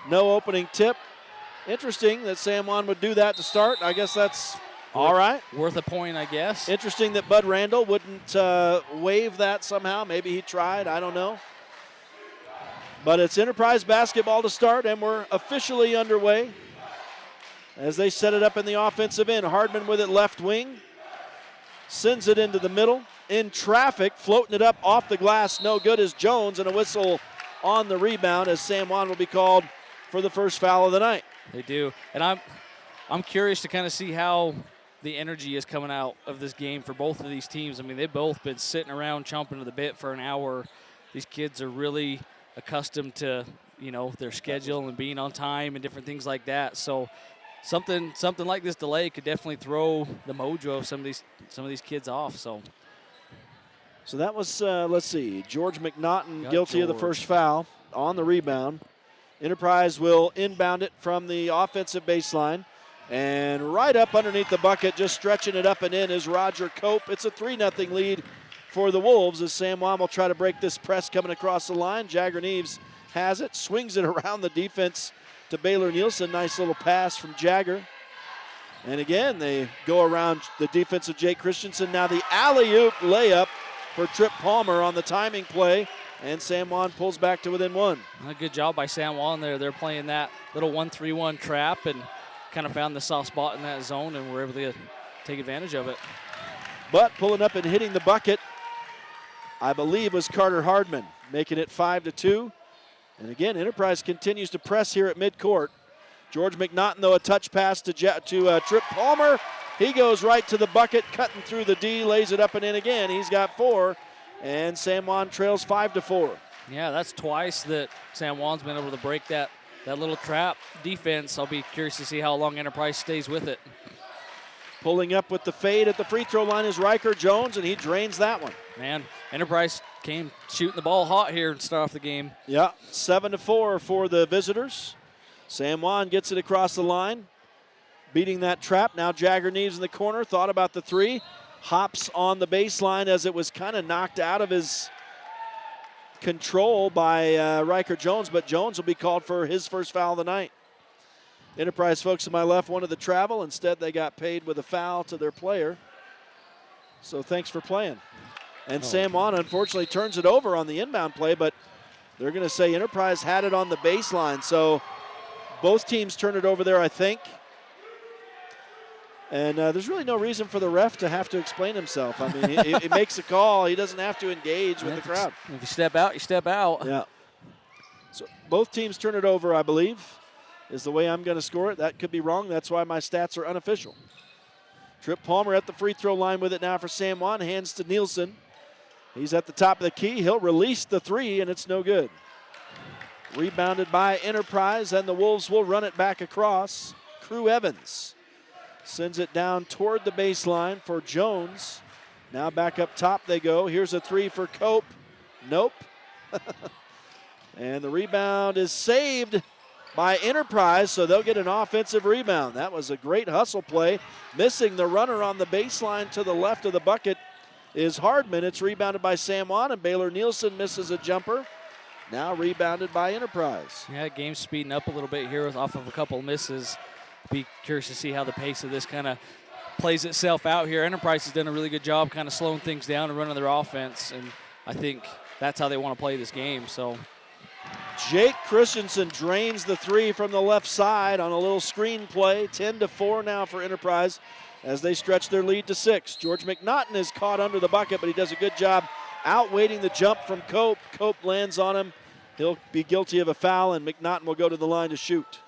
No opening tip. Interesting that San Juan would do that to start. I guess that's all right. Worth a point, I guess. Interesting that Bud Randall wouldn't waive that somehow. Maybe he tried. I don't know. But it's Enterprise basketball to start, and we're officially underway as they set it up in the offensive end. Hardman with it left wing. Sends it into the middle. In traffic, floating it up off the glass. No good is Jones, and a whistle on the rebound as San Juan will be called for the first foul of the night. They do. And I'm curious to kind of see how the energy is coming out of this game for both of these teams. I mean, they've both been sitting around chomping to the bit for an hour. These kids are really accustomed to, their schedule and being on time and different things like that. So something like this delay could definitely throw the mojo of some of these kids off. So that was, let's see, George McNaughton guilty of the first foul on the rebound. Enterprise will inbound it from the offensive baseline. And right up underneath the bucket, just stretching it up and in, is Roger Cope. It's a 3-0 lead for the Wolves as San Juan will try to break this press coming across the line. Jagger Neves has it, swings it around the defense to Baylor Nielsen. Nice little pass from Jagger. And again, they go around the defense of Jake Christensen. Now the alley-oop layup for Trip Palmer on the timing play. And San Juan pulls back to within 1. A good job by San Juan there. They're playing that little 1-3-1 trap and kind of found the soft spot in that zone and were able to take advantage of it. But pulling up and hitting the bucket, I believe, was Carter Hardman, making it 5-2. And again, Enterprise continues to press here at midcourt. George McNaughton, though, a touch pass to Trip Palmer. He goes right to the bucket, cutting through the D, lays it up and in again. He's got 4. And San Juan trails 5-4. Yeah, that's twice that San Juan's been able to break that little trap defense. I'll be curious to see how long Enterprise stays with it. Pulling up with the fade at the free throw line is Riker Jones, and he drains that one. Man, Enterprise came shooting the ball hot here to start off the game. Yeah, 7-4 for the visitors. San Juan gets it across the line, beating that trap. Now Jagger Neves in the corner, thought about the 3. Hops on the baseline as it was kind of knocked out of his control by Riker Jones, but Jones will be called for his first foul of the night. Enterprise folks to my left wanted the travel. Instead, they got paid with a foul to their player. So thanks for playing. And San Juan, unfortunately, turns it over on the inbound play, but they're going to say Enterprise had it on the baseline. So both teams turn it over there, I think. And there's really no reason for the ref to have to explain himself. I mean, he makes a call. He doesn't have to engage with the crowd. If you step out, you step out. Yeah. So both teams turn it over, I believe, is the way I'm going to score it. That could be wrong. That's why my stats are unofficial. Trip Palmer at the free throw line with it now for San Juan. Hands to Nielsen. He's at the top of the key. He'll release the 3, and it's no good. Rebounded by Enterprise, and the Wolves will run it back across. Crew Evans sends it down toward the baseline for Jones. Now back up top they go. Here's a 3 for Cope. Nope. And the rebound is saved by Enterprise, so they'll get an offensive rebound. That was a great hustle play. Missing the runner on the baseline to the left of the bucket is Hardman. It's rebounded by San Juan, and Baylor Nielsen misses a jumper. Now rebounded by Enterprise. Yeah, game's speeding up a little bit here off of a couple of misses. Be curious to see how the pace of this kind of plays itself out here. Enterprise has done a really good job kind of slowing things down and running their offense, and I think that's how they want to play this game. So Jake Christensen drains the three from the left side on a little screen play. 10-4 now for Enterprise as they stretch their lead to 6. George McNaughton is caught under the bucket, but he does a good job outweighting the jump from Cope. Cope lands on him. He'll be guilty of a foul, and McNaughton will go to the line to shoot.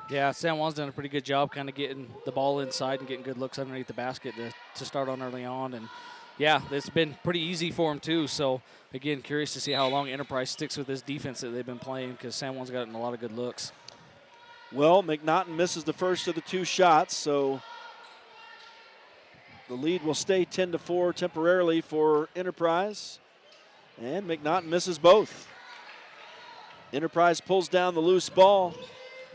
yeah, San Juan's done a pretty good job kind of getting the ball inside and getting good looks underneath the basket to start on early on. And yeah, it's been pretty easy for them too. So again, curious to see how long Enterprise sticks with this defense that they've been playing, because San Juan's gotten a lot of good looks. Well, McNaughton misses the first of the 2 shots, so the lead will stay 10-4 temporarily for Enterprise. And McNaughton misses both. Enterprise pulls down the loose ball.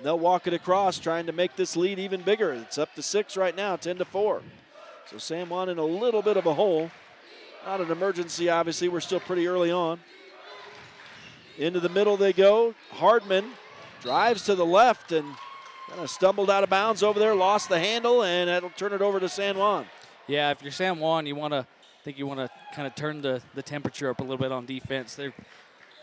They'll walk it across, trying to make this lead even bigger. It's up to 6 right now, 10-4. So San Juan in a little bit of a hole. Not an emergency, obviously. We're still pretty early on. Into the middle they go. Hardman drives to the left and kind of stumbled out of bounds over there, lost the handle, and that'll turn it over to San Juan. Yeah, if you're San Juan, you want to kind of turn the temperature up a little bit on defense. They've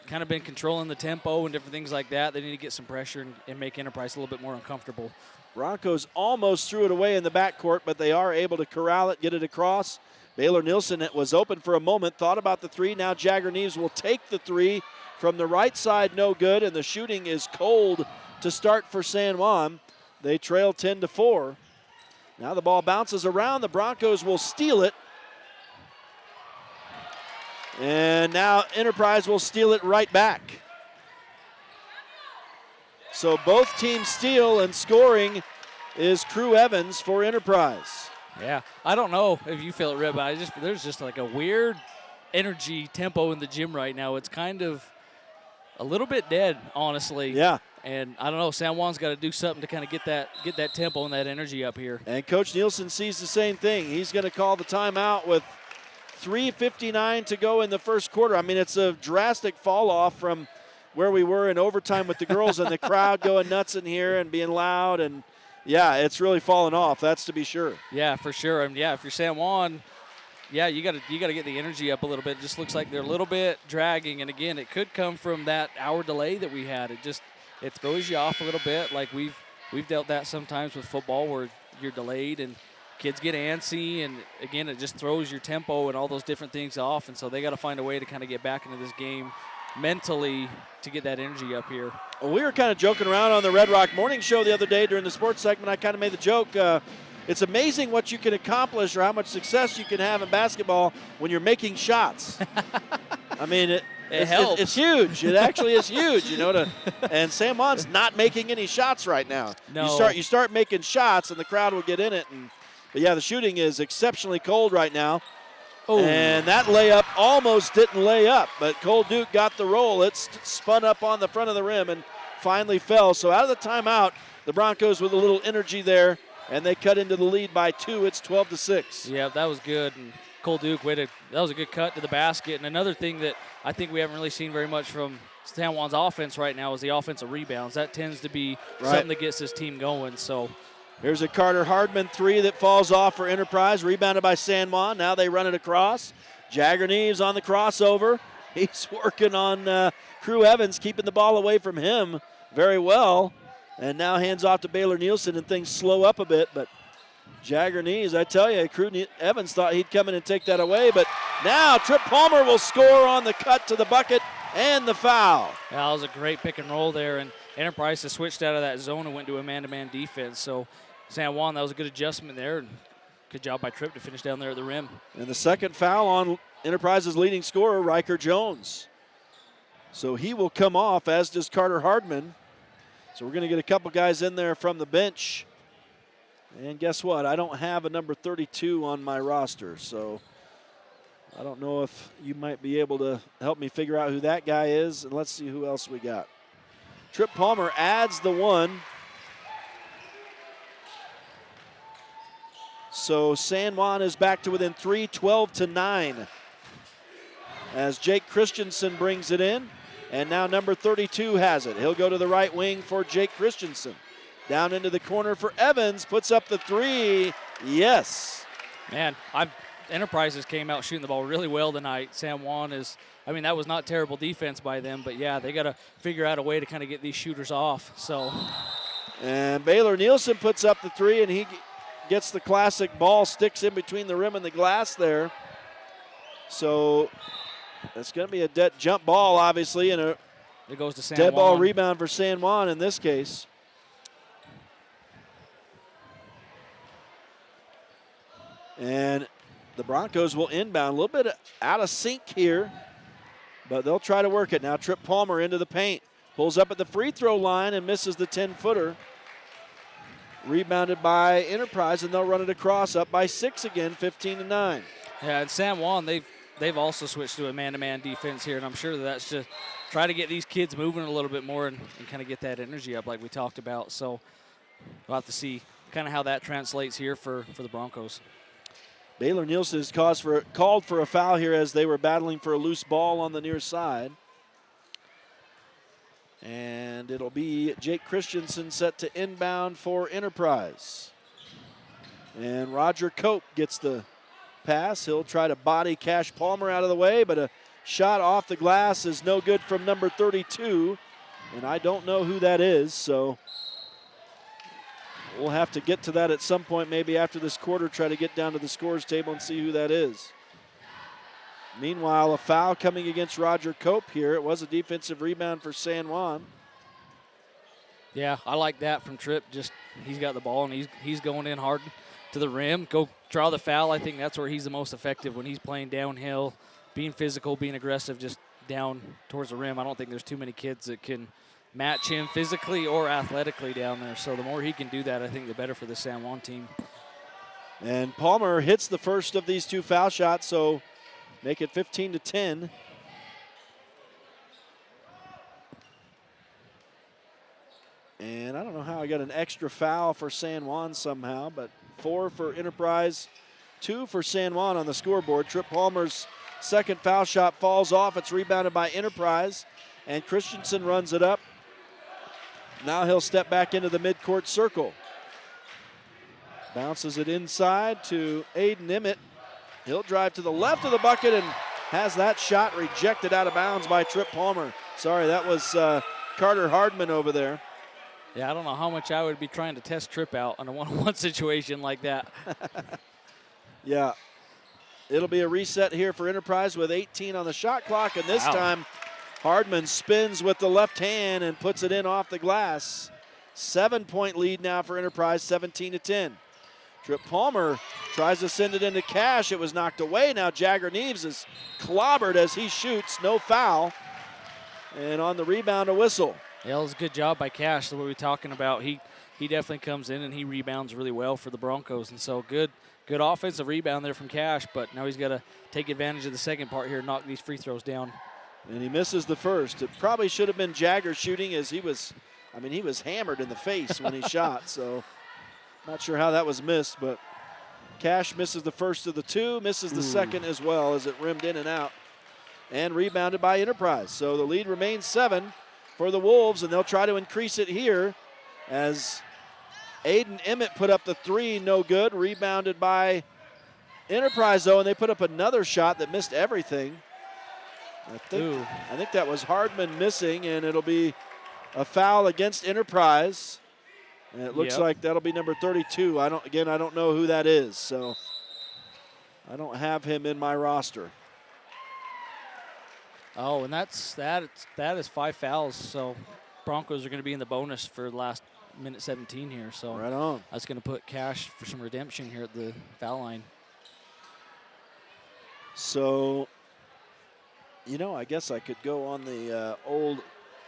kind of been controlling the tempo and different things like that. They need to get some pressure and make Enterprise a little bit more uncomfortable. Broncos almost threw it away in the backcourt, but they are able to corral it, get it across. Baylor Nielsen was open for a moment, thought about the three. Now Jagger Neves will take the three from the right side, no good, and the shooting is cold to start for San Juan. They trail 10-4. Now the ball bounces around. The Broncos will steal it. And now Enterprise will steal it right back. So both teams steal, and scoring is Crew Evans for Enterprise. Yeah, I don't know if you feel it, Rip, but there's just like a weird energy tempo in the gym right now. It's kind of a little bit dead, honestly. Yeah. And I don't know, San Juan's got to do something to kind of get that tempo and that energy up here. And Coach Nielsen sees the same thing. He's going to call the timeout with 3:59 to go in the first quarter. I mean, it's a drastic fall off from where we were in overtime with the girls and the crowd going nuts in here and being loud. And, yeah, it's really fallen off, that's to be sure. Yeah, for sure. And, yeah, if you're San Juan, yeah, you got to get the energy up a little bit. It just looks like they're a little bit dragging. And, again, it could come from that hour delay that we had. It throws you off a little bit. Like we've dealt that sometimes with football where you're delayed and kids get antsy, and again, it just throws your tempo and all those different things off. And so they got to find a way to kind of get back into this game mentally to get that energy up here. Well, we were kind of joking around on the Red Rock Morning Show the other day during the sports segment. I kind of made the joke, it's amazing what you can accomplish or how much success you can have in basketball when you're making shots. I mean, it helps. It's huge. It actually is huge, you know. And San Juan's not making any shots right now. No. You start making shots, and the crowd will get in it. But yeah, the shooting is exceptionally cold right now. Oh. And that layup almost didn't lay up, but Cole Duke got the roll. It spun up on the front of the rim and finally fell. So out of the timeout, the Broncos with a little energy there, and they cut into the lead by 2. It's 12-6. Yeah, that was good. And Cole Duke, that was a good cut to the basket. And another thing that I think we haven't really seen very much from San Juan's offense right now is the offensive rebounds. That tends to be something that gets this team going. So here's a Carter Hardman three that falls off for Enterprise, rebounded by San Juan. Now they run it across. Jagger Neves on the crossover. He's working on Crew Evans, keeping the ball away from him very well. And now hands off to Baylor Nielsen, and things slow up a bit. But Jagger Neves, I tell you, Crew Evans thought he'd come in and take that away. But now Trip Palmer will score on the cut to the bucket and the foul. That was a great pick and roll there. And Enterprise has switched out of that zone and went to a man-to-man defense. So San Juan, that was a good adjustment there. And good job by Tripp to finish down there at the rim. And the second foul on Enterprise's leading scorer, Riker Jones. So he will come off, as does Carter Hardman. So we're going to get a couple guys in there from the bench. And guess what? I don't have a number 32 on my roster. So I don't know if you might be able to help me figure out who that guy is. And let's see who else we got. Trip Palmer adds the one. So San Juan is back to within 3, 12-9. As Jake Christensen brings it in. And now number 32 has it. He'll go to the right wing for Jake Christensen. Down into the corner for Evans, puts up the three. Yes. Man, Enterprises came out shooting the ball really well tonight. San Juan that was not terrible defense by them, but yeah, they got to figure out a way to kind of get these shooters off. So. And Baylor Nielsen puts up the three, and he gets the classic ball, sticks in between the rim and the glass there. So that's going to be a dead jump ball, obviously, and it goes to San dead Juan. ball rebound for San Juan in this case. And the Broncos will inbound. A little bit out of sync here, but they'll try to work it. Now Trip Palmer into the paint. Pulls up at the free throw line and misses the 10-footer. Rebounded by Enterprise, and they'll run it across, up by 6 again, 15-9. Yeah, and San Juan, they've also switched to a man-to-man defense here, and I'm sure that's just try to get these kids moving a little bit more and kind of get that energy up like we talked about. So we'll have to see kind of how that translates here for the Broncos. Baylor Nielsen is called for a foul here as they were battling for a loose ball on the near side. And it'll be Jake Christensen set to inbound for Enterprise. And Roger Cope gets the pass. He'll try to body Cash Palmer out of the way, but a shot off the glass is no good from number 32. And I don't know who that is, so we'll have to get to that at some point, maybe after this quarter, try to get down to the scores table and see who that is. Meanwhile, a foul coming against Roger Cope here. It was a defensive rebound for San Juan. Yeah, I like that from Tripp. Just he's got the ball and he's going in hard to the rim. Go draw the foul. I think that's where he's the most effective when he's playing downhill, being physical, being aggressive, just down towards the rim. I don't think there's too many kids that can match him physically or athletically down there. So the more he can do that, I think the better for the San Juan team. And Palmer hits the first of these two foul shots, so make it 15-10. And I don't know how I got an extra foul for San Juan somehow, but 4 for Enterprise, 2 for San Juan on the scoreboard. Trip Palmer's second foul shot falls off. It's rebounded by Enterprise, and Christensen runs it up. Now he'll step back into the midcourt circle. Bounces it inside to Aiden Emmett. He'll drive to the left of the bucket and has that shot rejected out of bounds by Trip Palmer. Sorry, that was Carter Hardman over there. Yeah, I don't know how much I would be trying to test Tripp out on a one-on-one situation like that. Yeah. It'll be a reset here for Enterprise with 18 on the shot clock, and this time Hardman spins with the left hand and puts it in off the glass. 7-point lead now for Enterprise, 17-10. Trip Palmer tries to send it into Cash. It was knocked away. Now Jagger Neves is clobbered as he shoots. No foul. And on the rebound, a whistle. Yeah, it was a good job by Cash, the way we're talking about. He definitely comes in and he rebounds really well for the Broncos. And so good offensive rebound there from Cash, but now he's got to take advantage of the second part here and knock these free throws down. And he misses the first. It probably should have been Jagger shooting, as he was hammered in the face when he shot. So not sure how that was missed, but Cash misses the first of the two, misses the second as well as it rimmed in and out. And rebounded by Enterprise. So the lead remains 7 for the Wolves, and they'll try to increase it here as Aiden Emmett put up the 3, no good. Rebounded by Enterprise, though, and they put up another shot that missed everything. I think that was Hardman missing, and it'll be a foul against Enterprise. And it looks like that'll be number 32. I don't know who that is, so I don't have him in my roster. Oh, and that is 5 fouls. So Broncos are going to be in the bonus for the last minute 17 here. So right on. That's going to put Cash for some redemption here at the foul line. So, I guess I could go on the old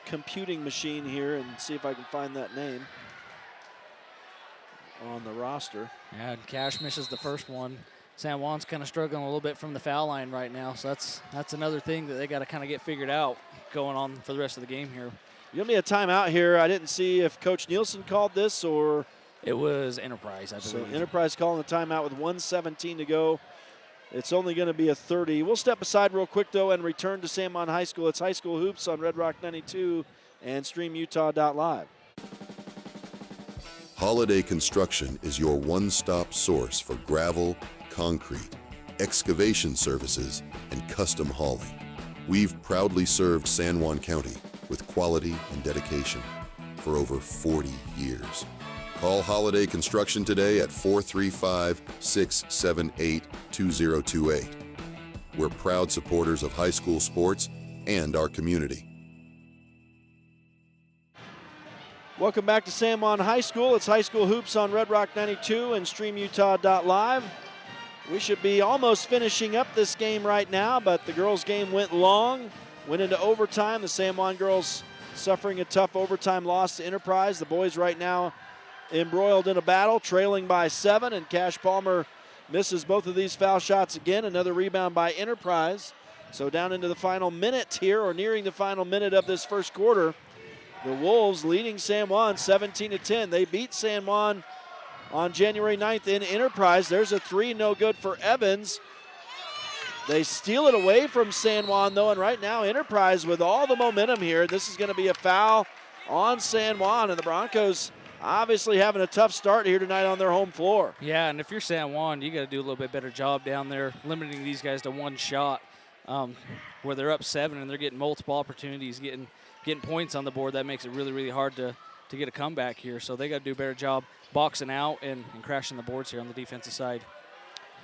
computing machine here and see if I can find that name on the roster. Yeah, and Cash misses the first one. San Juan's kind of struggling a little bit from the foul line right now, so that's another thing that they got to kind of get figured out going on for the rest of the game here. You'll be a timeout here. I didn't see if Coach Nielsen called this or... It was Enterprise, I believe. So Enterprise calling the timeout with 1:17 to go It's only going to be a 30. We'll step aside real quick, though, and return to San Juan High School. It's High School Hoops on Red Rock 92 and StreamUtah.Live. Holiday Construction is your one-stop source for gravel, concrete, excavation services, and custom hauling. We've proudly served San Juan County with quality and dedication for over 40 years. Call Holiday Construction today at 435-678-2028. We're proud supporters of high school sports and our community. Welcome back to San Juan High School. It's High School Hoops on Red Rock 92 and StreamUtah.Live. We should be almost finishing up this game right now, but the girls' game went long, went into overtime. The San Juan girls suffering a tough overtime loss to Enterprise. The boys right now embroiled in a battle, trailing by 7, and Cash Palmer misses both of these foul shots again. Another rebound by Enterprise. So down into the final minute here, or nearing the final minute of this first quarter. The Wolves leading San Juan 17-10. They beat San Juan on January 9th in Enterprise. There's a 3, no good for Evans. They steal it away from San Juan, though, and right now Enterprise with all the momentum here. This is going to be a foul on San Juan, and the Broncos obviously having a tough start here tonight on their home floor. Yeah, and if you're San Juan, you got to do a little bit better job down there limiting these guys to one shot, where they're up 7 and they're getting multiple opportunities, getting points on the board. That makes it really, really hard to get a comeback here. So they got to do a better job boxing out and crashing the boards here on the defensive side.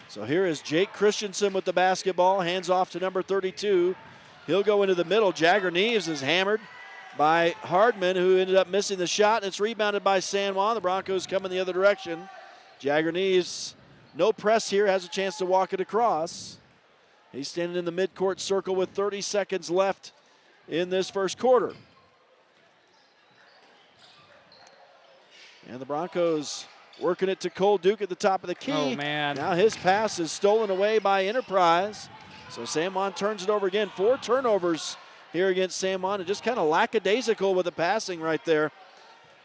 So here is Jake Christensen with the basketball, hands off to number 32. He'll go into the middle. Jagger Neves is hammered by Hardman, who ended up missing the shot, and it's rebounded by San Juan. The Broncos coming the other direction. Jagger Neves, no press here, has a chance to walk it across. He's standing in the midcourt circle with 30 seconds left in this first quarter. And the Broncos working it to Cole Duke at the top of the key. Oh, man. Now his pass is stolen away by Enterprise. So San Juan turns it over again. 4 turnovers here against San Juan, and just kind of lackadaisical with the passing right there.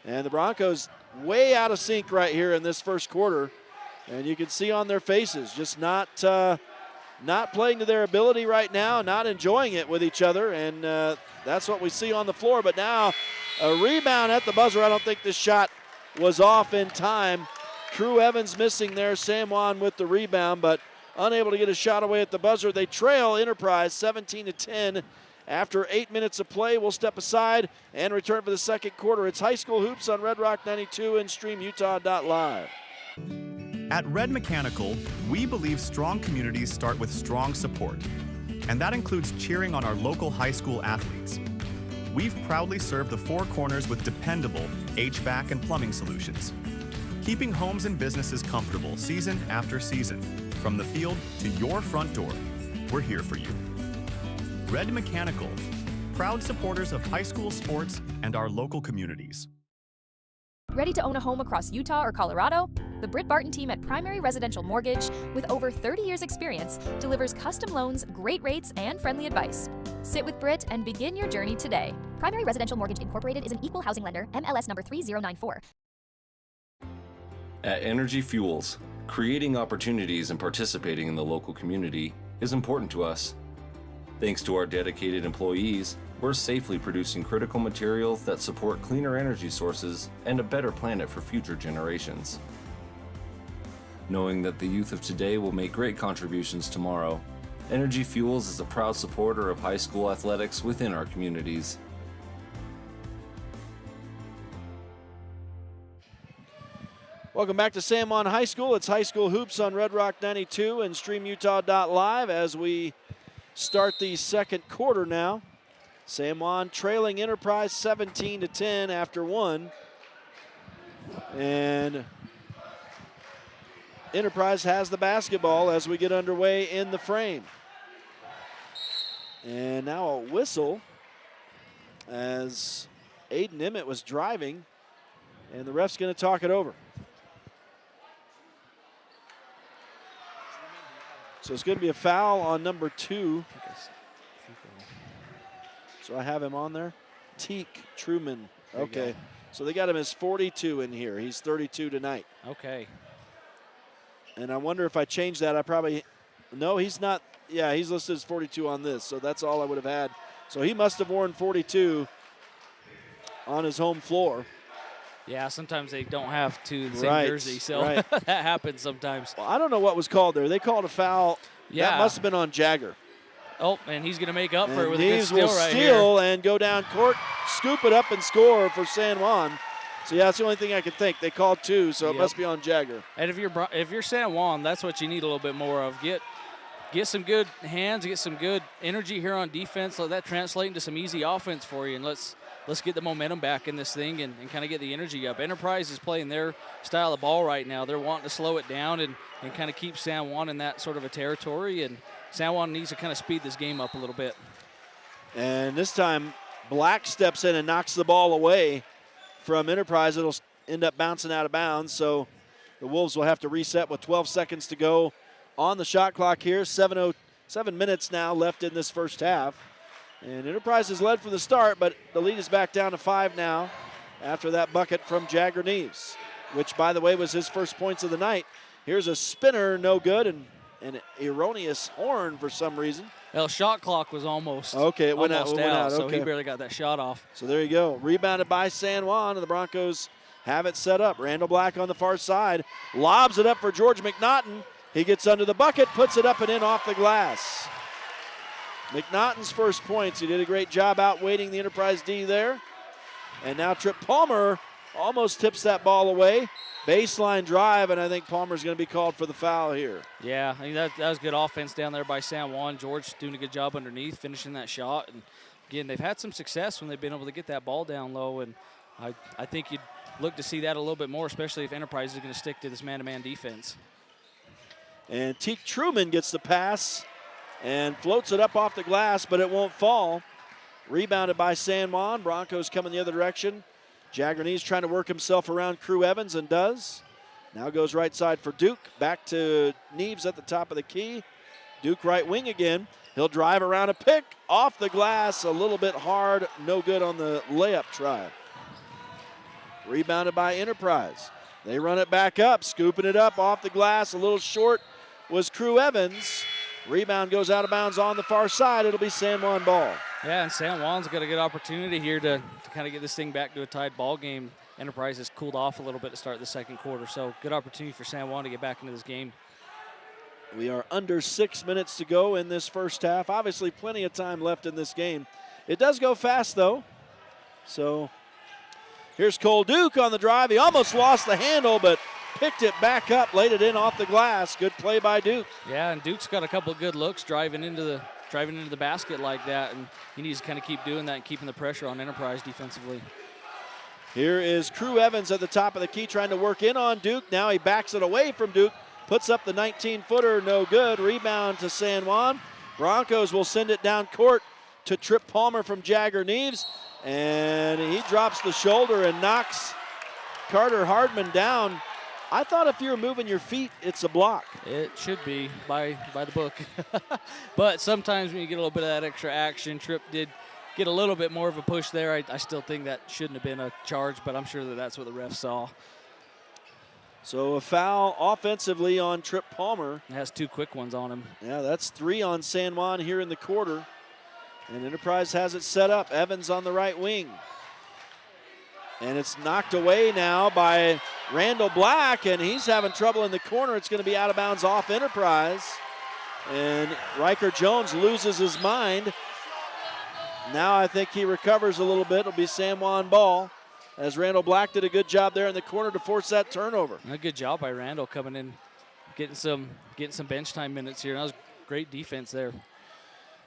And the Broncos way out of sync right here in this first quarter. And you can see on their faces, just not playing to their ability right now, not enjoying it with each other, and that's what we see on the floor. But now a rebound at the buzzer. I don't think this shot was off in time. True Evans missing there. San Juan with the rebound, but unable to get a shot away at the buzzer. They trail Enterprise 17-10 after 8 minutes of play. We'll step aside and return for the second quarter. It's High School Hoops on Red Rock 92 and StreamUtah.Live. At Red Mechanical, we believe strong communities start with strong support, and that includes cheering on our local high school athletes. We've proudly served the Four Corners with dependable HVAC and plumbing solutions, keeping homes and businesses comfortable season after season. From the field to your front door, we're here for you. Red Mechanical, proud supporters of high school sports and our local communities. Ready to own a home across Utah or Colorado? The Britt Barton team at Primary Residential Mortgage, with over 30 years experience, delivers custom loans, great rates, and friendly advice. Sit with Britt and begin your journey today. Primary Residential Mortgage Incorporated is an equal housing lender, MLS number 3094. At Energy Fuels, creating opportunities and participating in the local community is important to us. Thanks to our dedicated employees, we're safely producing critical materials that support cleaner energy sources and a better planet for future generations. Knowing that the youth of today will make great contributions tomorrow, Energy Fuels is a proud supporter of high school athletics within our communities. Welcome back to San Juan High School. It's High School Hoops on Red Rock 92 and StreamUtah.Live as we start the second quarter now. San Juan trailing Enterprise 17-10 after 1. And Enterprise has the basketball as we get underway in the frame. And now a whistle as Aiden Emmett was driving, and the ref's going to talk it over. So it's going to be a foul on number 2. So I have him on there. Teak Truman. Okay. So they got him as 42 in here. He's 32 tonight. Okay. And I wonder if I change that, I probably No, he's not. Yeah, he's listed as 42 on this, so that's all I would have had. So he must have worn 42 on his home floor. Yeah, sometimes they don't have to the same Right, jersey, so right. that happens sometimes. Well, I don't know what was called there. They called a foul. Yeah. That must have been on Jagger. Oh, and he's going to make up for it And with a good Neves steal will right steal here. and go down court, scoop it up and score for San Juan. So yeah, that's the only thing I could think. They called two, so it Yep. must be on Jagger. And if you're San Juan, that's what you need a little bit more of. Get some good hands, get some good energy here on defense. Let that translate into some easy offense for you, and let's get the momentum back in this thing and kind of get the energy up. Enterprise is playing their style of ball right now. They're wanting to slow it down and kind of keep San Juan in that sort of a territory, and San Juan needs to kind of speed this game up a little bit. And this time, Black steps in and knocks the ball away from Enterprise. It'll end up bouncing out of bounds, so the Wolves will have to reset with 12 seconds to go on the shot clock here. 7 minutes now left in this first half. And Enterprise has led from the start, but the lead is back down to 5 now after that bucket from Jagger Neves, which, by the way, was his first points of the night. Here's a spinner, no good, and an erroneous horn for some reason. Well, shot clock was almost Okay, it went out. so Okay. he barely got that shot off. So there you go. Rebounded by San Juan, and the Broncos have it set up. Randall Black on the far side. Lobs it up for George McNaughton. He gets under the bucket, puts it up and in off the glass. McNaughton's first points. He did a great job outweighting the Enterprise D there. And now Trip Palmer almost tips that ball away. Baseline drive, and I think Palmer's going to be called for the foul here. Yeah, I mean, that was good offense down there by San Juan. George doing a good job underneath, finishing that shot. And again, they've had some success when they've been able to get that ball down low, and I think you'd look to see that a little bit more, especially if Enterprise is going to stick to this man-to-man defense. And Teak Truman gets the pass and floats it up off the glass, but it won't fall. Rebounded by San Juan. Broncos coming the other direction. Jagger Neves trying to work himself around Crew Evans and does. Now goes right side for Duke. Back to Neves at the top of the key. Duke right wing again. He'll drive around a pick off the glass. A little bit hard. No good on the layup try. Rebounded by Enterprise. They run it back up, scooping it up off the glass. A little short was Crew Evans. Rebound goes out of bounds on the far side. It'll be San Juan ball. Yeah, and San Juan's got a good opportunity here to kind of get this thing back to a tied ball game. Enterprise has cooled off a little bit to start the second quarter, so good opportunity for San Juan to get back into this game. We are under 6 minutes to go in this first half. Obviously, plenty of time left in this game. It does go fast, though. So here's Cole Duke on the drive. He almost lost the handle, but picked it back up, laid it in off the glass. Good play by Duke. Yeah, and Duke's got a couple of good looks driving into the basket like that, and he needs to kind of keep doing that and keeping the pressure on Enterprise defensively. Here is Crew Evans at the top of the key trying to work in on Duke. Now he backs it away from Duke, puts up the 19-footer, no good. Rebound to San Juan. Broncos will send it down court to Trip Palmer from Jagger Neves, and he drops the shoulder and knocks Carter Hardman down. I thought if you're moving your feet, it's a block. It should be by the book. But sometimes when you get a little bit of that extra action, Tripp did get a little bit more of a push there. I still think that shouldn't have been a charge, but I'm sure that's what the ref saw. So a foul offensively on Trip Palmer. It has two quick ones on him. Yeah, that's 3 on San Juan here in the quarter. And Enterprise has it set up. Evans on the right wing. And it's knocked away now by Randall Black, and he's having trouble in the corner. It's going to be out of bounds off Enterprise. And Riker Jones loses his mind. Now I think he recovers a little bit. It'll be San Juan ball, as Randall Black did a good job there in the corner to force that turnover. A good job by Randall coming in, getting some bench time minutes here. That was great defense there.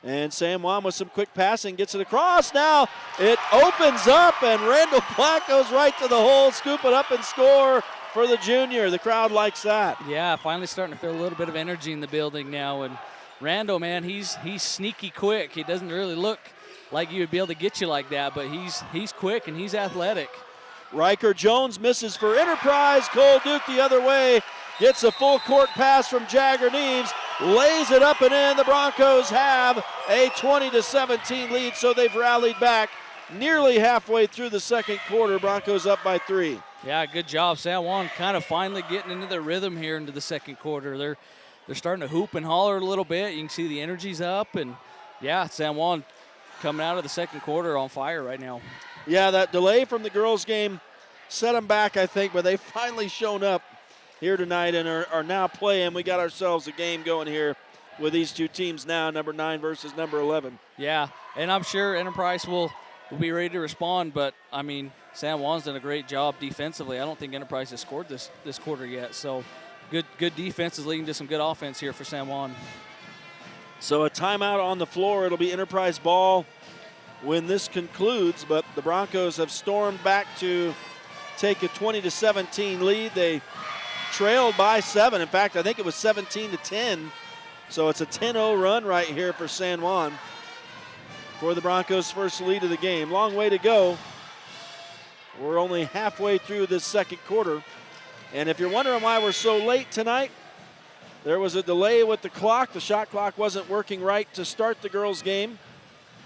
And San Juan with some quick passing gets it across. Now it opens up, and Randall Black goes right to the hole, scoop it up and score for the junior. The crowd likes that. Yeah, finally starting to feel a little bit of energy in the building now. And Randall, man, he's sneaky quick. He doesn't really look like he would be able to get you like that, but he's quick and he's athletic. Riker Jones misses for Enterprise. Cole Duke the other way. Gets a full court pass from Jagger Neves. Lays it up and in. The Broncos have a 20-17 lead, so they've rallied back nearly halfway through the second quarter. Broncos up by 3. Yeah, good job. San Juan kind of finally getting into their rhythm here into the second quarter. they're starting to hoop and holler a little bit. You can see the energy's up, and yeah, San Juan coming out of the second quarter on fire right now. Yeah, that delay from the girls' game set them back, I think, but they've finally shown up here tonight and are now playing. We got ourselves a game going here with these two teams now, number 9 versus number 11. Yeah, and I'm sure Enterprise will be ready to respond, but, I mean, San Juan's done a great job defensively. I don't think Enterprise has scored this quarter yet, so good defense is leading to some good offense here for San Juan. So a timeout on the floor. It'll be Enterprise ball when this concludes, but the Broncos have stormed back to take a 20-17 lead. They trailed by 7. In fact, I think it was 17-10. So it's a 10-0 run right here for San Juan for the Broncos' first lead of the game. Long way to go. We're only halfway through this second quarter. And if you're wondering why we're so late tonight, there was a delay with the clock. The shot clock wasn't working right to start the girls' game.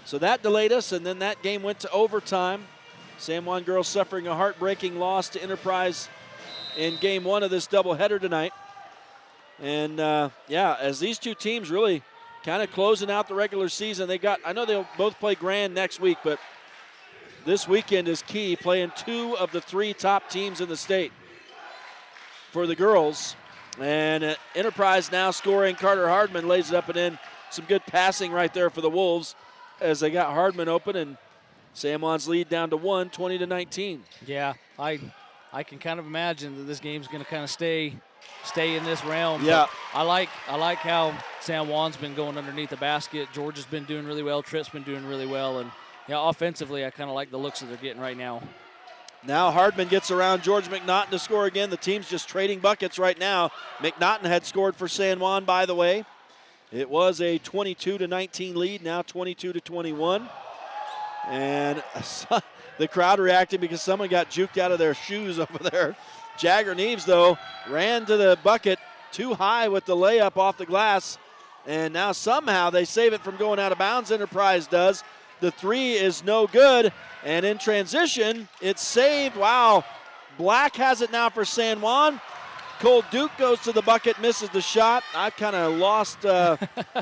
So that delayed us, and then that game went to overtime. San Juan girls suffering a heartbreaking loss to Enterprise in game 1 of this doubleheader tonight. And yeah, as these two teams really kind of closing out the regular season, I know they'll both play Grand next week, but this weekend is key, playing 2 of the 3 top teams in the state for the girls. And Enterprise now scoring. Carter Hardman lays it up and in. Some good passing right there for the Wolves as they got Hardman open, and San Juan's lead down to 1, 20-19. Yeah, I can kind of imagine that this game's going to kind of stay in this realm. Yeah. But I like how San Juan's been going underneath the basket. George has been doing really well. Tripp's been doing really well. And yeah, offensively, I kind of like the looks that they're getting right now. Now Hardman gets around George McNaughton to score again. The team's just trading buckets right now. McNaughton had scored for San Juan, by the way. It was a 22-19 lead, now 22-21. And the crowd reacted because someone got juked out of their shoes over there. Jagger Neves, though, ran to the bucket too high with the layup off the glass. And now somehow they save it from going out of bounds. Enterprise does. The 3 is no good. And in transition, it's saved. Wow. Black has it now for San Juan. Cole Duke goes to the bucket, misses the shot. I've kind of lost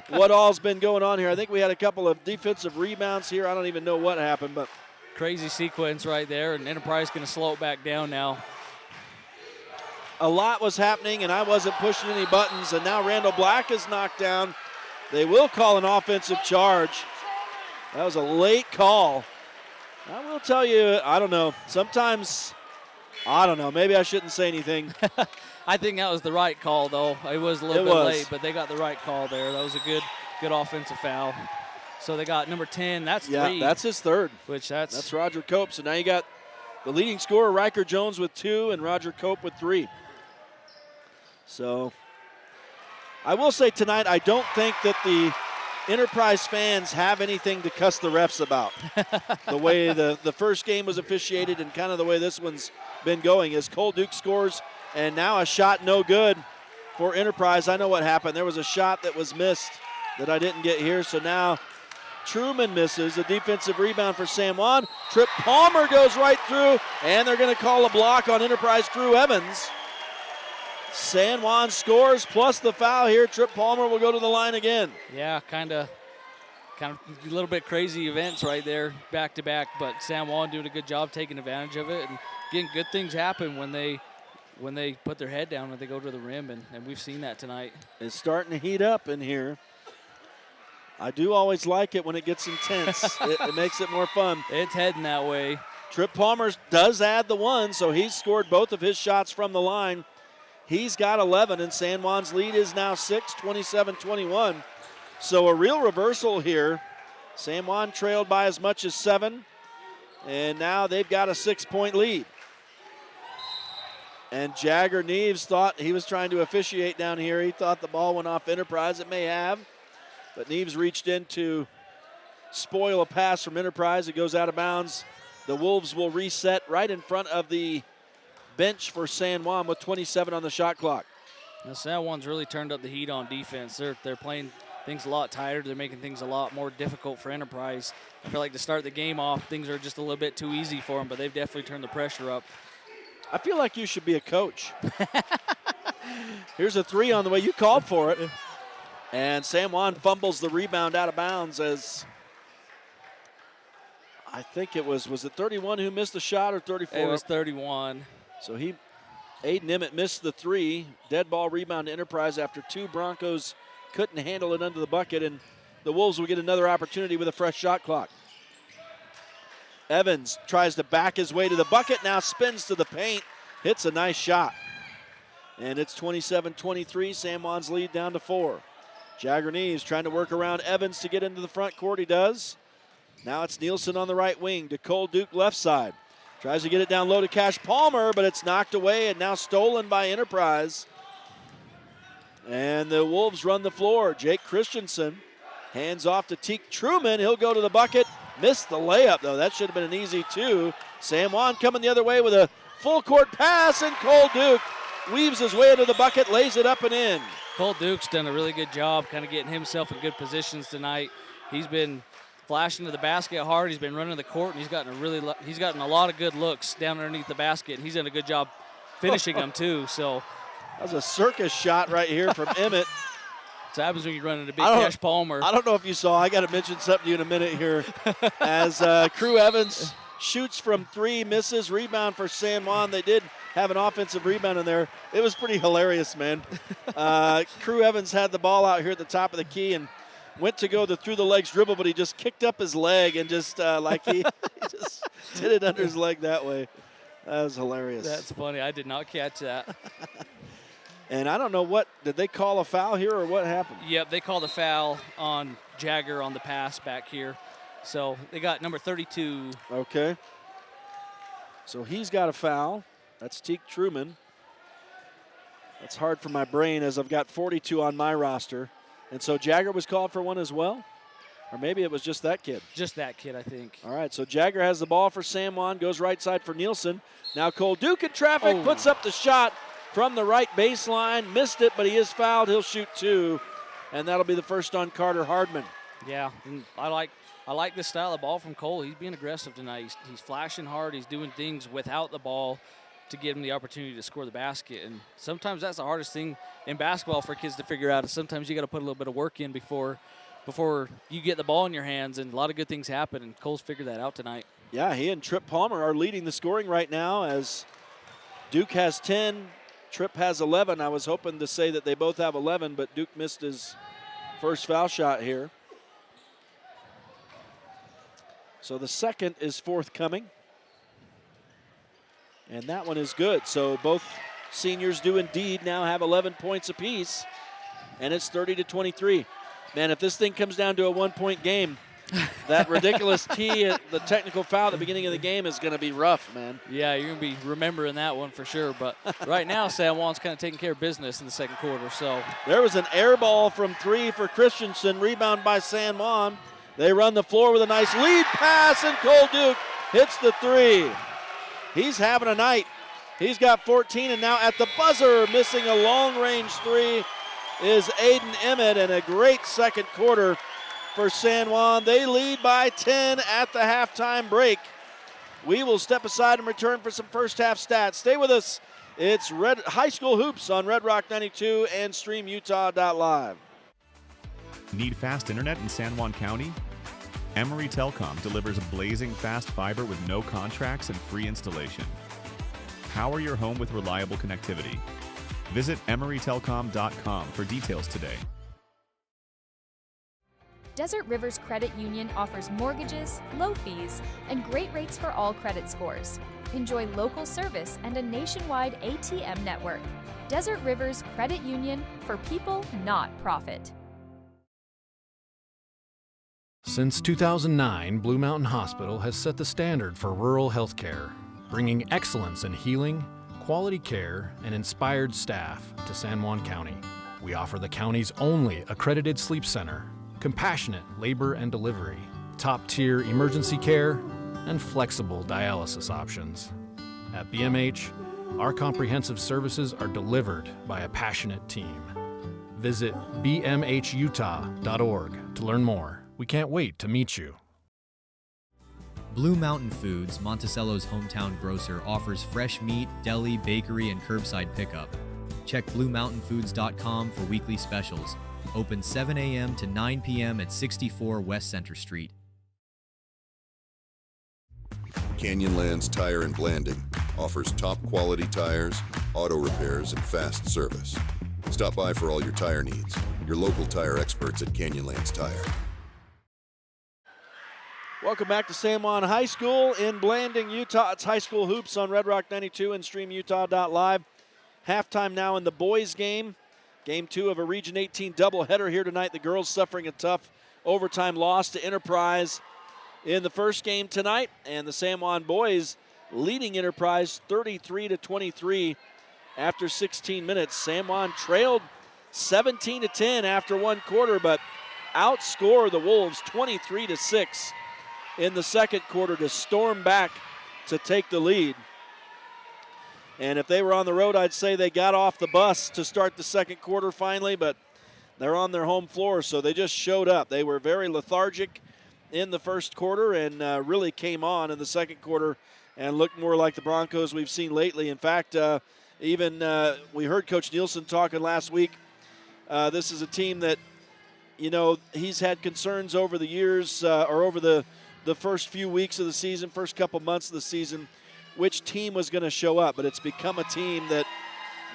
what all's been going on here. I think we had a couple of defensive rebounds here. I don't even know what happened, but crazy sequence right there, and Enterprise going to slow it back down now. A lot was happening, and I wasn't pushing any buttons, and now Randall Black is knocked down. They will call an offensive charge. That was a late call. I will tell you, I don't know. Sometimes, I don't know. Maybe I shouldn't say anything. I think that was the right call, though. It was a little bit late, but they got the right call there. That was a good offensive foul. So they got number 10. That's 3. Yeah, that's his 3rd. That's Roger Cope. So now you got the leading scorer, Riker Jones, with 2, and Roger Cope with 3. So I will say tonight, I don't think that the Enterprise fans have anything to cuss the refs about. The way the first game was officiated and kind of the way this one's been going is Cole Duke scores, and now a shot no good for Enterprise. I know what happened. There was a shot that was missed that I didn't get here, so now Truman misses. A defensive rebound for San Juan. Trip Palmer goes right through, and they're going to call a block on Enterprise Drew Evans. San Juan scores plus the foul here. Trip Palmer will go to the line again. Yeah, kind of a little bit crazy events right there, back to back. But San Juan doing a good job taking advantage of it and getting good things happen when they put their head down and they go to the rim, and we've seen that tonight. It's starting to heat up in here. I do always like it when it gets intense. it makes it more fun. It's heading that way. Trip Palmer does add the 1, so he's scored both of his shots from the line. He's got 11, and San Juan's lead is now 6, 27-21. So a real reversal here. San Juan trailed by as much as 7, and now they've got a 6-point lead. And Jagger Neves thought he was trying to officiate down here. He thought the ball went off Enterprise. It may have, but Neves reached in to spoil a pass from Enterprise. It goes out of bounds. The Wolves will reset right in front of the bench for San Juan with 27 on the shot clock. Now San Juan's really turned up the heat on defense. They're playing things a lot tighter. They're making things a lot more difficult for Enterprise. I feel like to start the game off, things are just a little bit too easy for them, but they've definitely turned the pressure up. I feel like you should be a coach. Here's a three on the way. You called for it. And San Juan fumbles the rebound out of bounds as I think it was it 31 who missed the shot or 34? It was 31. So Aiden Emmett missed the three. Dead ball rebound to Enterprise after two Broncos couldn't handle it under the bucket, and the Wolves will get another opportunity with a fresh shot clock. Evans tries to back his way to the bucket, now spins to the paint, hits a nice shot. And it's 27-23, San Juan's lead down to 4. Jaggernees trying to work around Evans to get into the front court, he does. Now it's Nielsen on the right wing to Cole Duke left side. Tries to get it down low to Cash Palmer, but it's knocked away and now stolen by Enterprise. And the Wolves run the floor. Jake Christensen hands off to Teak Truman. He'll go to the bucket. Missed the layup, though. That should have been an easy two. San Juan coming the other way with a full court pass, and Cole Duke weaves his way into the bucket, lays it up and in. Cole Duke's done a really good job kind of getting himself in good positions tonight. He's been flashing to the basket hard. He's been running the court, and he's gotten a lot of good looks down underneath the basket, and he's done a good job finishing them too. So that was a circus shot right here from Emmett. So happens when you run into big Cash Palmer. I don't know if you saw. I got to mention something to you in a minute here. As Crew Evans shoots from three, misses, rebound for San Juan. They did have an offensive rebound in there. It was pretty hilarious, man. Crew Evans had the ball out here at the top of the key and went to go the through the legs dribble, but he just kicked up his leg and just he just did it under his leg that way. That was hilarious. That's funny. I did not catch that. And I don't know did they call a foul here or what happened? Yep, they called a foul on Jagger on the pass back here. So they got number 32. Okay. So he's got a foul. That's Teak Truman. That's hard for my brain as I've got 42 on my roster. And so Jagger was called for one as well? Or maybe it was just that kid. Just that kid, I think. All right, so Jagger has the ball for San Juan, goes right side for Nielsen. Now Cole Duke in traffic, puts up the shot from the right baseline. Missed it, but he is fouled. He'll shoot two, and that'll be the first on Carter Hardman. Yeah, and I like this style of ball from Cole. He's being aggressive tonight. He's flashing hard. He's doing things without the ball to give him the opportunity to score the basket. And sometimes that's the hardest thing in basketball for kids to figure out is sometimes you got to put a little bit of work in before you get the ball in your hands, and a lot of good things happen, and Cole's figured that out tonight. Yeah, he and Tripp Palmer are leading the scoring right now as Duke has 10, Tripp has 11. I was hoping to say that they both have 11, but Duke missed his first foul shot here. So the second is forthcoming. And that one is good. So both seniors do indeed now have 11 points apiece. And it's 30-23. Man, if this thing comes down to a one-point game, that ridiculous the technical foul at the beginning of the game is going to be rough, man. Yeah, you're going to be remembering that one for sure. But right now, San Juan's kind of taking care of business in the second quarter. So there was an air ball from three for Christensen. Rebound by San Juan. They run the floor with a nice lead pass, and Cole Duke hits the three. He's having a night. He's got 14, and now at the buzzer, missing a long-range three, is Aiden Emmett, and a great second quarter for San Juan. They lead by 10 at the halftime break. We will step aside and return for some first half stats. Stay with us. It's High School Hoops on Red Rock 92 and StreamUtah.Live. Need fast internet in San Juan County? Emory Telecom delivers blazing fast fiber with no contracts and free installation. Power your home with reliable connectivity. Visit EmoryTelecom.com for details today. Desert Rivers Credit Union offers mortgages, low fees, and great rates for all credit scores. Enjoy local service and a nationwide ATM network. Desert Rivers Credit Union, for people, not profit. Since 2009, Blue Mountain Hospital has set the standard for rural healthcare, bringing excellence in healing, quality care, and inspired staff to San Juan County. We offer the county's only accredited sleep center, compassionate labor and delivery, top-tier emergency care, and flexible dialysis options. At BMH, our comprehensive services are delivered by a passionate team. Visit bmhutah.org to learn more. We can't wait to meet you. Blue Mountain Foods, Monticello's hometown grocer, offers fresh meat, deli, bakery, and curbside pickup. Check BlueMountainFoods.com for weekly specials. Open 7 a.m. to 9 p.m. at 64 West Center Street. Canyonlands Tire and Blanding offers top quality tires, auto repairs, and fast service. Stop by for all your tire needs. Your local tire experts at Canyonlands Tire. Welcome back to San Juan High School in Blanding, Utah. It's High School Hoops on Red Rock 92 and StreamUtah.Live. Halftime now in the boys' game. Game 2 of a Region 18 doubleheader here tonight. The girls suffering a tough overtime loss to Enterprise in the first game tonight, and the San Juan boys leading Enterprise 33-23 after 16 minutes. San Juan trailed 17-10 after one quarter, but outscored the Wolves 23-6 in the second quarter to storm back to take the lead. And if they were on the road, I'd say they got off the bus to start the second quarter finally, but they're on their home floor, so they just showed up. They were very lethargic in the first quarter and really came on in the second quarter and looked more like the Broncos we've seen lately. In fact, we heard Coach Nielsen talking last week. This is a team that, you know, he's had concerns over the years or over the first few weeks of the season, first couple months of the season, which team was going to show up. But it's become a team that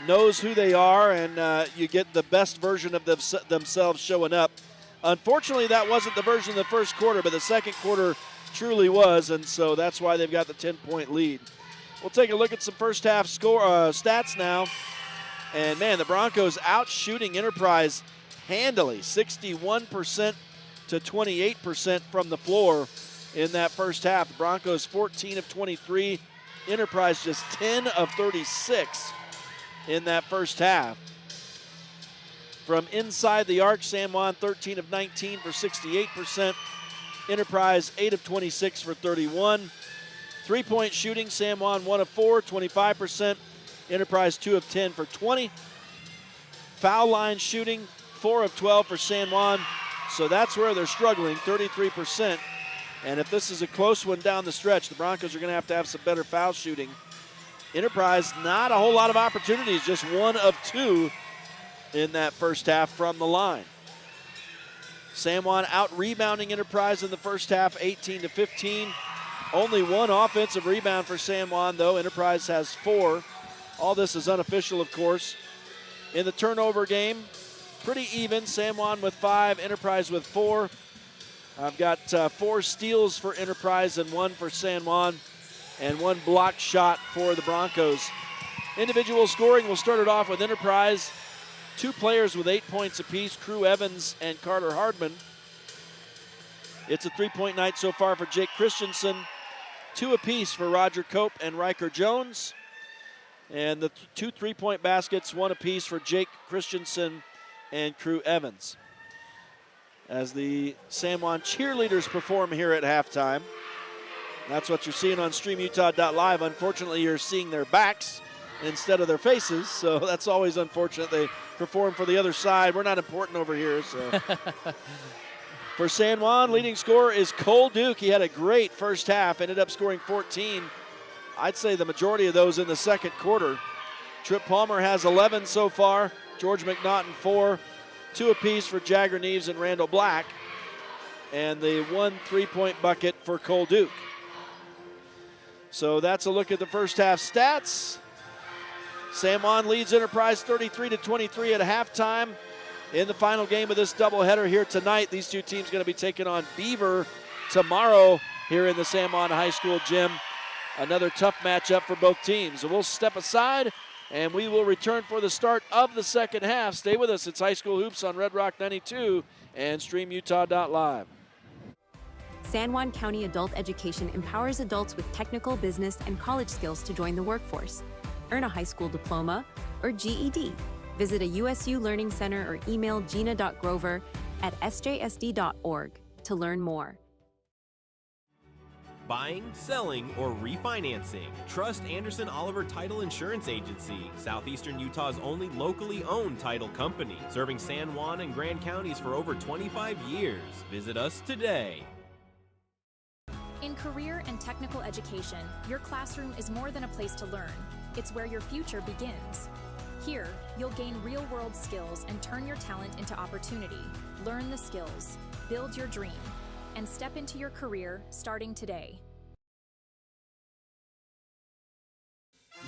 knows who they are, and you get the best version of themselves showing up. Unfortunately, that wasn't the version of the first quarter, but the second quarter truly was, and so that's why they've got the 10-point lead. We'll take a look at some first half stats now. And, man, the Broncos out shooting Enterprise handily, 61% to 28% from the floor in that first half. The Broncos 14 of 23, Enterprise just 10 of 36 in that first half. From inside the arc, San Juan 13 of 19 for 68%. Enterprise 8 of 26 for 31. Three-point shooting, San Juan 1 of 4, 25%. Enterprise 2 of 10 for 20. Foul line shooting, 4 of 12 for San Juan. So that's where they're struggling, 33%. And if this is a close one down the stretch, the Broncos are going to have some better foul shooting. Enterprise, not a whole lot of opportunities, just 1 of 2 in that first half from the line. San Juan out-rebounding Enterprise in the first half, 18-15. Only 1 offensive rebound for San Juan, though. Enterprise has 4. All this is unofficial, of course. In the turnover game, pretty even. San Juan with 5, Enterprise with 4. I've got 4 steals for Enterprise and 1 for San Juan, and 1 blocked shot for the Broncos. Individual scoring, we'll start it off with Enterprise. 2 players with 8 points apiece, Crew Evans and Carter Hardman. It's a 3-point night so far for Jake Christensen. 2 apiece for Roger Cope and Riker Jones. And the 2 3-point baskets, 1 apiece for Jake Christensen and Crew Evans. As the San Juan cheerleaders perform here at halftime. That's what you're seeing on StreamUtah.Live. Unfortunately, you're seeing their backs instead of their faces, so that's always unfortunate. They perform for the other side. We're not important over here. So for San Juan, leading scorer is Cole Duke. He had a great first half, ended up scoring 14. I'd say the majority of those in the second quarter. Trip Palmer has 11 so far. George McNaughton 4. 2 apiece for Jagger Neves and Randall Black. And the 1 3-point bucket for Cole Duke. So that's a look at the first half stats. San Juan leads Enterprise 33-23 at halftime. In the final game of this doubleheader here tonight, these 2 teams going to be taking on Beaver tomorrow here in the San Juan High School gym. Another tough matchup for both teams. So we'll step aside and we will return for the start of the second half. Stay with us. It's High School Hoops on Red Rock 92 and StreamUtah.Live. San Juan County Adult Education empowers adults with technical, business, and college skills to join the workforce. Earn a high school diploma or GED. Visit a USU Learning Center or email gina.grover@sjsd.org to learn more. Buying, selling, or refinancing. Trust Anderson Oliver Title Insurance Agency, Southeastern Utah's only locally owned title company, serving San Juan and Grand Counties for over 25 years. Visit us today. In career and technical education, your classroom is more than a place to learn. It's where your future begins. Here, you'll gain real-world skills and turn your talent into opportunity. Learn the skills, build your dream, and step into your career starting today.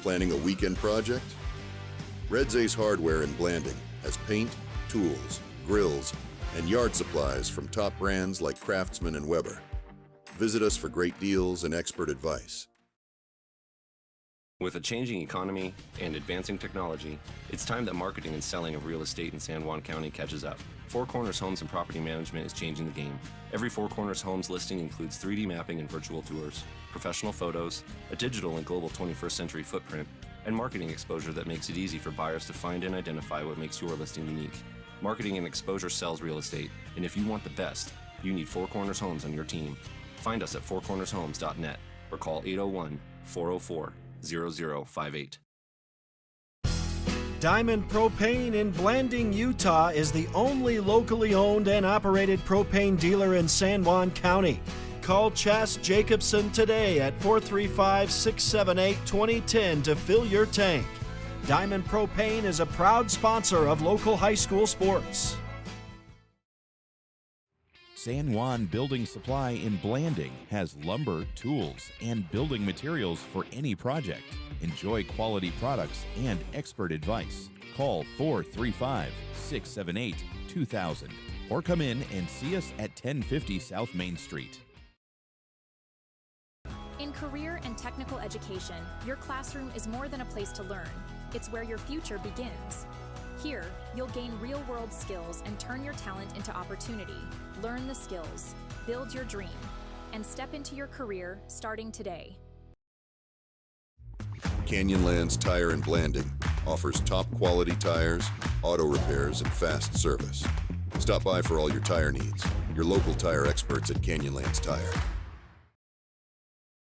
Planning a weekend project? Red's Ace Hardware in Blanding has paint, tools, grills, and yard supplies from top brands like Craftsman and Weber. Visit us for great deals and expert advice. With a changing economy and advancing technology, it's time that marketing and selling of real estate in San Juan County catches up. Four Corners Homes and Property Management is changing the game. Every Four Corners Homes listing includes 3D mapping and virtual tours, professional photos, a digital and global 21st century footprint, and marketing exposure that makes it easy for buyers to find and identify what makes your listing unique. Marketing and exposure sells real estate, and if you want the best, you need Four Corners Homes on your team. Find us at fourcornershomes.net or call 801-404-0058. Diamond Propane in Blanding, Utah is the only locally owned and operated propane dealer in San Juan County. Call Chas Jacobson today at 435-678-2010 to fill your tank. Diamond Propane is a proud sponsor of local high school sports. San Juan Building Supply in Blanding has lumber, tools, and building materials for any project. Enjoy quality products and expert advice. Call 435-678-2000 or come in and see us at 1050 South Main Street. In career and technical education, your classroom is more than a place to learn. It's where your future begins. Here, you'll gain real-world skills and turn your talent into opportunity. Learn the skills, build your dream, and step into your career starting today. Canyonlands Tire and Blanding offers top quality tires, auto repairs, and fast service. Stop by for all your tire needs. Your local tire experts at Canyonlands Tire.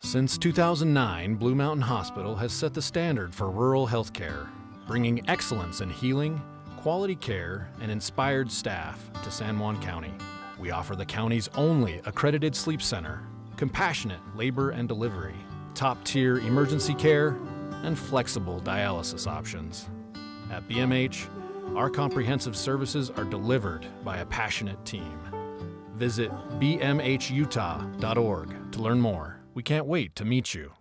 Since 2009, Blue Mountain Hospital has set the standard for rural health care, bringing excellence in healing, quality care, and inspired staff to San Juan County. We offer the county's only accredited sleep center, compassionate labor and delivery, top-tier emergency care, and flexible dialysis options. At BMH, our comprehensive services are delivered by a passionate team. Visit bmhutah.org to learn more. We can't wait to meet you.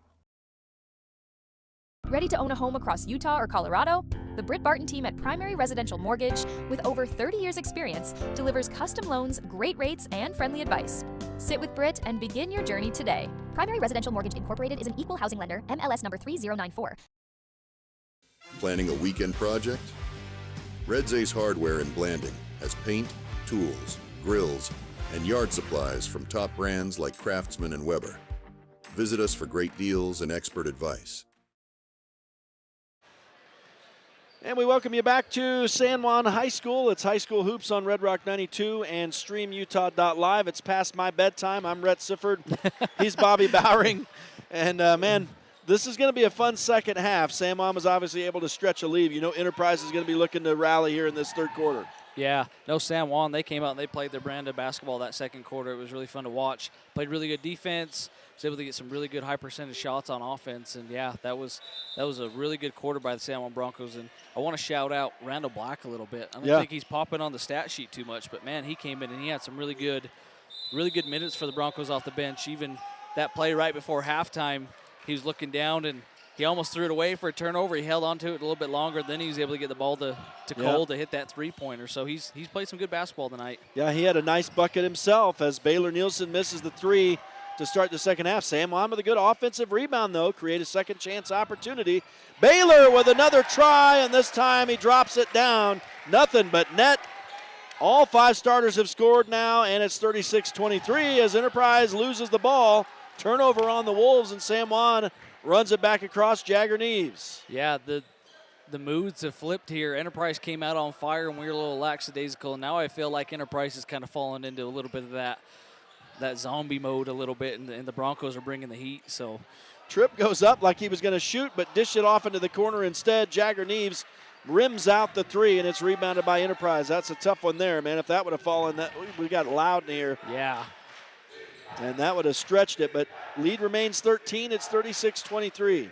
Ready to own a home across Utah or Colorado? The Britt Barton team at Primary Residential Mortgage, with over 30 years experience, delivers custom loans, great rates, and friendly advice. Sit with Britt and begin your journey today. Primary Residential Mortgage Incorporated is an equal housing lender, MLS number 3094. Planning a weekend project? Red's Ace Hardware in Blanding has paint, tools, grills, and yard supplies from top brands like Craftsman and Weber. Visit us for great deals and expert advice. And we welcome you back to San Juan High School. It's High School Hoops on Red Rock 92 and StreamUtah.Live. It's past my bedtime. I'm Rhett Sifford. He's Bobby Bowering. And, man, this is going to be a fun second half. San Juan was obviously able to stretch a lead. You know Enterprise is going to be looking to rally here in this third quarter. Yeah, no, San Juan, they came out and they played their brand of basketball that second quarter. It was really fun to watch. Played really good defense. Was able to get some really good high percentage shots on offense. And, yeah, that was a really good quarter by the San Juan Broncos. And I want to shout out Randall Black a little bit. I don't think he's popping on the stat sheet too much, but, man, he came in and he had some really good minutes for the Broncos off the bench. Even that play right before halftime, he was looking down and he almost threw it away for a turnover. He held on to it a little bit longer. Then he was able to get the ball to Cole to hit that three-pointer. So he's played some good basketball tonight. Yeah, he had a nice bucket himself as Baylor Nielsen misses the three to start the second half. San Juan with a good offensive rebound, though. Create a second chance opportunity. Baylor with another try, and this time he drops it down. Nothing but net. All five starters have scored now, and it's 36-23 as Enterprise loses the ball. Turnover on the Wolves, and San Juan runs it back across Jagger Neves. Yeah, the moods have flipped here. Enterprise came out on fire, and we were a little lackadaisical. Now I feel like Enterprise is kind of fallen into a little bit of that zombie mode a little bit, and the Broncos are bringing the heat. So Tripp goes up like he was going to shoot, but dish it off into the corner instead. Jagger Neves rims out the three, and it's rebounded by Enterprise. That's a tough one there, man. If that would have fallen, we got loud in here. Yeah. And that would have stretched it, but lead remains 13. It's 36-23.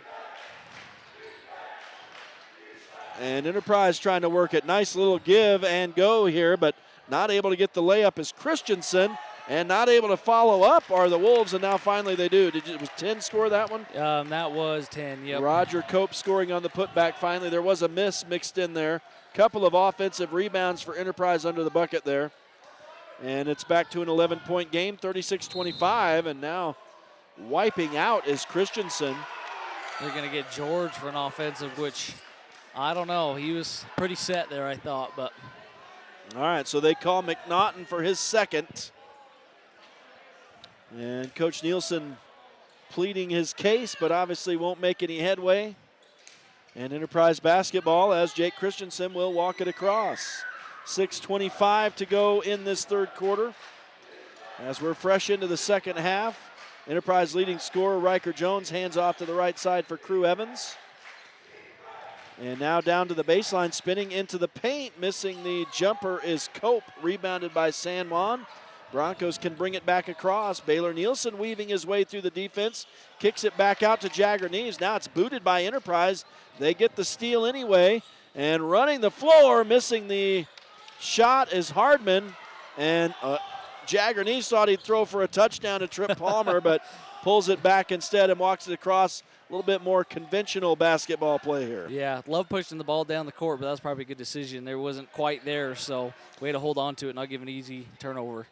And Enterprise trying to work it. Nice little give and go here, but not able to get the layup is Christensen, and not able to follow up are the Wolves, and now finally they do. Was 10 score that one? That was 10, yep. Roger Cope scoring on the putback finally. There was a miss mixed in there. Couple of offensive rebounds for Enterprise under the bucket there. And it's back to an 11-point game, 36-25, and now wiping out is Christensen. They're going to get George for an offensive, which I don't know. He was pretty set there, I thought, but. All right, so they call McNaughton for his second. And Coach Nielsen pleading his case, but obviously won't make any headway. And Enterprise basketball as Jake Christensen will walk it across. 6:25 to go in this third quarter. As we're fresh into the second half, Enterprise leading scorer Riker Jones hands off to the right side for Crew Evans. And now down to the baseline, spinning into the paint. Missing the jumper is Cope, rebounded by San Juan. Broncos can bring it back across. Baylor Nielsen weaving his way through the defense. Kicks it back out to Jagger Neves. Now it's booted by Enterprise. They get the steal anyway. And running the floor, missing the shot is Hardman. And Jagger Neves thought he'd throw for a touchdown to Trip Palmer, but pulls it back instead and walks it across. A little bit more conventional basketball play here. Yeah, love pushing the ball down the court, but that was probably a good decision. There wasn't quite there, so way to hold on to it and not give an easy turnover.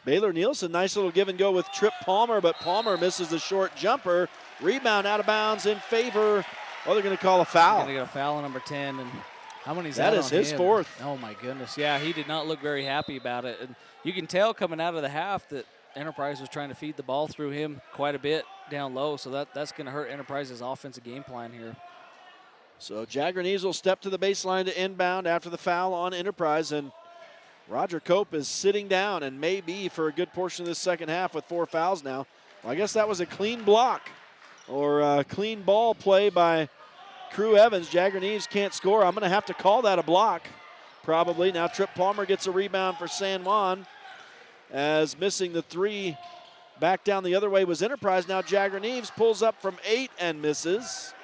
Baylor Nielsen, nice little give and go with Trip Palmer, but Palmer misses the short jumper. Rebound out of bounds in favor. Oh, they're going to call a foul. They're going to get a foul on number 10. And how many is that? That is on his him? Fourth. Oh, my goodness. Yeah, he did not look very happy about it. And you can tell coming out of the half that Enterprise was trying to feed the ball through him quite a bit down low, so that's going to hurt Enterprise's offensive game plan here. So Jagger Neves will step to the baseline to inbound after the foul on Enterprise, and Roger Cope is sitting down and may be for a good portion of this second half with 4 fouls now. Well, I guess that was a clean block or a clean ball play by Crew Evans. Jagger Neves can't score. I'm going to have to call that a block probably. Now Trip Palmer gets a rebound for San Juan, as missing the 3 back down the other way was Enterprise. Now Jagger Neves pulls up from 8 and misses.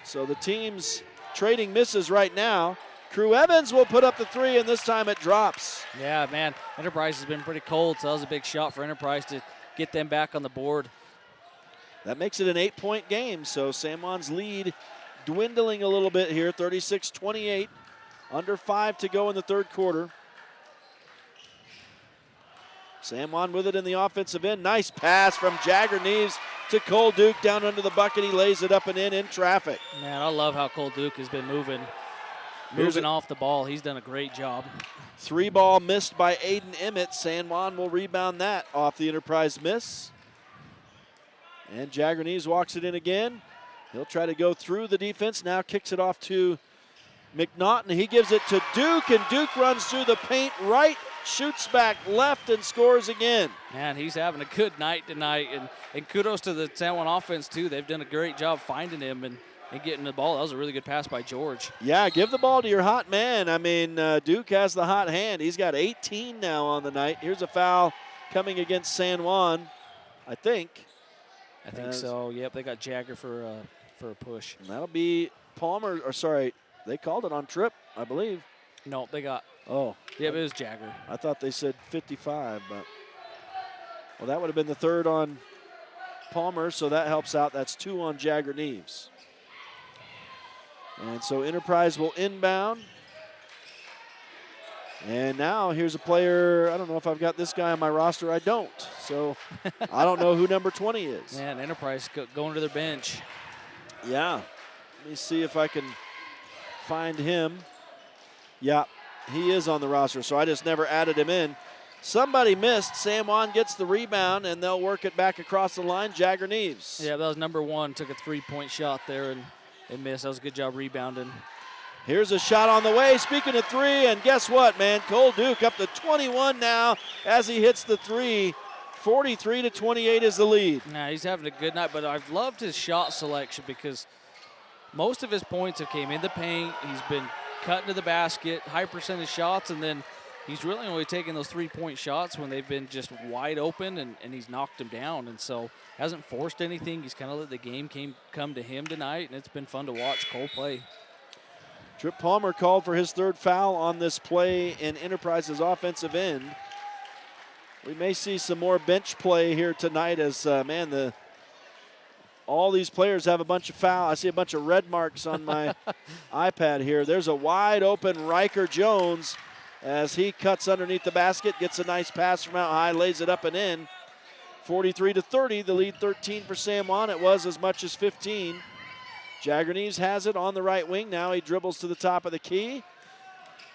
So the team's trading misses right now. Crew Evans will put up the 3, and this time it drops. Yeah, man, Enterprise has been pretty cold, so that was a big shot for Enterprise to get them back on the board. That makes it an 8-point game, so San Juan's lead dwindling a little bit here, 36-28. Under 5 to go in the third quarter. San Juan with it in the offensive end. Nice pass from Jagger Neves to Cole Duke down under the bucket. He lays it up and in traffic. Man, I love how Cole Duke has been moving off the ball. He's done a great job. 3 ball missed by Aiden Emmett. San Juan will rebound that off the Enterprise miss. And Jagger Neves walks it in again. He'll try to go through the defense. Now kicks it off to McNaughton. He gives it to Duke, and Duke runs through the paint right, shoots back left, and scores again. Man, he's having a good night tonight, and kudos to the San Juan offense, too. They've done a great job finding him and getting the ball. That was a really good pass by George. Yeah, give the ball to your hot man. I mean, Duke has the hot hand. He's got 18 now on the night. Here's a foul coming against San Juan, I think. I think so. Yep, they got Jagger for a push. And that'll be Palmer, or sorry, they called it on Trip, I believe. No, they got. Oh. Yeah, but it was Jagger. I thought they said 55, but. Well, that would have been the 3rd on Palmer, so that helps out. That's 2 on Jagger Neves. And so Enterprise will inbound. And now here's a player, I don't know if I've got this guy on my roster. I don't. So I don't know who number 20 is. Man, Enterprise going to their bench. Yeah. Let me see if I can find him. Yeah, he is on the roster, so I just never added him in. Somebody missed. San Juan gets the rebound, and they'll work it back across the line. Jagger Neves. Yeah, that was number 1. Took a 3-point shot there and missed. That was a good job rebounding. Here's a shot on the way. Speaking of 3, and guess what, man? Cole Duke up to 21 now as he hits the 3. 43-28 is the lead. Nah, he's having a good night, but I've loved his shot selection because most of his points have came in the paint. He's been cutting to the basket, high percentage shots, and then he's really only taking those 3-point shots when they've been just wide open, and he's knocked them down. And so hasn't forced anything. He's kind of let the game come to him tonight, and it's been fun to watch Cole play. Trip Palmer called for his third foul on this play in Enterprise's offensive end. We may see some more bench play here tonight as, all these players have a bunch of fouls. I see a bunch of red marks on my iPad here. There's a wide open Riker Jones as he cuts underneath the basket, gets a nice pass from out high, lays it up and in. 43-30, the lead 13 for San Juan. It was as much as 15. Jagger-Neves has it on the right wing. Now he dribbles to the top of the key.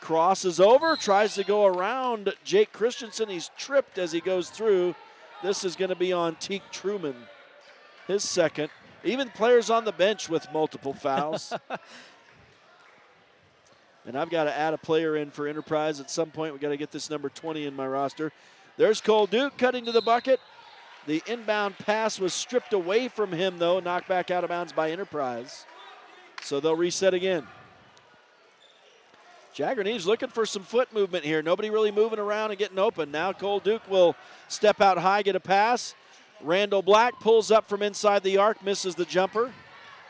Crosses over, tries to go around Jake Christensen. He's tripped as he goes through. This is going to be on Teak Truman, his second. Even players on the bench with multiple fouls. And I've got to add a player in for Enterprise. At some point, we've got to get this number 20 in my roster. There's Cole Duke cutting to the bucket. The inbound pass was stripped away from him, though, knocked back out of bounds by Enterprise. So they'll reset again. Jagger-Neves looking for some foot movement here. Nobody really moving around and getting open. Now Cole Duke will step out high, get a pass. Randall Black pulls up from inside the arc, misses the jumper.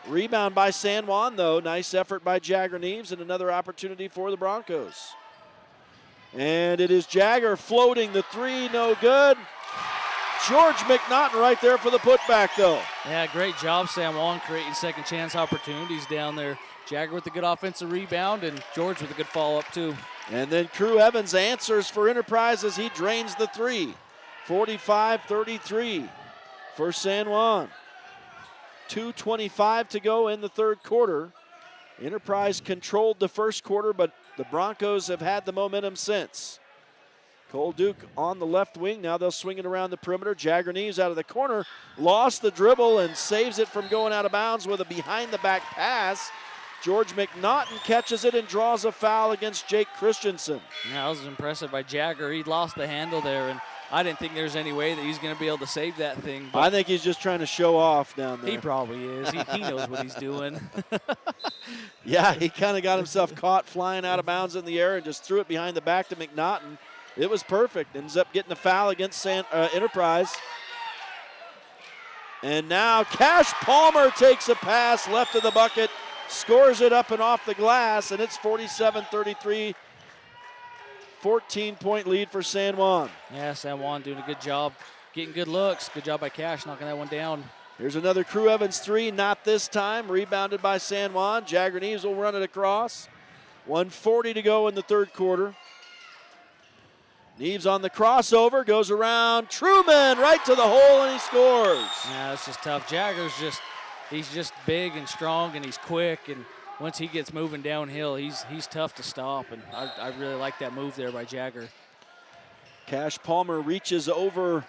Rebound by San Juan, though. Nice effort by Jagger-Neves and another opportunity for the Broncos. And it is Jagger floating the three, no good. George McNaughton right there for the putback, though. Yeah, great job, San Juan, creating second chance opportunities down there. Jagger with a good offensive rebound, and George with a good follow-up, too. And then Crew Evans answers for Enterprise as he drains the three. 45-33 for San Juan. 2:25 to go in the third quarter. Enterprise controlled the first quarter, but the Broncos have had the momentum since. Cole Duke on the left wing. Now they'll swing it around the perimeter. Jagger-Neves out of the corner. Lost the dribble and saves it from going out of bounds with a behind-the-back pass. George McNaughton catches it and draws a foul against Jake Christensen. Yeah, that was impressive by Jagger. He lost the handle there, and I didn't think there's any way that he's going to be able to save that thing. I think he's just trying to show off down there. He probably is. He knows what he's doing. Yeah, he kind of got himself caught flying out of bounds in the air and just threw it behind the back to McNaughton. It was perfect. Ends up getting a foul against Enterprise. And now Cash Palmer takes a pass left of the bucket, scores it up and off the glass, and it's 47-33. 14-point lead for San Juan. Yeah, San Juan doing a good job, getting good looks. Good job by Cash, knocking that one down. Here's another Crew Evans three, not this time. Rebounded by San Juan. Jagger-Neves will run it across. 1:40 to go in the third quarter. Neves on the crossover, goes around Truman right to the hole, and he scores. Yeah, that's just tough. Jagger's he's just big and strong, and he's quick, and once he gets moving downhill, he's tough to stop, and I really like that move there by Jagger. Cash Palmer reaches over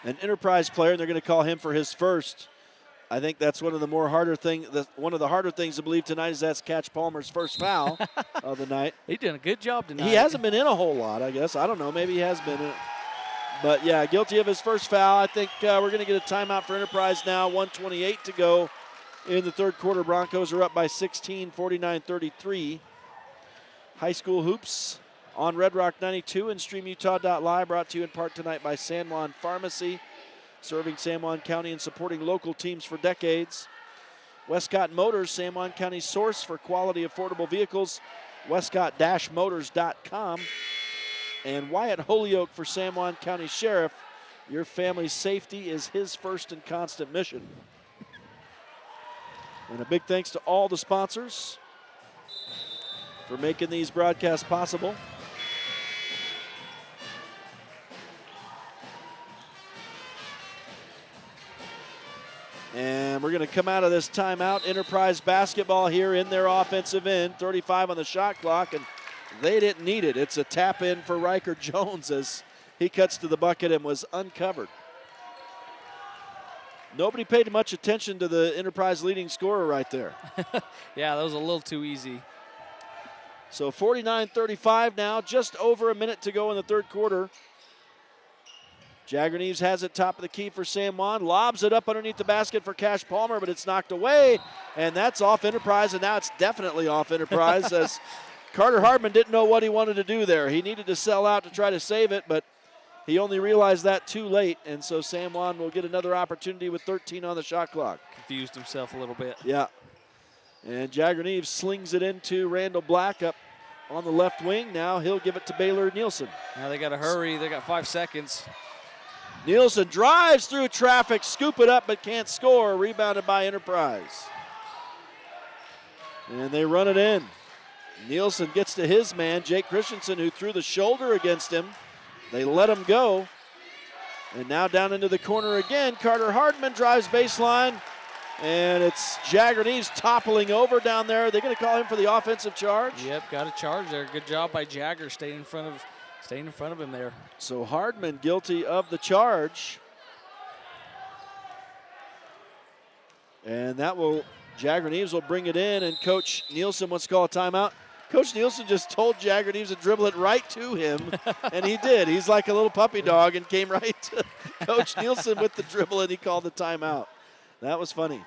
an Enterprise player, and they're going to call him for his first. I think that's one of the harder things to believe tonight is that's Cash Palmer's first foul of the night. He did a good job tonight. He hasn't been in a whole lot, I guess. I don't know. Maybe he has been in it. But, yeah, guilty of his first foul. I think we're going to get a timeout for Enterprise now. 1:28 to go in the third quarter. Broncos are up by 16, 49-33. High school hoops on Red Rock 92 and StreamUtah.Live, brought to you in part tonight by San Juan Pharmacy, serving San Juan County and supporting local teams for decades. Westcott Motors, San Juan County's source for quality, affordable vehicles, westcott-motors.com. And Wyatt Holyoke for San Juan County Sheriff. Your family's safety is his first and constant mission. And a big thanks to all the sponsors for making these broadcasts possible. And we're going to come out of this timeout. Enterprise basketball here in their offensive end. 35 on the shot clock, and they didn't need it. It's a tap in for Riker Jones as he cuts to the bucket and was uncovered. Nobody paid much attention to the Enterprise leading scorer right there. Yeah, that was a little too easy. So 49-35 now, just over a minute to go in the third quarter. Jagger-Neves has it top of the key for San Juan, lobs it up underneath the basket for Cash Palmer, but it's knocked away, and that's off Enterprise, and now it's definitely off Enterprise as Carter Hardman didn't know what he wanted to do there. He needed to sell out to try to save it, but he only realized that too late, and so San Juan will get another opportunity with 13 on the shot clock. Confused himself a little bit. Yeah. And Jagger Neves slings it into Randall Black up on the left wing. Now he'll give it to Baylor Nielsen. Now they got to hurry. They got 5 seconds. Nielsen drives through traffic, scoop it up, but can't score. Rebounded by Enterprise. And they run it in. Nielsen gets to his man, Jake Christensen, who threw the shoulder against him. They let him go. And now down into the corner again. Carter Hardman drives baseline. And it's Jagger Neves toppling over down there. Are they going to call him for the offensive charge? Yep, got a charge there. Good job by Jagger staying in front of him there. So Hardman guilty of the charge. And that will, Jagger Neves will bring it in, and Coach Nielsen wants to call a timeout. Coach Nielsen just told Jagger Neves to dribble it right to him, and he did. He's like a little puppy dog and came right to Coach Nielsen with the dribble, and he called the timeout. That was funny.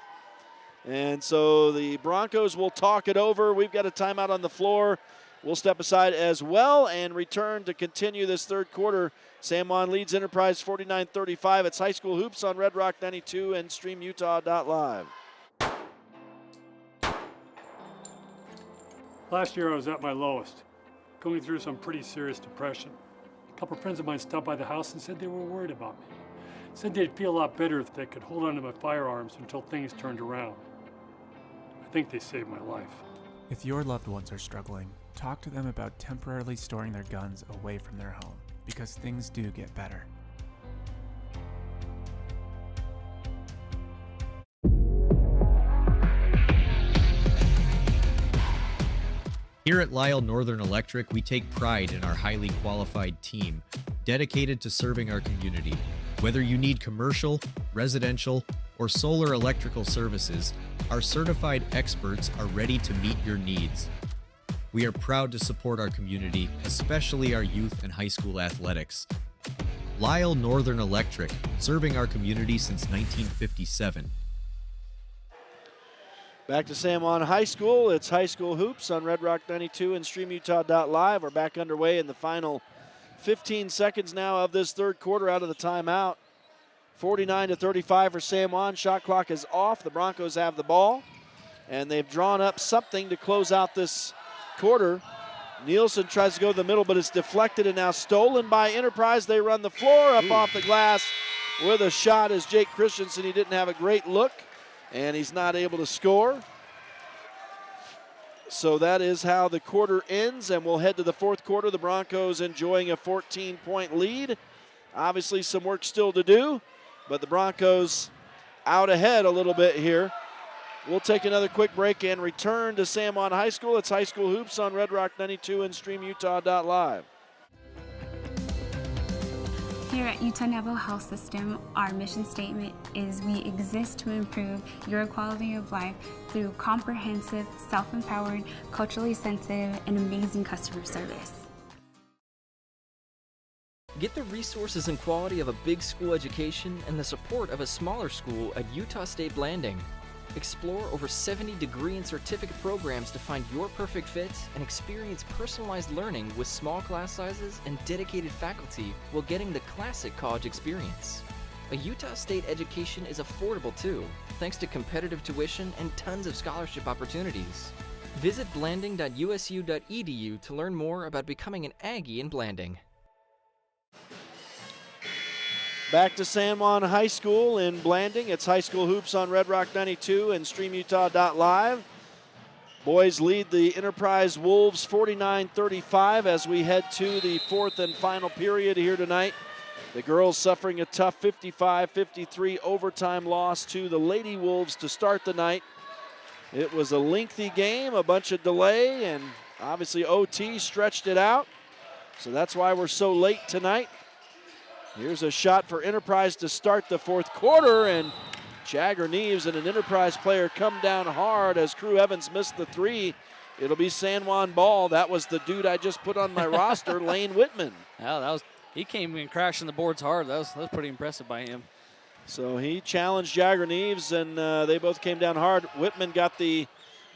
And so the Broncos will talk it over. We've got a timeout on the floor. We'll step aside as well and return to continue this third quarter. San Juan leads Enterprise 49-35. It's High School Hoops on Red Rock 92 and StreamUtah.Live. Last year I was at my lowest, going through some pretty serious depression. A couple of friends of mine stopped by the house and said they were worried about me. Said they'd feel a lot better if they could hold on to my firearms until things turned around. I think they saved my life. If your loved ones are struggling, talk to them about temporarily storing their guns away from their home, because things do get better. Here at Lisle Northern Electric, we take pride in our highly qualified team, dedicated to serving our community. Whether you need commercial, residential, or solar electrical services, our certified experts are ready to meet your needs. We are proud to support our community, especially our youth and high school athletics. Lisle Northern Electric, serving our community since 1957. Back to San Juan High School. It's High School Hoops on Red Rock 92 and StreamUtah.Live. We're back underway in the final 15 seconds now of this third quarter out of the timeout. 49-35 for San Juan. Shot clock is off. The Broncos have the ball, and they've drawn up something to close out this quarter. Nielsen tries to go to the middle, but it's deflected and now stolen by Enterprise. They run the floor up off the glass with a shot as Jake Christensen. He didn't have a great look, and he's not able to score. So that is how the quarter ends, and we'll head to the fourth quarter. The Broncos enjoying a 14-point lead. Obviously some work still to do, but the Broncos out ahead a little bit here. We'll take another quick break and return to San Juan High School. It's High School Hoops on Red Rock 92 and StreamUtah.Live. Here at Utah Naval Health System, our mission statement is we exist to improve your quality of life through comprehensive, self-empowered, culturally sensitive, and amazing customer service. Get the resources and quality of a big school education and the support of a smaller school at Utah State Blanding. Explore over 70 degree and certificate programs to find your perfect fit and experience personalized learning with small class sizes and dedicated faculty while getting the classic college experience. A Utah State education is affordable too, thanks to competitive tuition and tons of scholarship opportunities. Visit blanding.usu.edu to learn more about becoming an Aggie in Blanding. Back to San Juan High School in Blanding. It's High School Hoops on Red Rock 92 and StreamUtah.Live. Boys lead the Enterprise Wolves 49-35 as we head to the fourth and final period here tonight. The girls suffering a tough 55-53 overtime loss to the Lady Wolves to start the night. It was a lengthy game, a bunch of delay, and obviously OT stretched it out. So that's why we're so late tonight. Here's a shot for Enterprise to start the fourth quarter, and Jagger Neves and an Enterprise player come down hard as Crew Evans missed the three. It'll be San Juan ball. That was the dude I just put on my roster, Lane Whitman. Yeah, he came in crashing the boards hard. That was pretty impressive by him. So he challenged Jagger Neves, and they both came down hard. Whitman got the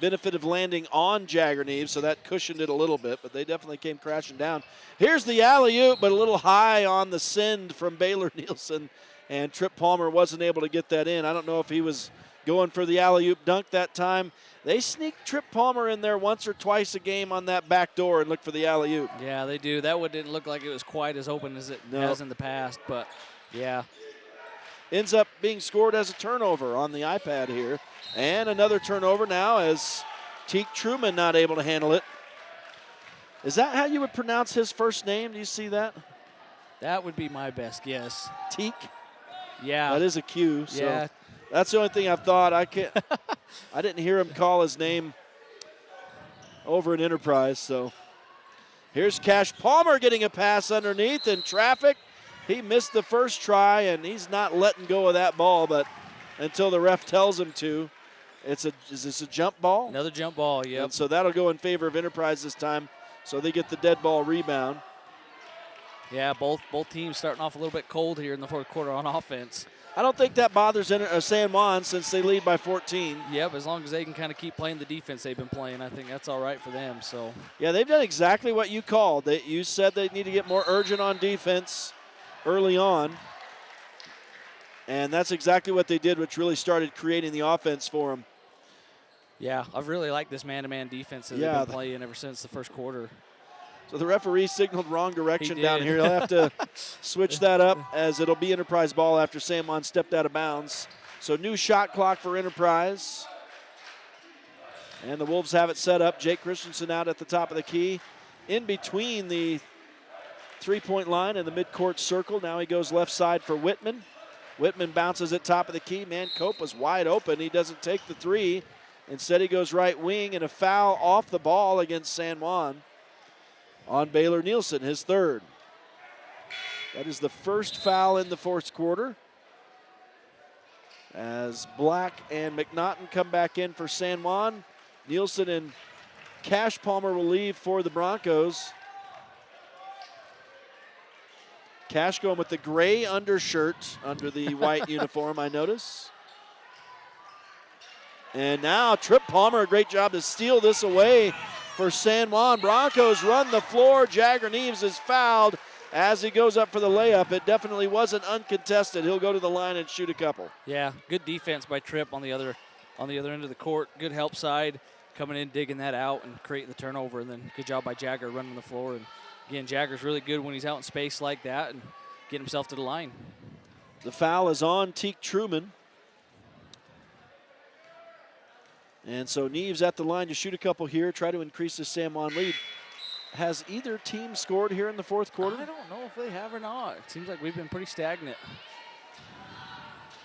benefit of landing on Jagger Neves, so that cushioned it a little bit, but they definitely came crashing down. Here's the alley-oop, but a little high on the send from Baylor Nielsen, and Trip Palmer wasn't able to get that in. I don't know if he was going for the alley-oop dunk that time. They sneak Trip Palmer in there once or twice a game on that back door and look for the alley-oop. Yeah, they do. That one didn't look like it was quite as open as it has in the past, but yeah. Ends up being scored as a turnover on the iPad here. And another turnover now as Teak Truman not able to handle it. Is that how you would pronounce his first name? Do you see that? That would be my best guess. Teak? Yeah. That is a Q. So yeah. That's the only thing I've thought. I didn't hear him call his name over in Enterprise. So here's Cash Palmer getting a pass underneath in traffic. He missed the first try, and he's not letting go of that ball, but until the ref tells him to. Is this a jump ball? Another jump ball, yep. And so that'll go in favor of Enterprise this time. So they get the dead ball rebound. Yeah, both teams starting off a little bit cold here in the fourth quarter on offense. I don't think that bothers San Juan since they lead by 14. Yep, as long as they can kind of keep playing the defense they've been playing, I think that's all right for them. So yeah, they've done exactly what you called. You said they need to get more urgent on defense early on. And that's exactly what they did, which really started creating the offense for them. Yeah, I've really liked this man-to-man defense that they've been playing ever since the first quarter. So the referee signaled wrong direction He down did. here. He'll have to switch that up as it'll be Enterprise ball after San Juan stepped out of bounds. So new shot clock for Enterprise. And the Wolves have it set up. Jake Christensen out at the top of the key. In between the three-point line and the midcourt circle. Now he goes left side for Whitman. Whitman bounces at top of the key. Man, Cope was wide open. He doesn't take the three. Instead, he goes right wing, and a foul off the ball against San Juan on Baylor Nielsen, his third. That is the first foul in the fourth quarter. As Black and McNaughton come back in for San Juan, Nielsen and Cash Palmer will leave for the Broncos. Cash going with the gray undershirt under the white uniform, I notice. And now Trip Palmer, a great job to steal this away for San Juan. Broncos run the floor. Jagger Neves is fouled as he goes up for the layup. It definitely wasn't uncontested. He'll go to the line and shoot a couple. Yeah, good defense by Tripp on the other end of the court. Good help side, coming in, digging that out, and creating the turnover. And then good job by Jagger running the floor. And again, Jagger's really good when he's out in space like that and getting himself to the line. The foul is on Teak Truman. And so Neves at the line to shoot a couple here, try to increase the San Juan lead. Has either team scored here in the fourth quarter? I don't know if they have or not. It seems like we've been pretty stagnant.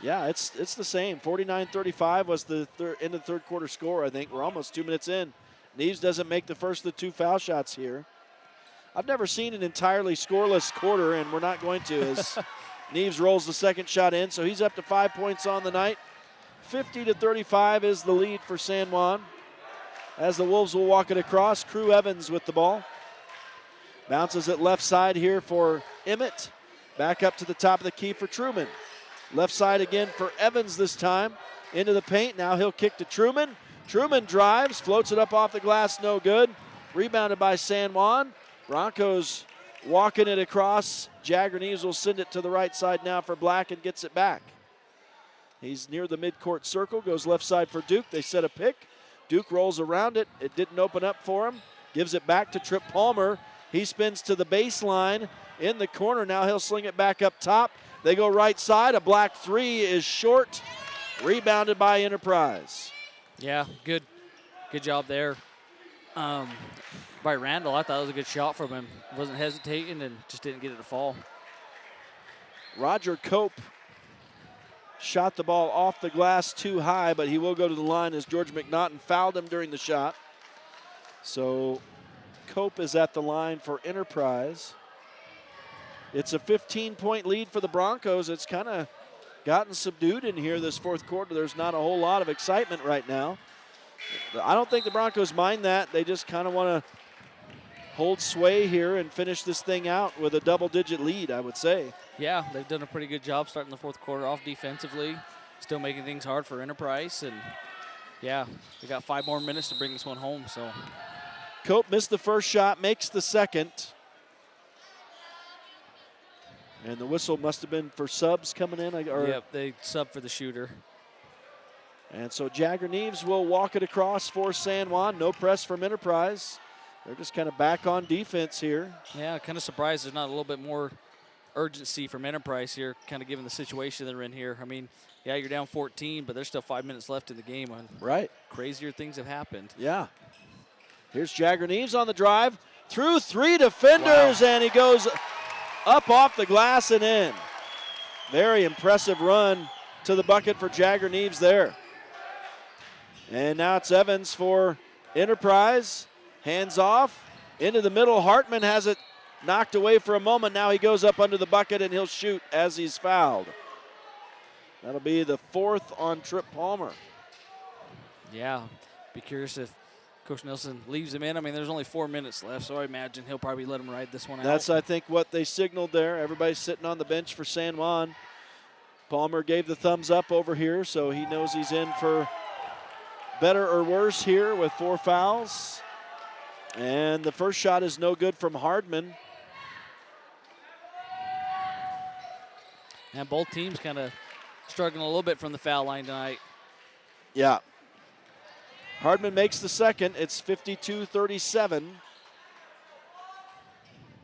Yeah, it's the same. 49-35 was the end of the third quarter score, I think. We're almost 2 minutes in. Neves doesn't make the first of the two foul shots here. I've never seen an entirely scoreless quarter, and we're not going to as Neves rolls the second shot in, so he's up to 5 points on the night. 50-35 is the lead for San Juan. As the Wolves will walk it across, Crew Evans with the ball. Bounces it left side here for Emmett. Back up to the top of the key for Truman. Left side again for Evans this time. Into the paint, now he'll kick to Truman. Truman drives, floats it up off the glass, no good. Rebounded by San Juan. Broncos walking it across. Jagger Neves will send it to the right side now for Black and gets it back. He's near the midcourt circle, goes left side for Duke. They set a pick. Duke rolls around it. It didn't open up for him. Gives it back to Trip Palmer. He spins to the baseline in the corner. Now he'll sling it back up top. They go right side. A Black three is short. Rebounded by Enterprise. Yeah, good job there by Randall. I thought it was a good shot from him. Wasn't hesitating and just didn't get it to fall. Roger Cope shot the ball off the glass too high, but he will go to the line as George McNaughton fouled him during the shot. So Cope is at the line for Enterprise. It's a 15-point lead for the Broncos. It's kind of gotten subdued in here this fourth quarter. There's not a whole lot of excitement right now. I don't think the Broncos mind that. They just kind of want to hold sway here and finish this thing out with a double-digit lead, I would say. Yeah, they've done a pretty good job starting the fourth quarter off defensively, still making things hard for Enterprise. And, yeah, they got 5 more minutes to bring this one home. So Cope missed the first shot, makes the second. And the whistle must have been for subs coming in. Yep, they subbed for the shooter. And so Jagger Neves will walk it across for San Juan. No press from Enterprise. They're just kind of back on defense here. Yeah, kind of surprised there's not a little bit more urgency from Enterprise here, kind of given the situation they're in here. I mean, yeah, you're down 14, but there's still 5 minutes left in the game. And right. Crazier things have happened. Yeah. Here's Jagger Neves on the drive. Through 3 defenders, and he goes up off the glass and in. Very impressive run to the bucket for Jagger Neves there. And now it's Evans for Enterprise. Hands off into the middle. Hartman has it knocked away for a moment. Now he goes up under the bucket and he'll shoot as he's fouled. That'll be the 4th on Trip Palmer. Yeah, be curious if Coach Nelson leaves him in. I mean, there's only 4 minutes left, so I imagine he'll probably let him ride this one out. That's, I think, what they signaled there. Everybody's sitting on the bench for San Juan. Palmer gave the thumbs up over here, so he knows he's in for better or worse here with 4 fouls. And the first shot is no good from Hardman. And both teams kind of struggling a little bit from the foul line tonight. Yeah. Hardman makes the second. It's 52-37.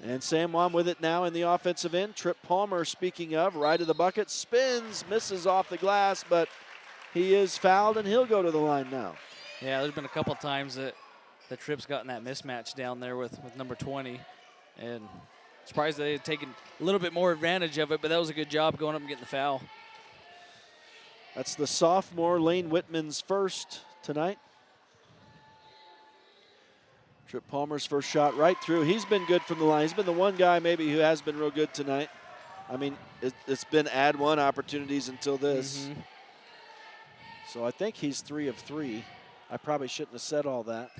And San Juan with it now in the offensive end. Trip Palmer, speaking of, right of the bucket, spins, misses off the glass, but he is fouled and he'll go to the line now. Yeah, there's been a couple times that the Trip's gotten that mismatch down there with number 20. And surprised they had taken a little bit more advantage of it, but that was a good job going up and getting the foul. That's the sophomore Lane Whitman's first tonight. Trip Palmer's first shot right through. He's been good from the line. He's been the one guy maybe who has been real good tonight. I mean, it's been add one opportunities until this. So I think he's 3 of 3. I probably shouldn't have said all that.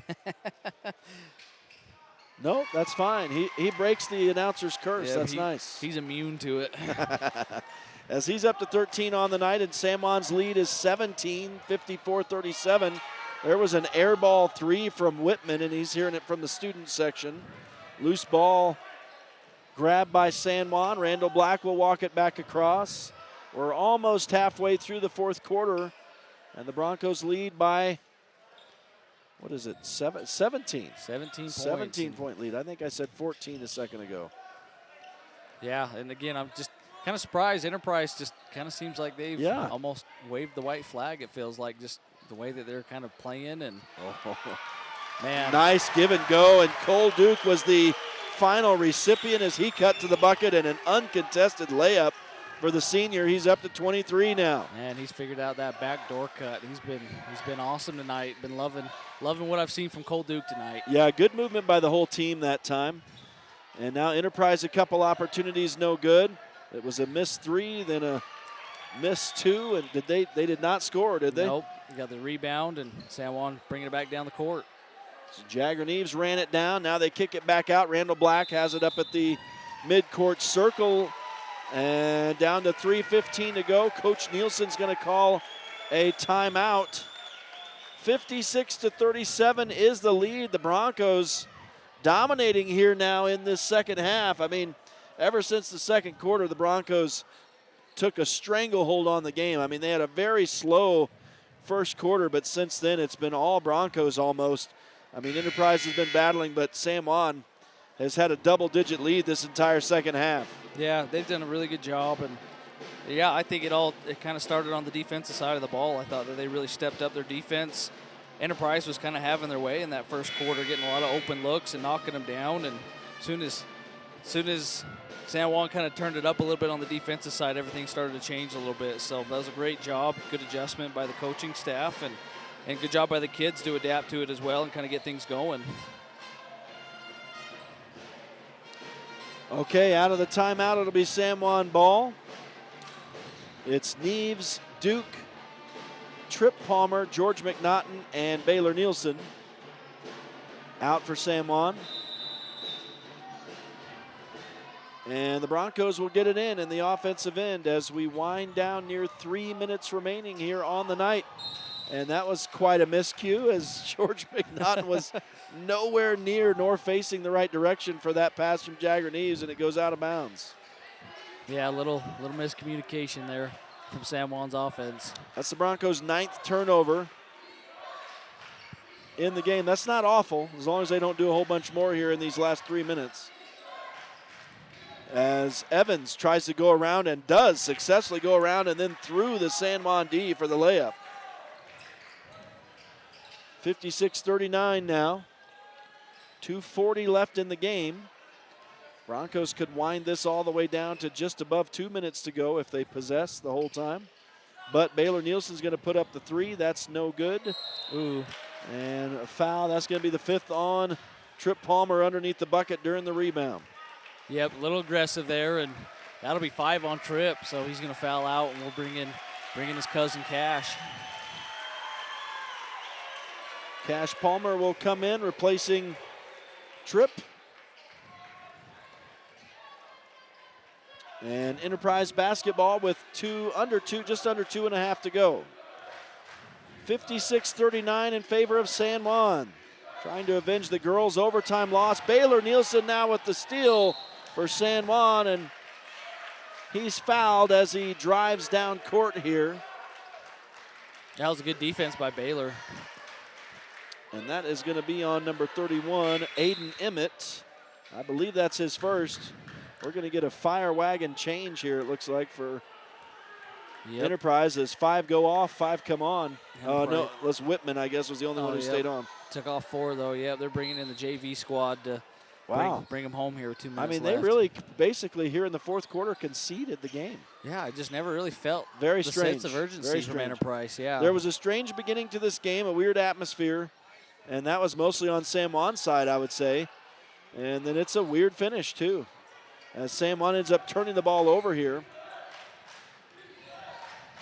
No, that's fine. He breaks the announcer's curse. Yeah, that's nice. He's immune to it. As he's up to 13 on the night, and San Juan's lead is 17, 54-37. There was an air ball 3 from Whitman, and he's hearing it from the student section. Loose ball grabbed by San Juan. Randall Black will walk it back across. We're almost halfway through the 4th quarter, and the Broncos lead by, what is it, 17? 17-point lead. I think I said 14 a second ago. Yeah, and again, I'm just kind of surprised. Enterprise just kind of seems like they've almost waved the white flag, it feels like, just the way that they're kind of playing. And man, nice give and go, and Cole Duke was the final recipient as he cut to the bucket, and an uncontested layup for the senior. He's up to 23 now. Man, he's figured out that backdoor cut. He's been awesome tonight. Been loving what I've seen from Cole Duke tonight. Yeah, good movement by the whole team that time. And now Enterprise, a couple opportunities, no good. It was a missed 3, then a missed 2, and they did not score, did they? Nope. You got the rebound, and San Juan bringing it back down the court. So Jagger Neves ran it down. Now they kick it back out. Randall Black has it up at the midcourt circle, and down to 3:15 to go. Coach Nielsen's going to call a timeout. 56-37 is the lead. The Broncos dominating here now in this second half. I mean, ever since the second quarter, the Broncos took a stranglehold on the game. I mean, they had a very slow first quarter, but since then it's been all Broncos almost. I mean, Enterprise has been battling, but San Juan has had a double-digit lead this entire second half. Yeah, they've done a really good job, and yeah, I think it kind of started on the defensive side of the ball. I thought that they really stepped up their defense. Enterprise was kind of having their way in that first quarter, getting a lot of open looks and knocking them down, and soon as San Juan kind of turned it up a little bit on the defensive side, everything started to change a little bit. So that was a great job, good adjustment by the coaching staff, and good job by the kids to adapt to it as well and kind of get things going. Okay, out of the timeout, it'll be San Juan ball. It's Neves, Duke, Trip Palmer, George McNaughton, and Baylor Nielsen out for San Juan. And the Broncos will get it in the offensive end as we wind down near 3 minutes remaining here on the night. And that was quite a miscue as George McNaughton was nowhere near nor facing the right direction for that pass from Jagger Neves, and it goes out of bounds. Yeah, a little miscommunication there from San Juan's offense. That's the Broncos' 9th turnover in the game. That's not awful, as long as they don't do a whole bunch more here in these last 3 minutes. As Evans tries to go around and does successfully go around and then through the San Juan D for the layup. 56-39 now. 2:40 left in the game. Broncos could wind this all the way down to just above 2 minutes to go if they possess the whole time. But Baylor Nielsen's going to put up the three. That's no good. Ooh. And a foul. That's going to be the 5th on Trip Palmer underneath the bucket during the rebound. Yep, a little aggressive there, and that'll be 5 on Trip, so he's going to foul out, and we'll bring in his cousin Cash. Cash Palmer will come in, replacing Trip. And Enterprise basketball with just under 2.5 to go. 56-39 in favor of San Juan. Trying to avenge the girls' overtime loss. Baylor Nielsen now with the steal for San Juan, and he's fouled as he drives down court here. That was a good defense by Baylor. And that is going to be on number 31, Aiden Emmett. I believe that's his first. We're going to get a fire wagon change here, it looks like, for Enterprise as 5 go off, 5 come on. No, Les Whitman, I guess, was the only one who stayed on. Took off 4, though. Yeah, they're bringing in the JV squad to bring them home here with 2 minutes I mean, left. they really basically here in the 4th quarter conceded the game. Yeah, I just never really felt Very the strange. sense of urgency Very from strange. Enterprise. Yeah, There was a strange beginning to this game, a weird atmosphere, and that was mostly on San Juan's side, I would say. And then it's a weird finish, too, as San Juan ends up turning the ball over here.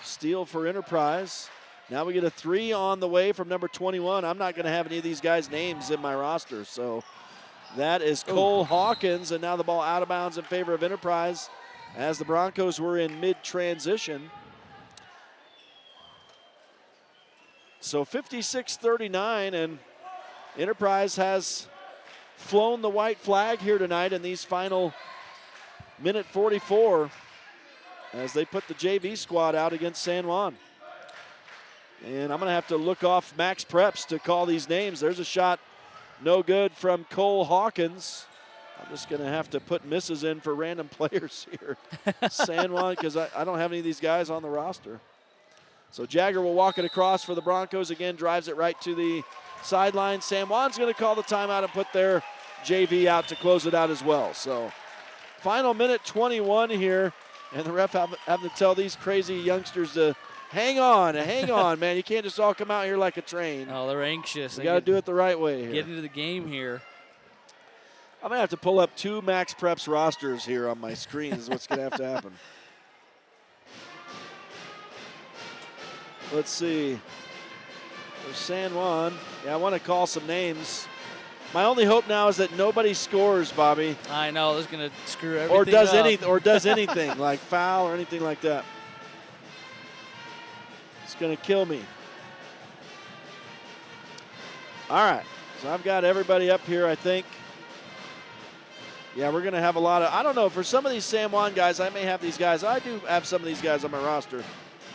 Steal for Enterprise. Now we get a 3 on the way from number 21. I'm not going to have any of these guys' names in my roster, so that is Cole Hawkins, and now the ball out of bounds in favor of Enterprise as the Broncos were in mid-transition. So 56-39, and Enterprise has flown the white flag here tonight in these final minute 44 as they put the JV squad out against San Juan. And I'm going to have to look off Max Preps to call these names. There's a shot no good from Cole Hawkins. I'm just going to have to put misses in for random players here. San Juan, because I don't have any of these guys on the roster. So Jagger will walk it across for the Broncos again, drives it right to the sideline. San Juan's going to call the timeout and put their JV out to close it out as well. So final minute 21 here, and the ref having to tell these crazy youngsters to hang on, man. You can't just all come out here like a train. Oh, they're anxious. You got to do it the right way here. Get into the game here. I'm going to have to pull up 2 Max Preps rosters here on my screen is what's going to have to happen. Let's see. There's San Juan. Yeah, I want to call some names. My only hope now is that nobody scores, Bobby. I know, that's going to screw everything up. Or does anything, like foul or anything like that. It's going to kill me. All right, so I've got everybody up here, I think. Yeah, we're going to have a lot of, I don't know, for some of these San Juan guys, I may have these guys. I do have some of these guys on my roster.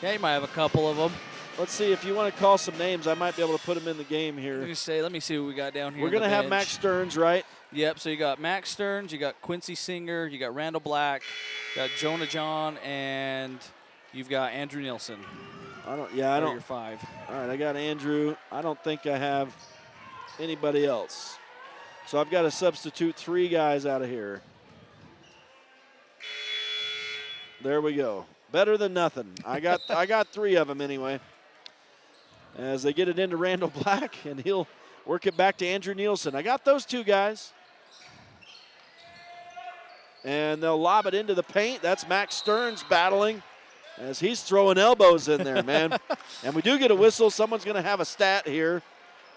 Yeah, you might have a couple of them. Let's see, if you want to call some names, I might be able to put them in the game here. Let me see what we got down here. We're going to have Max Stearns, right? Yep, so you got Max Stearns, you got Quincy Singer, you got Randall Black, you got Jonah John, and you've got Andrew Nielsen. Your 5. All right, I got Andrew. I don't think I have anybody else. So I've got to substitute 3 guys out of here. There we go. Better than nothing. I got 3 of them anyway. As they get it into Randall Black, and he'll work it back to Andrew Nielsen. I got those 2 guys. And they'll lob it into the paint. That's Max Stearns battling as he's throwing elbows in there, man. And we do get a whistle. Someone's going to have a stat here.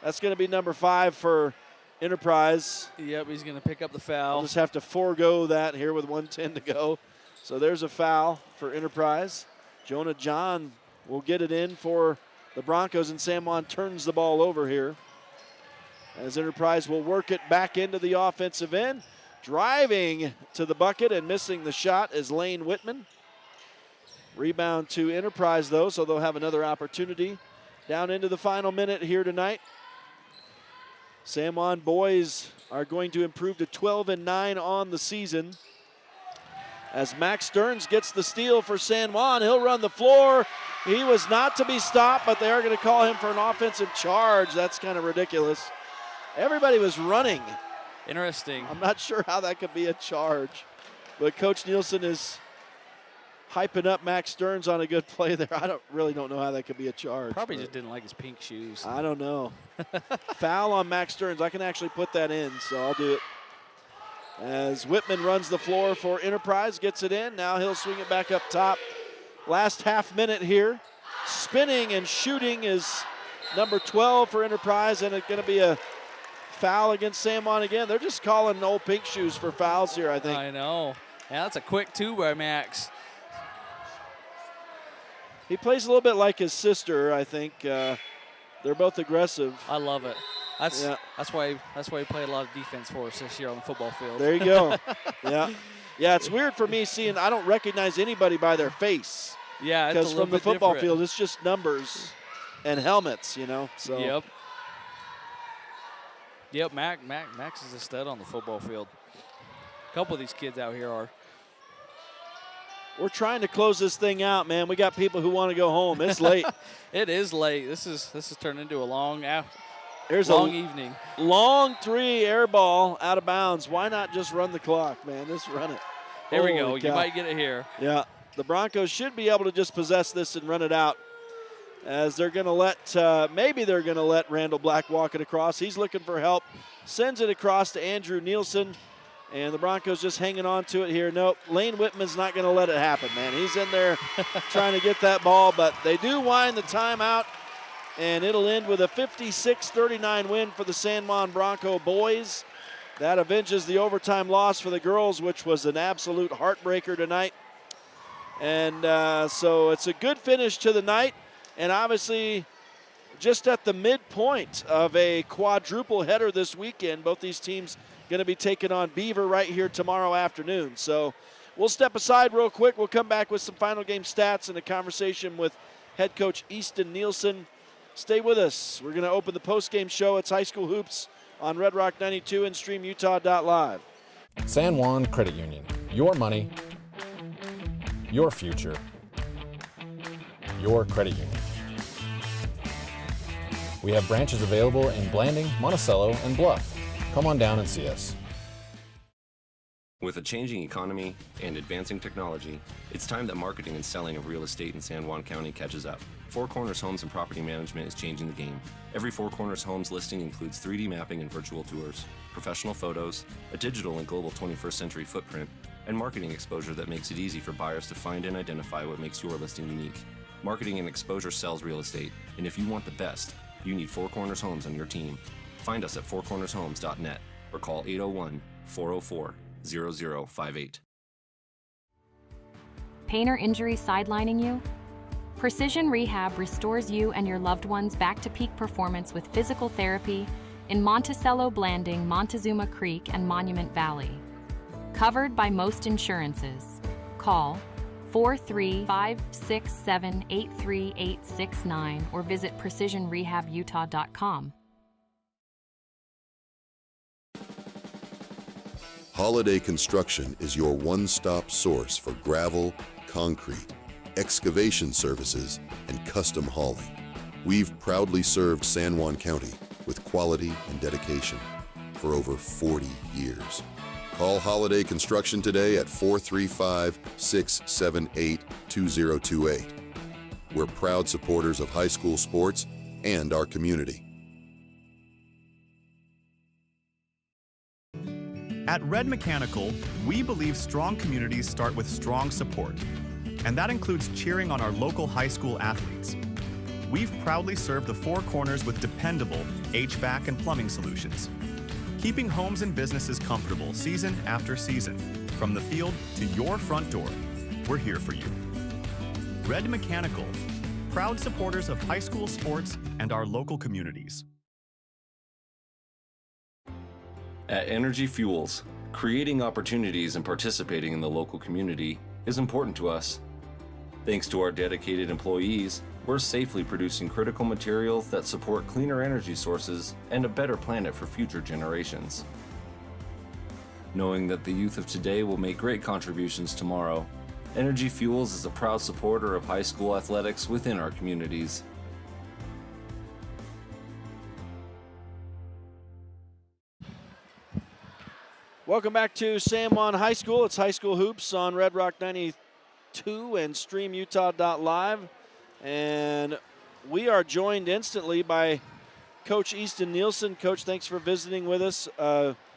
That's going to be number 5 for Enterprise. Yep, he's going to pick up the foul. I'll just have to forego that here with 1:10 to go. So there's a foul for Enterprise. Jonah John will get it in for the Broncos, and San Juan turns the ball over here. As Enterprise will work it back into the offensive end. Driving to the bucket and missing the shot is Lane Whitman. Rebound to Enterprise, though, so they'll have another opportunity down into the final minute here tonight. San Juan boys are going to improve to 12-9 on the season. As Max Stearns gets the steal for San Juan, he'll run the floor. He was not to be stopped, but they are going to call him for an offensive charge. That's kind of ridiculous. Everybody was running. Interesting. I'm not sure how that could be a charge, but Coach Nielsen is hyping up Max Stearns on a good play there. I don't know how that could be a charge. Probably just didn't like his pink shoes. I don't know. Foul on Max Stearns. I can actually put that in, so I'll do it. As Whitman runs the floor for Enterprise, gets it in. Now he'll swing it back up top. Last half minute here. Spinning and shooting is number 12 for Enterprise, and it's going to be a foul against San Juan again. They're just calling old pink shoes for fouls here, I think. I know. Yeah, that's a quick two by Max. He plays a little bit like his sister, I think. They're both aggressive. I love it. That's why he played a lot of defense for us this year on the football field. There you go. Yeah, it's weird for me seeing I don't recognize anybody by their face. Yeah, because from the football field, it's just numbers and helmets, you know. So. Yep. Max is a stud on the football field. A couple of these kids out here are. We're trying to close this thing out, man. We got people who want to go home. It's late. It is late. This is turned into a long evening. Long three air ball out of bounds. Why not just run the clock, man? Just run it. Here we go. Holy You cow. might get it here. Yeah, the Broncos should be able to just possess this and run it out. As they're going to let, maybe they're going to let Randall Black walk it across. He's looking for help. Sends it across to Andrew Nielsen. And the Broncos just hanging on to it here. Nope, Lane Whitman's not going to let it happen, man. He's in there trying to get that ball, but they do wind the timeout, and it'll end with a 56-39 win for the San Juan Bronco boys. That avenges the overtime loss for the girls, which was an absolute heartbreaker tonight. And so it's a good finish to the night, and obviously just at the midpoint of a quadruple header this weekend. Both these teams going to be taking on Beaver right here tomorrow afternoon. So we'll step aside real quick. We'll come back with some final game stats and a conversation with head coach Easton Nielsen. Stay with us. We're going to open the postgame show. It's High School Hoops on Red Rock 92 and StreamUtah.Live. San Juan Credit Union. Your money, your future, your credit union. We have branches available in Blanding, Monticello, and Bluff. Come on down and see us. With a changing economy and advancing technology, it's time that marketing and selling of real estate in San Juan County catches up. Four Corners Homes and Property Management is changing the game. Every Four Corners Homes listing includes 3D mapping and virtual tours, professional photos, a digital and global 21st century footprint, and marketing exposure that makes it easy for buyers to find and identify what makes your listing unique. Marketing and exposure sells real estate, and if you want the best, you need Four Corners Homes on your team. Find us at fourcornershomes.net or call 801-404-0058. Pain or injury sidelining you? Precision Rehab restores you and your loved ones back to peak performance with physical therapy in Monticello, Blanding, Montezuma Creek, and Monument Valley. Covered by most insurances. Call 435-678-3869 or visit precisionrehabutah.com. Holiday Construction is your one-stop source for gravel, concrete, excavation services, and custom hauling. We've proudly served San Juan County with quality and dedication for over 40 years. Call Holiday Construction today at 435-678-2028. We're proud supporters of high school sports and our community. At Red Mechanical, we believe strong communities start with strong support, and that includes cheering on our local high school athletes. We've proudly served the Four Corners with dependable HVAC and plumbing solutions, keeping homes and businesses comfortable season after season. From the field to your front door, we're here for you. Red Mechanical, proud supporters of high school sports and our local communities. At Energy Fuels, creating opportunities and participating in the local community is important to us. Thanks to our dedicated employees, we're safely producing critical materials that support cleaner energy sources and a better planet for future generations. Knowing that the youth of today will make great contributions tomorrow, Energy Fuels is a proud supporter of high school athletics within our communities. Welcome back to San Juan High School. It's High School Hoops on Red Rock 92 and StreamUtah.Live. And we are joined instantly by Coach Easton Nielsen. Coach, thanks for visiting with us.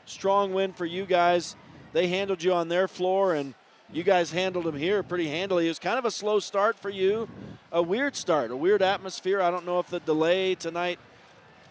Strong win for you guys. They handled you on their floor, and you guys handled them here pretty handily. It was kind of a slow start for you, a weird start, a weird atmosphere. I don't know if the delay tonight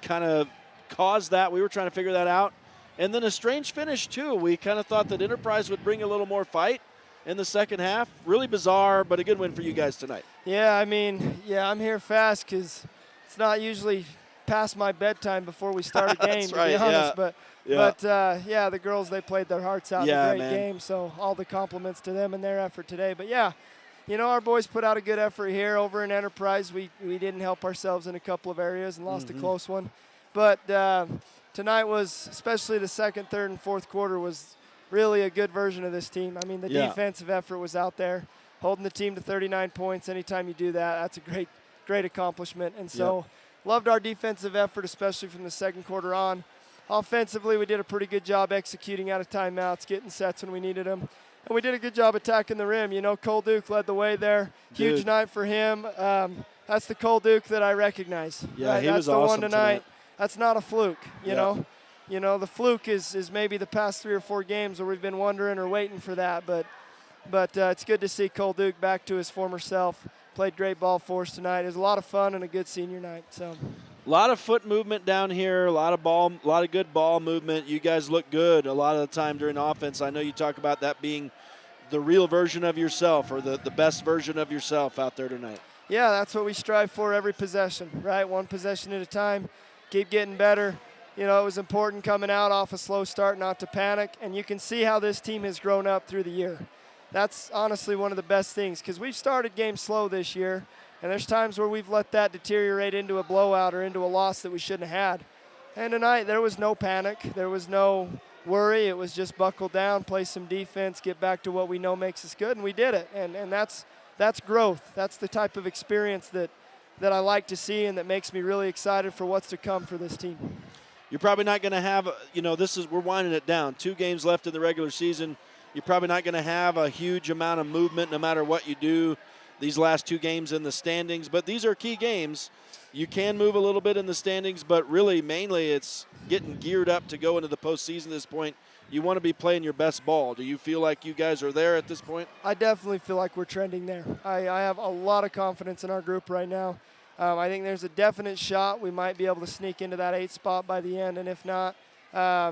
kind of caused that. We were trying to figure that out. And then a strange finish, too. We kind of thought that Enterprise would bring a little more fight in the second half. Really bizarre, but a good win for you guys tonight. Yeah, I mean, I'm here fast because it's not usually past my bedtime before we start a game, to be honest. Yeah. The girls, they played their hearts out in a great game, so all the compliments to them and their effort today. But, our boys put out a good effort here over in Enterprise. We didn't help ourselves in a couple of areas and lost a close one. But tonight was, especially the second, third, and fourth quarter, was really a good version of this team. I mean, the defensive effort was out there, holding the team to 39 points. Anytime you do that, that's a great accomplishment. And so loved our defensive effort, especially from the second quarter on. Offensively, we did a pretty good job executing out of timeouts, getting sets when we needed them. And we did a good job attacking the rim. Cole Duke led the way there. Huge night for him. That's the Cole Duke that I recognize. Yeah, right? he That's was the awesome one tonight. tonight. That's not a fluke, you know. The fluke is maybe the past 3 or 4 games where we've been wondering or waiting for that. But it's good to see Cole Duke back to his former self. Played great ball for us tonight. It was a lot of fun and a good senior night. So, a lot of foot movement down here, a lot of good ball movement. You guys look good a lot of the time during offense. I know you talk about that being the real version of yourself or the best version of yourself out there tonight. Yeah, that's what we strive for every possession, right? One possession at a time. Keep getting better. It was important coming out off a slow start not to panic, and you can see how this team has grown up through the year. That's honestly one of the best things because we've started games slow this year, and there's times where we've let that deteriorate into a blowout or into a loss that we shouldn't have had. And tonight there was no panic. There was no worry. It was just buckle down, play some defense, get back to what we know makes us good, and we did it. And that's growth. That's the type of experience that I like to see and that makes me really excited for what's to come for this team. You're probably not going to have, we're winding it down. 2 games left in the regular season. You're probably not going to have a huge amount of movement no matter what you do these last 2 games in the standings. But these are key games. You can move a little bit in the standings, but really mainly it's getting geared up to go into the postseason at this point. You want to be playing your best ball. Do you feel like you guys are there at this point? I definitely feel like we're trending there. I have a lot of confidence in our group right now. I think there's a definite shot we might be able to sneak into that 8th spot by the end, and if not,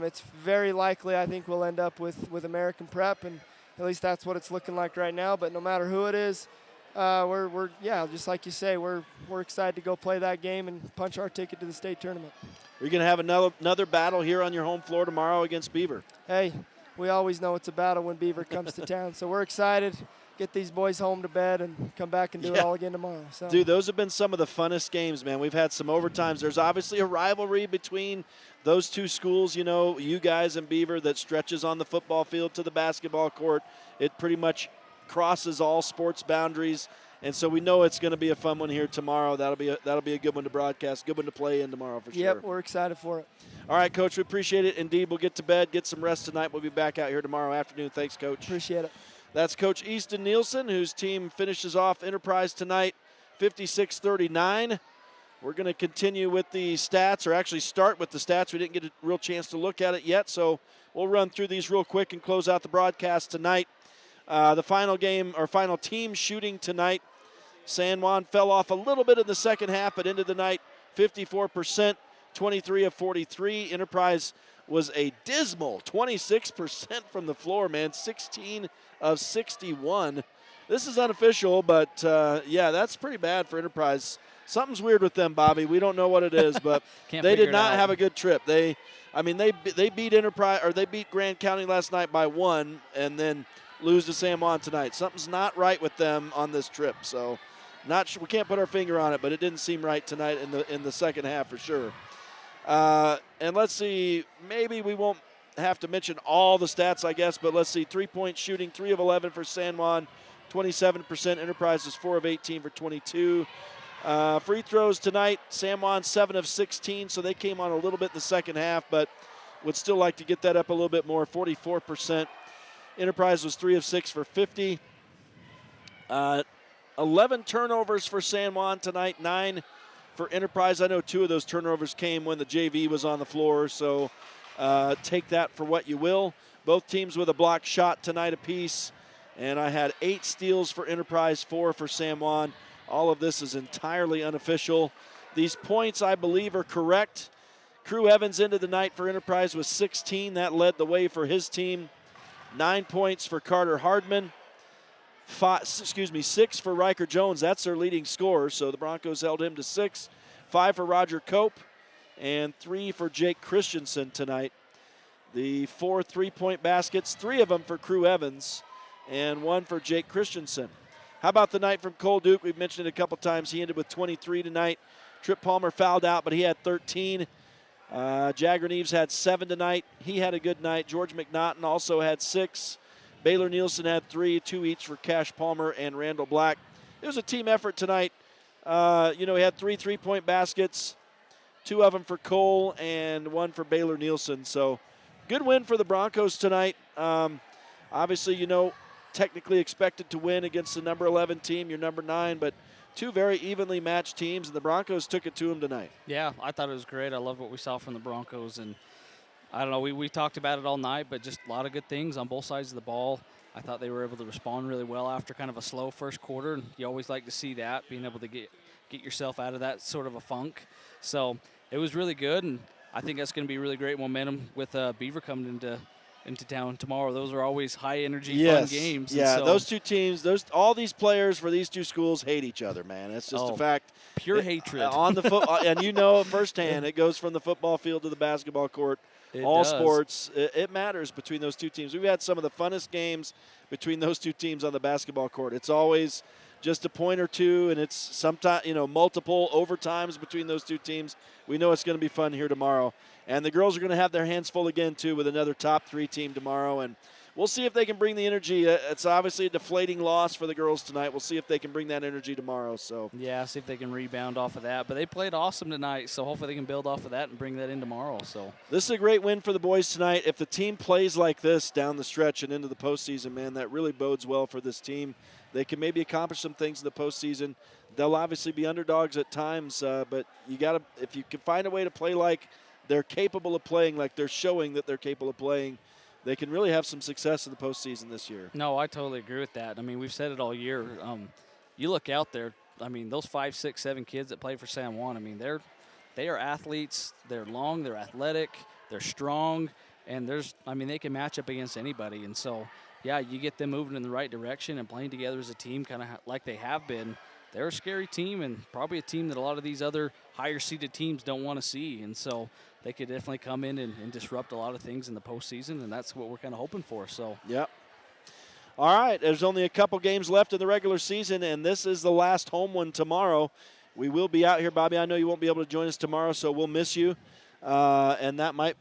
it's very likely I think we'll end up with American Prep, and at least that's what it's looking like right now. But no matter who it is, we're just like you say, we're excited to go play that game and punch our ticket to the state tournament. Are you going to have another battle here on your home floor tomorrow against Beaver? Hey, we always know it's a battle when Beaver comes to town, so we're excited. Get these boys home to bed and come back and do it all again tomorrow. So. Dude, those have been some of the funnest games, man. We've had some overtimes. There's obviously a rivalry between those 2 schools, you guys and Beaver, that stretches on the football field to the basketball court. It pretty much crosses all sports boundaries, and so we know it's going to be a fun one here tomorrow. That'll be a good one to broadcast, good one to play in tomorrow for sure. Yep, we're excited for it. All right, Coach, we appreciate it. Indeed, we'll get to bed, get some rest tonight. We'll be back out here tomorrow afternoon. Thanks, Coach. Appreciate it. That's Coach Easton Nielsen, whose team finishes off Enterprise tonight 56-39. We're going to continue with the stats, or actually start with the stats. We didn't get a real chance to look at it yet, so we'll run through these real quick and close out the broadcast tonight. The final game, or final team shooting tonight, San Juan fell off a little bit in the second half, but ended the night 54%, 23 of 43. Enterprise was a dismal 26% from the floor, man, 16 of 61. This is unofficial, but that's pretty bad for Enterprise. Something's weird with them, Bobby. We don't know what it is, but they did not have a good trip. They beat Enterprise, or they beat Grand County last night by 1, and then lose to San Juan tonight. Something's not right with them on this trip. So not sure, we can't put our finger on it, but it didn't seem right tonight in the second half for sure. And let's see, maybe we won't have to mention all the stats, I guess, but let's see, 3-point shooting, 3 of 11 for San Juan, 27%. Enterprise is 4 of 18 for 22. Free throws tonight, San Juan 7 of 16, so they came on a little bit in the second half, but would still like to get that up a little bit more, 44%. Enterprise was 3 of 6 for 50. 11 turnovers for San Juan tonight, 9 for Enterprise. I know 2 of those turnovers came when the JV was on the floor, so take that for what you will. Both teams with a blocked shot tonight apiece, and I had 8 steals for Enterprise, 4 for San Juan. All of this is entirely unofficial. These points, I believe, are correct. Crew Evans into the night for Enterprise with 16. That led the way for his team. 9 points for Carter Hardman. 6 for Riker Jones. That's their leading scorer, so the Broncos held him to 6. 5 for Roger Cope, and 3 for Jake Christensen tonight. The 4 3-point baskets, 3 of them for Crew Evans, and 1 for Jake Christensen. How about the night from Cole Duke? We've mentioned it a couple times. He ended with 23 tonight. Trip Palmer fouled out, but he had 13. Jagger Neves had 7 tonight. He had a good night. George McNaughton also had 6. Baylor Nielsen had 3, 2 each for Cash Palmer and Randall Black. It was a team effort tonight. He had 3 3-point baskets, 2 of them for Cole and 1 for Baylor Nielsen. So good win for the Broncos tonight. Obviously, technically expected to win against the number 11 team, your number 9, but 2 very evenly matched teams, and the Broncos took it to them tonight. Yeah, I thought it was great. I love what we saw from the Broncos, and I don't know, we talked about it all night, but just a lot of good things on both sides of the ball. I thought they were able to respond really well after kind of a slow first quarter, and you always like to see that, being able to get yourself out of that sort of a funk. So it was really good, and I think that's going to be really great momentum with Beaver coming into town tomorrow. Those are always high-energy, fun games. Yeah, so those two teams, all these players for these two schools hate each other, man. It's just a fact. Pure hatred. On the football, and you know it firsthand. It goes from the football field to the basketball court. All sports, it matters between those two teams. We've had some of the funnest games between those two teams on the basketball court. It's always just a point or two, and it's sometimes, multiple overtimes between those two teams. We know it's going to be fun here tomorrow. And the girls are going to have their hands full again, too, with another top 3 team tomorrow. And we'll see if they can bring the energy. It's obviously a deflating loss for the girls tonight. We'll see if they can bring that energy tomorrow. So yeah, see if they can rebound off of that. But they played awesome tonight, so hopefully they can build off of that and bring that in tomorrow. So this is a great win for the boys tonight. If the team plays like this down the stretch and into the postseason, man, that really bodes well for this team. They can maybe accomplish some things in the postseason. They'll obviously be underdogs at times, but if you can find a way to play like they're capable of playing, like they're showing that they're capable of playing, they can really have some success in the postseason this year. No, I totally agree with that. I mean, we've said it all year. You look out there, I mean, those 5, 6, 7 kids that play for San Juan, I mean, they are athletes. They're long, they're athletic, they're strong, and they can match up against anybody. And so, yeah, you get them moving in the right direction and playing together as a team kind of like they have been. They're a scary team and probably a team that a lot of these other higher-seeded teams don't want to see. And so they could definitely come in and disrupt a lot of things in the postseason, and that's what we're kind of hoping for. So yep. All right, there's only a couple games left in the regular season, and this is the last home one tomorrow. We will be out here, Bobby. I know you won't be able to join us tomorrow, so we'll miss you. And that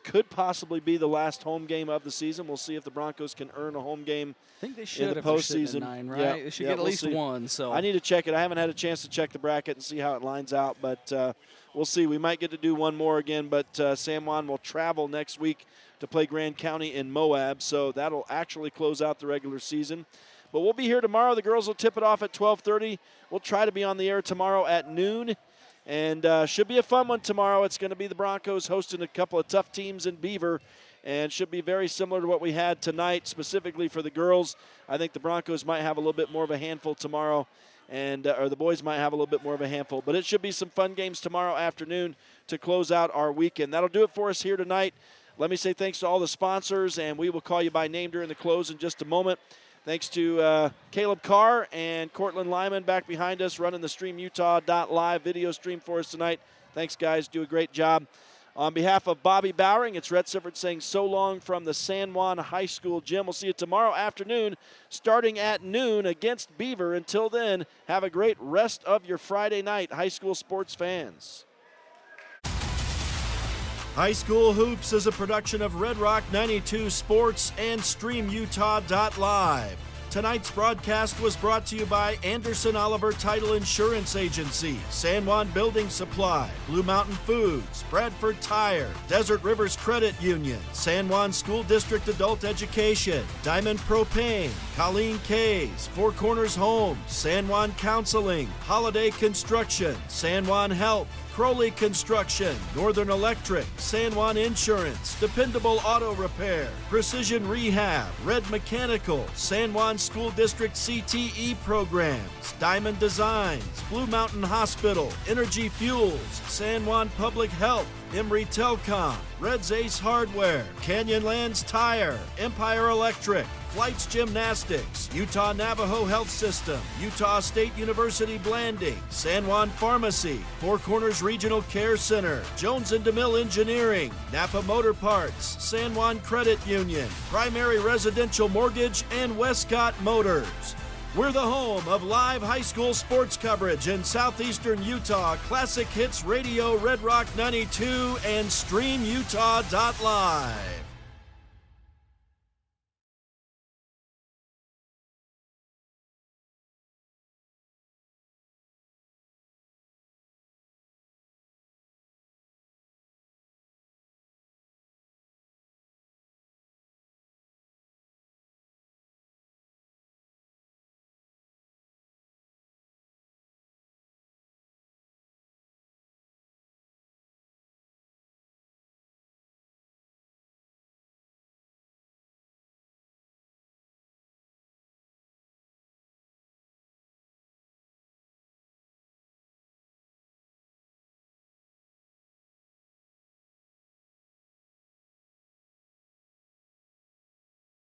could possibly be the last home game of the season. We'll see if the Broncos can earn a home game. I think they should in the if they're sitting postseason. at 9, right? They should get at least one. So I need to check it. I haven't had a chance to check the bracket and see how it lines out, but we'll see. We might get to do one more again, but San Juan will travel next week to play Grand County in Moab, so that'll actually close out the regular season. But we'll be here tomorrow. The girls will tip it off at 12:30. We'll try to be on the air tomorrow at noon. And should be a fun one tomorrow. It's going to be the Broncos hosting a couple of tough teams in Beaver, and should be very similar to what we had tonight, specifically for the girls. I think the Broncos might have a little bit more of a handful tomorrow, and or the boys might have a little bit more of a handful. But it should be some fun games tomorrow afternoon to close out our weekend. That'll do it for us here tonight. Let me say thanks to all the sponsors, and we will call you by name during the close in just a moment. Thanks to Caleb Carr and Cortland Lyman back behind us running the StreamUtah.Live video stream for us tonight. Thanks, guys. Do a great job. On behalf of Bobby Bowering, it's Rhett Sifford saying so long from the San Juan High School gym. We'll see you tomorrow afternoon starting at noon against Beaver. Until then, have a great rest of your Friday night, high school sports fans. High School Hoops is a production of Red Rock 92 Sports and StreamUtah.Live. Tonight's broadcast was brought to you by Anderson Oliver Title Insurance Agency, San Juan Building Supply, Blue Mountain Foods, Bradford Tire, Desert Rivers Credit Union, San Juan School District Adult Education, Diamond Propane, Colleen Kays, Four Corners Homes, San Juan Counseling, Holiday Construction, San Juan Health, Crowley Construction, Northern Electric, San Juan Insurance, Dependable Auto Repair, Precision Rehab, Red Mechanical, San Juan School District CTE Programs, Diamond Designs, Blue Mountain Hospital, Energy Fuels, San Juan Public Health, Emory Telcom, Red's Ace Hardware, Canyonlands Tire, Empire Electric, Flights Gymnastics, Utah Navajo Health System, Utah State University Blanding, San Juan Pharmacy, Four Corners Regional Care Center, Jones and DeMille Engineering, Napa Motor Parts, San Juan Credit Union, Primary Residential Mortgage, and Westcott Motors. We're the home of live high school sports coverage in southeastern Utah, Classic Hits Radio, Red Rock 92, and StreamUtah.Live.